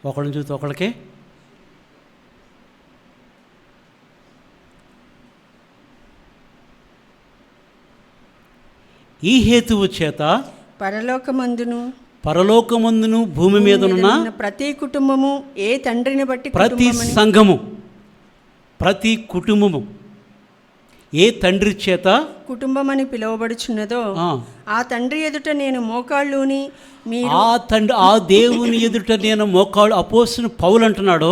ఒకళ్ళని చూసి ఒకళ్ళకి ఈ హేతువు చేత పరలోకమందును భూమి మీద ఉన్న ప్రతి కుటుంబము ఏ తండ్రిని బట్టి, ప్రతి సంఘము, ప్రతి కుటుంబము ఏ తండ్రి చేత కుటుంబమని పిలువబడుచున్నదో, ఆ తండ్రి ఎదుట నేను మోకాళ్ళుని, ఆ దేవుని ఎదుట నేను మోకాళ్ళు, అపోస్తలుడు పౌలు అంటున్నాడు,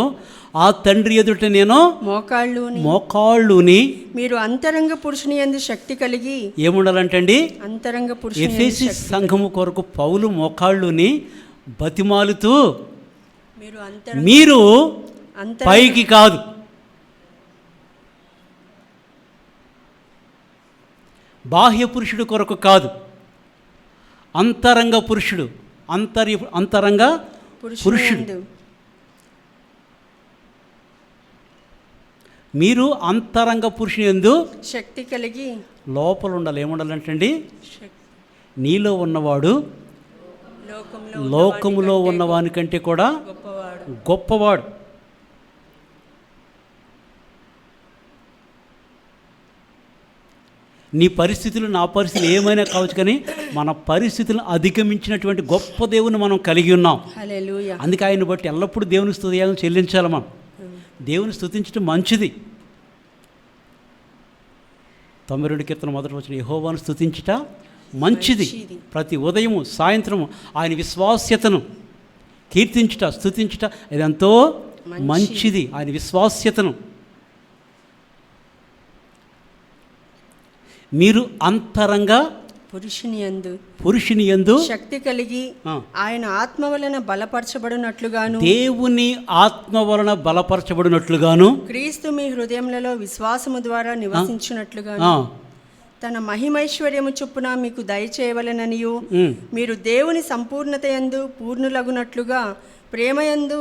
ఆ తండ్రి ఎదుట నేను మోకాళ్ళుని. మీరు అంతరంగ పురుషుని యందు శక్తి కలిగి ఏముండాలంటండి? అంతరంగ పురుషుని. ఎఫెసీ సంఘము కొరకు పౌలు మోకాళ్ళుని బతిమాలుతూ, మీరు పైకి కాదు, బాహ్య పురుషుడు కొరకు కాదు, అంతరంగ పురుషుడు, అంతరంగ పురుషుడు, మీరు అంతరంగ పురుషుని యందు శక్తి కలిగి లోపల ఉండాలి. ఏముండాలంటండి? నీలో ఉన్నవాడు లోకములో ఉన్నవాని కంటే కూడా గొప్పవాడు. నీ పరిస్థితులు, నా పరిస్థితులు ఏమైనా కావచ్చు, కానీ మన పరిస్థితులను అధిగమించినటువంటి గొప్ప దేవుని మనం కలిగి ఉన్నాం. హల్లెలూయా. అందుకే ఆయన బట్టి ఎల్లప్పుడూ దేవుని స్తుతియాలను చెల్లించాలి. మనం దేవుని స్తుతించడం మంచిది. 92 కీర్తన 1వ వచనం, యెహోవాను స్తుతించుట మంచిది. ప్రతి ఉదయము సాయంత్రము ఆయన విశ్వాస్యతను కీర్తించుట, స్తుతించుట ఇదంతో మంచిది. ఆయన విశ్వాస్యతను. మీరు అంతరంగ పురుషుని యందు శక్తి కలిగి ఆయన ఆత్మ వలన బలపరచబడినట్లుగాను, దేవుని ఆత్మ వలన బలపరచబడినట్లుగాను, క్రీస్తు మీ హృదయములలో విశ్వాసము ద్వారా నివసించినట్లుగాను, తన మహిమైశ్వర్యము చొప్పున మీకు దయచేయవలెననియు, మీరు దేవుని సంపూర్ణత యందు పూర్ణులగునట్లుగా ప్రేమయందు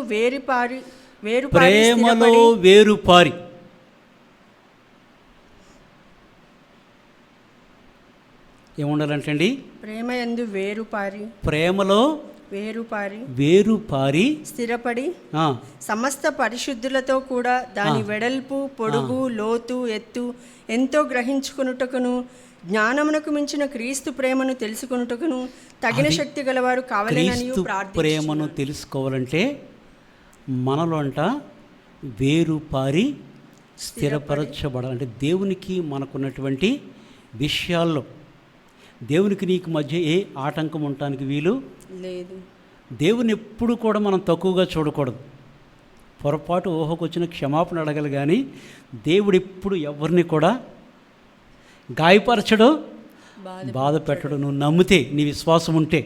ప్రేమలో వేరుపారి. ఏముండాలంటండి? ప్రేమయందు ప్రేమలో వేరుపారి స్థిరపడి సమస్త పరిశుద్ధులతో కూడా దాని వెడల్పు, పొడుగు, లోతు, ఎత్తు ఎంతో గ్రహించుకొనుటకును, జ్ఞానమునకు మించిన క్రీస్తు ప్రేమను తెలుసుకొనుటకును తగిన శక్తి గలవారు కావాలని ప్రార్థిస్తున్నాను. ప్రేమను తెలుసుకోవాలంటే మనలో వేరుపారి స్థిరపరచబడాలంటే దేవునికి మనకున్నటువంటి విషయాల్లో దేవునికి నీకు మధ్య ఏ ఆటంకం ఉండటానికి వీలు లేదు. దేవుని ఎప్పుడు కూడా మనం తక్కువగా చూడకూడదు. పొరపాటు ఊహకు వచ్చిన క్షమాపణ అడగలు, కానీ దేవుడు ఎప్పుడు ఎవరిని కూడా గాయపరచడు, బాధ పెట్టడు. నువ్వు నమ్మితే, నీ విశ్వాసం ఉంటే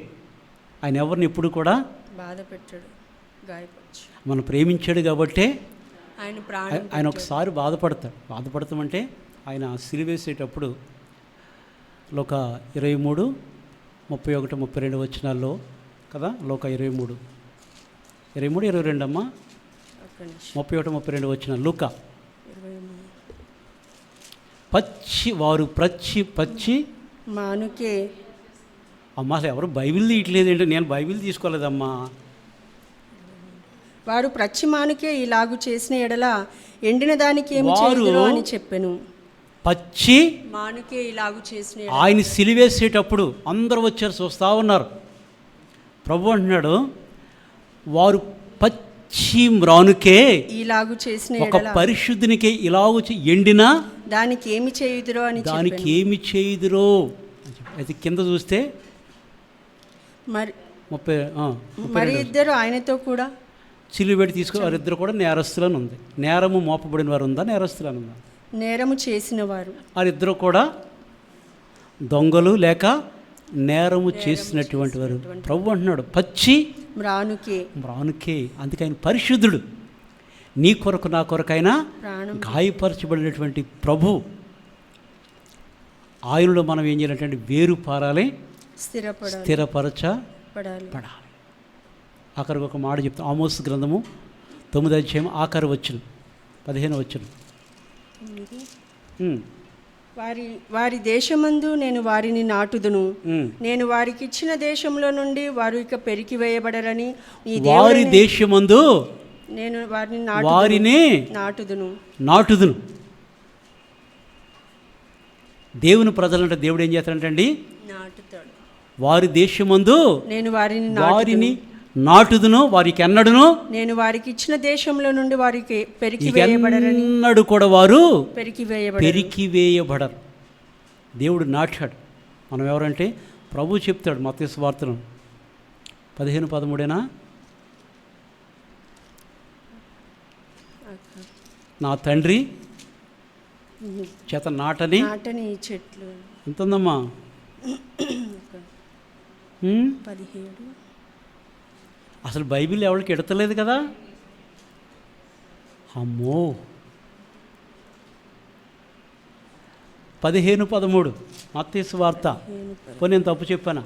ఆయన ఎవరిని ఎప్పుడు కూడా బాధ పెట్టడు, గాయపరచడు. మనం ప్రేమించాడు కాబట్టే ఆయన ఒకసారి బాధపడతామంటే ఆయన సిలువేసేటప్పుడు లోక 23, 31, 32 వచనాల్లో కదా, లోక 23, 22 అమ్మా, 31, 32 వచనాలు. లూకా పచ్చి మానుకే. అమ్మా అసలు ఎవరు బైబిల్ తీయట్లేదు ఏంటంటే? నేను బైబిల్ తీసుకోలేదమ్మా. వారు ప్రచ్చిమానుకే ఇలాగు చేసిన ఎడల ఎండిన దానికి ఏమి చేయుదురు అని చెప్పెను. పచ్చి మానుకే ఇలాగు చేసిన ఆయన సిలివేసేటప్పుడు అందరూ వచ్చారు, చూస్తూ ఉన్నారు. ప్రభు అంటున్నాడు, వారు పచ్చి మ్రానుకే ఈలాగు చేసిన ఒక ఎడల పరిశుద్ధునికే ఇలాగు ఎండిన దానికి ఏమి చేయుదురో అని దానికి చెప్పెను. ఏమి చేయుదురో. అయితే కింద చూస్తే మరి 32 ఇద్దరు ఆయనతో కూడా సిలువ పెట్టి తీసుకుని వారిద్దరు కూడా నేరస్తులని ఉంది. నేరము మోపబడిన వారు ఉందా, నేరస్తులని ఉందా? నేరము చేసిన వారు. వారిద్దరు కూడా దొంగలు లేక నేరము చేసినటువంటి వారు. ప్రభు అంటున్నాడు పచ్చి మ్రానుకే. అందుకే ఆయన పరిశుద్ధుడు. నీ కొరకు నా కొరకైనా గాయపరచబడినటువంటి ప్రభు. ఆయనలో మనం ఏం చేయాలంటే వేరు పారాలి, స్థిరపరచబడాలి. ఆఖరికి ఒక మాట చెప్తాం. ఆమోస్ గ్రంథము 9వ అధ్యాయం ఆఖరి వచనం 15వ వచనం. వారి దేశమందు నేను వారిని నాటుదును, నేను వారికి ఇచ్చిన దేశంలో నుండి వారు ఇక పెరికి వేయబడరని వారి దేశమందు నేను వారిని నాటుదును. దేవుని ప్రజలంటే దేవుడు ఏం చేస్తాడంటండి? నాటుతాడు. వారి దేశమందు నేను వారిని నాటుదును, వారికి ఎన్నడును నేను వారికి ఇచ్చిన దేశంలో నుండి వారికి పెరికి వేయబడరని ఎన్నడు కూడా వారు పెరికి వేయబడరు. దేవుడు నాటాడు. మనం ఎవరంటే ప్రభు చెప్తాడు మత్తయి సువార్తను 15:13 నా తండ్రి చేత నాటని చెట్లు ఎంత ఉందమ్మా? 17. అసలు బైబిల్ ఎవరికి ఎడతలేదు కదా. అమ్మో 15:13 మత్తయి సువార్త. పోనీ నేను తప్పు చెప్పానా?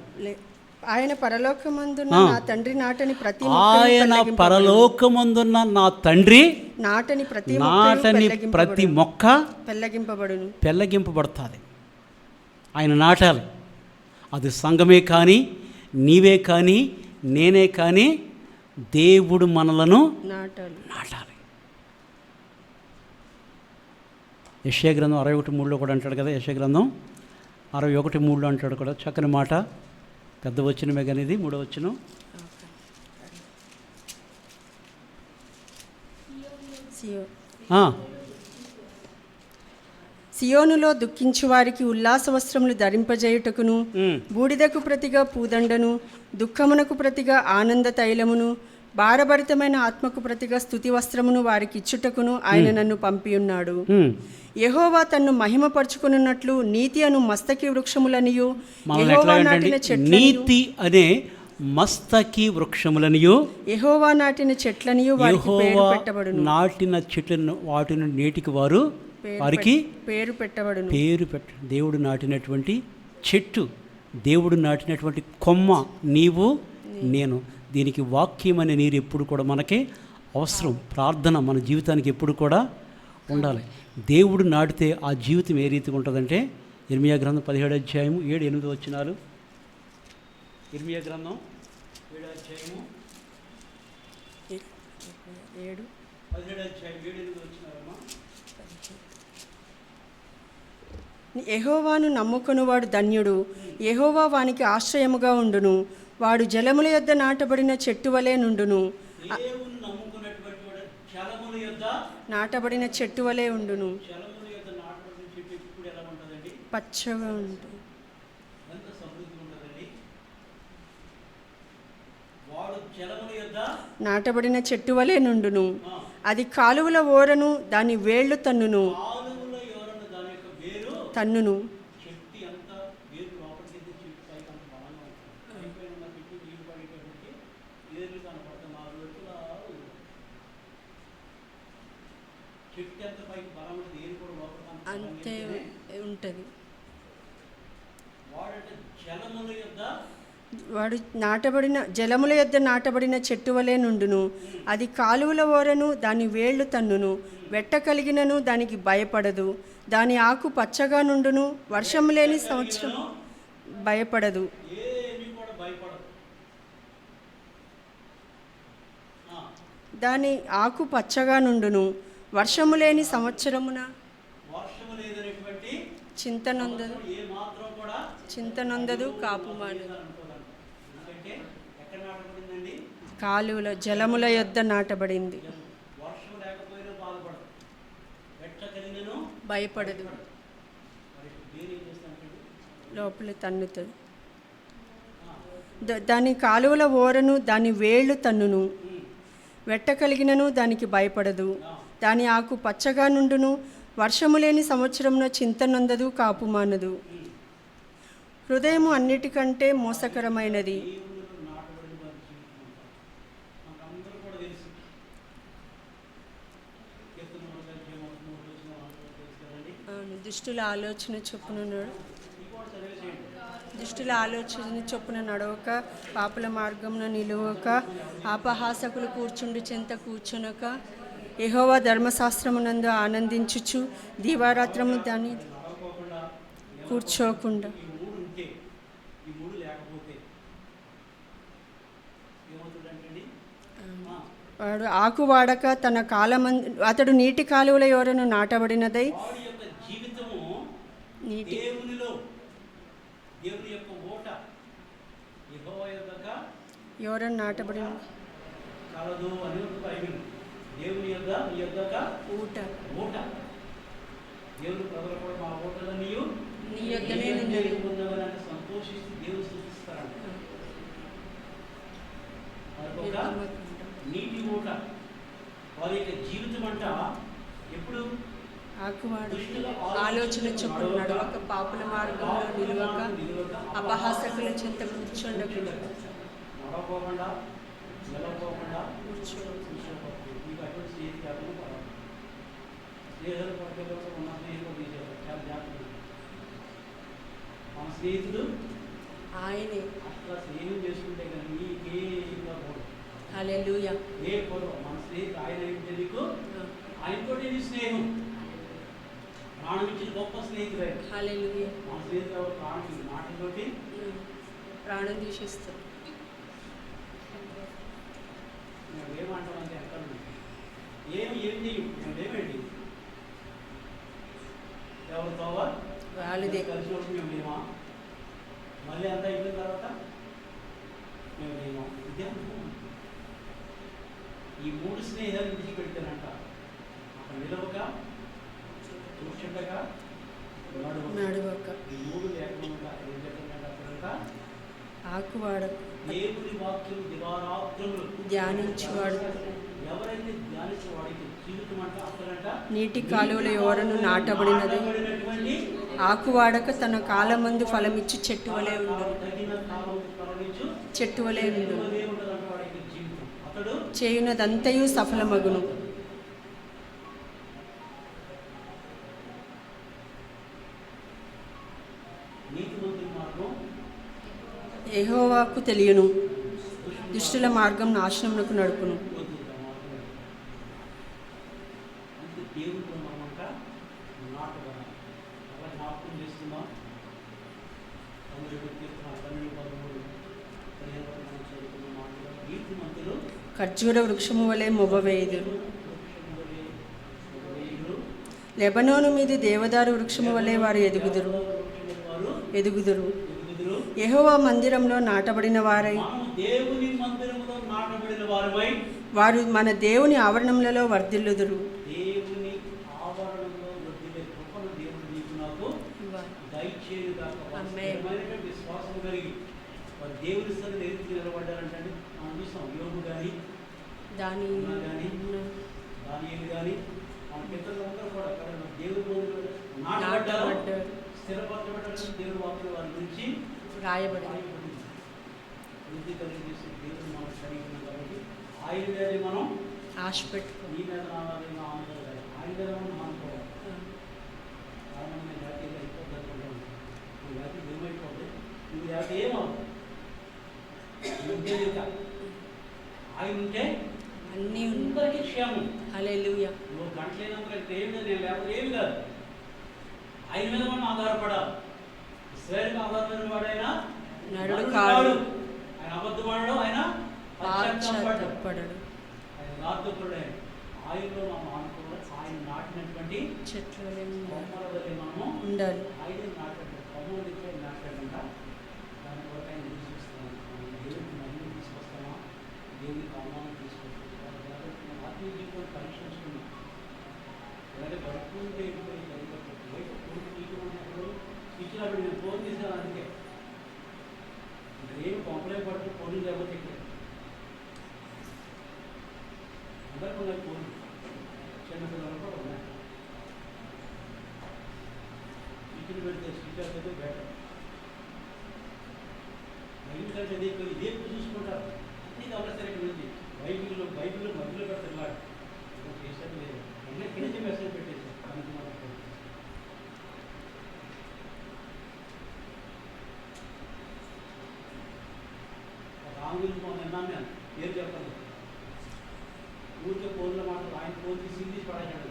ఆయన పరలోకమందున్న నా తండ్రి నాటని ప్రతి మొక్క పెళ్ళగింపబడుతుంది. ఆయన నాటాలి. అది సంఘమే కానీ, నీవే కానీ, నేనే కానీ, దేవుడు మనలను నాటాలి. యెషయా గ్రంథం 61:3 కూడా అంటాడు కదా. యెషయా గ్రంథం 61:3 అంటాడు కూడా. చక్కని మాట. పెద్ద వచనమే కానీ ఇది 3వ వచనం. సియోనులో దుఃఖించు వారికి ఉల్లాస వస్త్రములు ధరింపజేయుటకును, బూడిదకు ప్రతిగా పూదండను, దుఃఖమునకు ప్రతిగా ఆనంద తైలమును, భారభరితమైన ఆత్మకు ప్రతిగా స్తుతి వస్త్రమును వారికి ఇచ్చుటకును ఆయన నన్ను పంపియున్నాడు. యెహోవా తన్ను మహిమపరచుకున్నట్లు నీతి అను మస్తకి వృక్షములనియు, యెహోవా నాటిన చెట్లనియు నాటిన చెట్లను వాటిని నేటికి వారికి పేరు పెట్టబడును. దేవుడు నాటినటువంటి చెట్టు, దేవుడు నాటినటువంటి కొమ్మ నీవు నేను. దీనికి వాక్యం అనే నీరు ఎప్పుడు కూడా మనకి అవసరం. ప్రార్థన మన జీవితానికి ఎప్పుడు కూడా ఉండాలి. దేవుడు నాటితే ఆ జీవితం ఏ రీతిగా ఉంటుందంటే ఇర్మియా గ్రంథం 17వ అధ్యాయము 7-8 వచనాలు. ఇర్మియా గ్రంథం 7వ అధ్యాయము 17వ అధ్యాయం 7-8 వచనాలమ్మా. యెహోవాను నమ్ముకొనువాడు ధన్యుడు, యెహోవా వానికి ఆశ్రయముగా ఉండును. వాడు జలముల యొద్ద నాటబడిన చెట్టు వలె నుండును. నాటబడిన చెట్టు వలె ఉండును. పచ్చగా ఉంటుంది. నాటబడిన చెట్టు వలె నుండును. అది కాలువల ఓరను, దాని వేళ్ళు తన్నును. అంతే ఉంటుంది. వాడు జలముల యొద్ద నాటబడిన చెట్టు వలె నుండును. అది కాలువల ఓరను, దాని వేళ్ళు తన్నును. వెట్ట కలిగినను దానికి భయపడదు. దాని ఆకు పచ్చగా నుండును. వర్షం లేని సంవత్సరం భయపడదు. దాని ఆకు పచ్చగా నుండును. వర్షము లేని సంవత్సరమున చింతనొందదు, కాపు మానదు. కాలువల జలముల యొద్ద నాటబడింది. వర్షం లేకపోయినా బాధపడదు, వెట్ట కలిగినను భయపడదు, మరి వేరే ఏం చేస్తానంటే లోపల తన్నుతుంది. దాని కాలువల ఓరను దాని వేళ్ళు తన్నును, వెట్ట కలిగినను దానికి భయపడదు. దాని ఆకు పచ్చగా నుండును, వర్షము లేని సంవత్సరంలో చింత నొందదు, కాపు మానదు. హృదయము అన్నిటికంటే మోసకరమైనది. దేవునిలో నాటబడిన వారి జీవితం అంతా మనకందరూ కూడా తెలుసు. కీర్తన 1:3 తెలుసు కదండి. దుష్టుల ఆలోచన చొప్పునున్నాడు, ఈ కూడా చదివేసేయండి. దుష్టుల ఆలోచన చొప్పున నడవక, పాపుల మార్గమున నిలువక, అపహాసకులు కూర్చుండు చెంత కూర్చునక, యెహోవా ధర్మశాస్త్రమునందు ఆనందించుచు దీవారాత్రము దాన్ని నడవకోకుండా కూర్చోకుండా. ఈ మూడు ఉంటే, ఈ మూడు లేకపోతే ఏమవుతుందంటండి? వాడు ఆకు వాడక తన అతడు నీటి కాలువల ఎవరను నాటబడినదై వాడి యొక్క జీవితము నీటి దేవునిలో, దేవుని యొక్క ఓట యెహోవా యొద్దక ఎవరను నాటబడిన కలదు అని ఒక బైబిల్. దేవుని యొద్దక ఊట ఓట. దేవుని ప్రజలు కూడా మా ఓటలన్నీ నీ యొద్దనే ఉన్నది. పొందాలని సంతోషిస్తూ దేవుని స్తుతిస్తారంట. మరొక నీటి ఓట వారి యొక్క జీవితం అంట ఎప్పుడు ఆకువాడు ఆలోచన చొప్పున నడవక, పాపుల మార్గంలో నిలువక, అపహాసకుల చెంత కూర్చుండకుండా. నడవకోకుండా నిలవకోకుండా కూర్చో మీకు అటువంటి స్నేహితులు కాకుండా పర్వాలేదు. స్నేహితులు పట్టుకలో ఉన్న స్నేహితులు తీసేవారు చాలా జాగ్రత్త. మన స్నేహితుడు ఆయనే. అట్లా స్నేహం చేసుకుంటే కానీ నీకేంగా పోదు, హల్లెలూయా. ఏ పోదు. మన స్నేహితుడు ఆయన ఏంటంటే నీకు ఆయనతో నీ స్నేహం ప్రాణం ఇచ్చిన గొప్ప స్నేహితుడు ఆయన. హల్లెలూయా. మన స్నేహితుడు ఎవరు? ప్రాణం మాటతోటి ప్రాణం తీసేస్తాం. మేము ఏమంటామంటే ఎక్కడ ఏం చెయ్యం, మేమేమేంటి ఎవరితోవా వాళ్ళదే. కలిసినప్పుడు మేము ఏమా, మళ్ళీ అంతా అయిపోయిన తర్వాత మేము ఏమో. ఇదే అనుభవం. ఈ మూడు స్నేహాలు విడిచిపెడితేనంట అక్కడ నిలవక, చూస్తుండగా, నడవక. ఈ మూడు లేకుండా ఏం చెప్పండి అక్కడంట ఆకువాడకు దేవుని వాక్యం దివారాత్రములు ధ్యానించువాడు. ఎవరైతే ధ్యానించే వాడికి జీవితం అంట అక్కడంట నీటి కాలువల ఎవరను నాటబడినది, నాటబడినటువంటి ఆకువాడక తన కాలమందు ఫలమిచ్చి చెట్టు వలె ఉండును. తగిన కాలం కరుణించు చెట్టు వలె ఉండును. దేవుడే ఉంటుందంట వాడికి జీవితం. అతడు చేయునదంతయు సఫలమగును. నీతిమంతుని మార్గం యెహోవాకు తెలియను, దుష్టుల మార్గం నాశనమునకు నడుపును. అంటే దేవుడు కూడా మనమంట నాటబడాలి. అలా జ్ఞాపకం చేస్తున్నాం. 12 నీతిమంతులు ఖర్జూర వృక్షము వలె మొవ్వవేయుదురు. లెబనోను మీది దేవదారు వృక్షము వలె వారు ఎదుగుదురు. యెహోవా మందిరంలో నాటబడిన వారై, మనము దేవుని మందిరములో నాటబడిన వారమై, వారు మన దేవుని ఆవరణములలో వర్ధిల్లుదురు. దేవుని ఆవరణంలో వృద్ధిలే కృపను దేవుడు నీకు నాకు దయచేయుగాక. స్థిరమైనటువంటి విశ్వాసం కలిగి వారు దేవుని సన్నిధిలో ఎదురు నిలబడ్డారంటే మనం చూస్తాం. యోబు కానీ దానియేలు కానీ మన పితరులందరూ కూడా అక్కడ దేవుని మందిరంలో నాటబడ్డారు, స్థిరపరచబడ్డారు. దేవుని వాక్యం వారి గురించి రాయబడింది. వృద్ధి కలిగి చేసే దేవుడు మనం కలిగి కాబట్టి ఆయన మీద మనం ఆశ పెట్టుకో. నీ మీద రావాలి, నా ఆనందం కాదు. ఆయన మీద మనం అనుకోవాలి. కారణం నేను జాతీయంగా అయిపోతుంది అనుకుంటాను. నువ్వు జాతి ఏమైపోతుంది, నువ్వు జాతి ఏమవుతుంది. ఉంటే ఇంకా ఆయన ఉంటే అన్నీ అందరికీ క్షేమం. హల్లెలూయా. నువ్వు గంటలేనంత ఏమి లేదు, నేను లేకపోతే ఏమి కాదు. ఆయన మీద మనం ఆధారపడాలి. ఇశ్రాయేలుకు ఆధారపడిన వాడైనా నరుడు కాడు, ఆయన అబద్ధమాడడు, ఆయన పశ్చాత్తాపపడడు. ఆయన రాత్రుడు. ఆయనలో మనం అనుకోవాలి. ఆయన నాటినటువంటి చెట్లు కొమ్మల వల్ల మనము ఉండాలి. ఆయన నాటండి కొమ్మలు ఇచ్చే నాటకుండా దాని కొరకు ఆయన తీసుకొస్తాము. దేవుడికి మళ్ళీ తీసుకొస్తామా, దేవునికి అవమానం తీసుకుంటుంది కాబట్టి మన ఆత్మీయ జీవితం పరీక్షించుకున్నాం. అలాగే భరపూర్గా వెళ్ళిపోయి బయట పూర్తి తీసుకున్నప్పుడు ఇచ్చినప్పుడు నేను ఫోన్ చేశాను. అందుకే ఇక్కడ ఏమి పంపలే పడుతూ ఫోన్ లేకపోతే ఇక్కడ అందరికీ ఉన్నాయి ఫోన్, చిన్నపిల్లలు కూడా ఉన్నాయి. స్విచ్లు పెడితే స్విచ్ అయితే బెటర్. బైబిల్ కంటే ఇదే చూసుకుంటారు అన్నీ గమనిస్తారు. ఇక్కడ నుంచి బైబిల్లో మధ్యలో పెడుతున్నాడు చేసేది లేదు. అన్నీ ఇక్కడి నుంచి మెసేజ్ పెట్టేసారు. కనుక మనకు ఒక ఆమె గురించి మనం విన్నాను. నేను పేరు చెప్పాను. ఊరికే ఫోన్లో మాట్లాడు. ఆయన ఫోన్ తీసి ఇంగ్లీష్ పడాడు.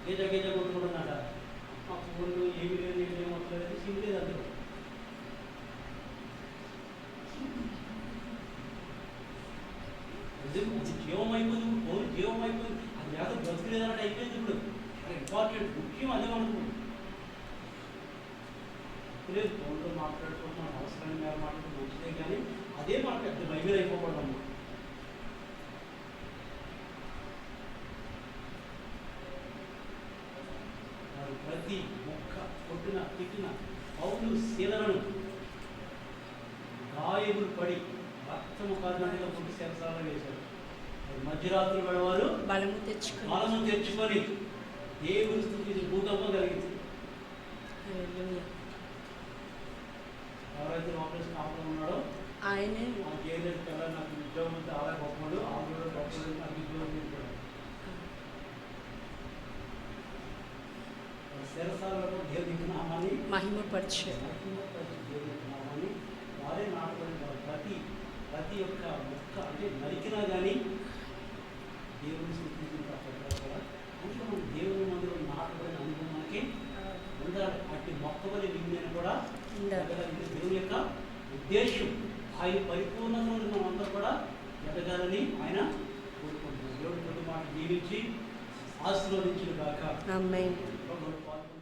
గేజ కొట్టుకుంటుందట. ఆ ఫోన్లు ఏమి లేదు ఏమి వస్తలేదు సిమ్ లేదు అందులో. జీవం అయిపోయింది. ఫోన్ జీవం అయిపోయింది. అది లేక బ్రతుకులేదన్నట్టు అయిపోయింది. ఇప్పుడు చాలా ఇంపార్టెంట్ ముఖ్యం అదే మనకు లేదు. ఫోన్లో మాట్లాడుకుంటూ మన అవసరాన్ని మీద మాట్లాడుతూ మంచిదే, కానీ అదే మనకు పెద్ద బైబిల్ అయిపోకూడదమ్మా. ప్రతి మొక్క కొట్టిన తిట్టిన పౌలు శీలను గాయములు పడి రక్తము కారణంగా పుట్టి శరసాలలో వేశారు. మధ్యరాత్రులు గడవారు బలము తెచ్చుకొని దేవుని స్థుతించి భూకంపం కలిగింది. ఎవరైతే ఆపరేషన్ ఆపడం ఉన్నాడో ఆయనే ఆ జైలు కదా నాకు ఉద్యోగం అంతా అలా గొప్పడు ఆవిడ గొప్పడు నాకు ఉద్యోగం చెప్పాడు. శరసాలలో దేవునికి నామాన్ని మహిమపరిచారు. దేవునికి నామాన్ని వారే నాటబడిన ప్రతి ఒక్క మొక్క అంటే నరికినా కానీ దేవుని స్థుతించిన కూడా అంటే మనం దేవుని మందులో నాటబడిన అనుభవం మనకి ఉండాలి. అట్టి మొక్క వల్ల విజ్ఞానం కూడా ఎదగాలి. దేవుని యొక్క ఉద్దేశం ఆయన పరిపూర్ణంగా మనం అందరూ కూడా ఎదగాలని ఆయన కోరుకుంటున్నాం. దేవుడి కొద్ది మాట జీవించి ఆశీర్వదించిన కాక ఆమేన్. పాల్గొని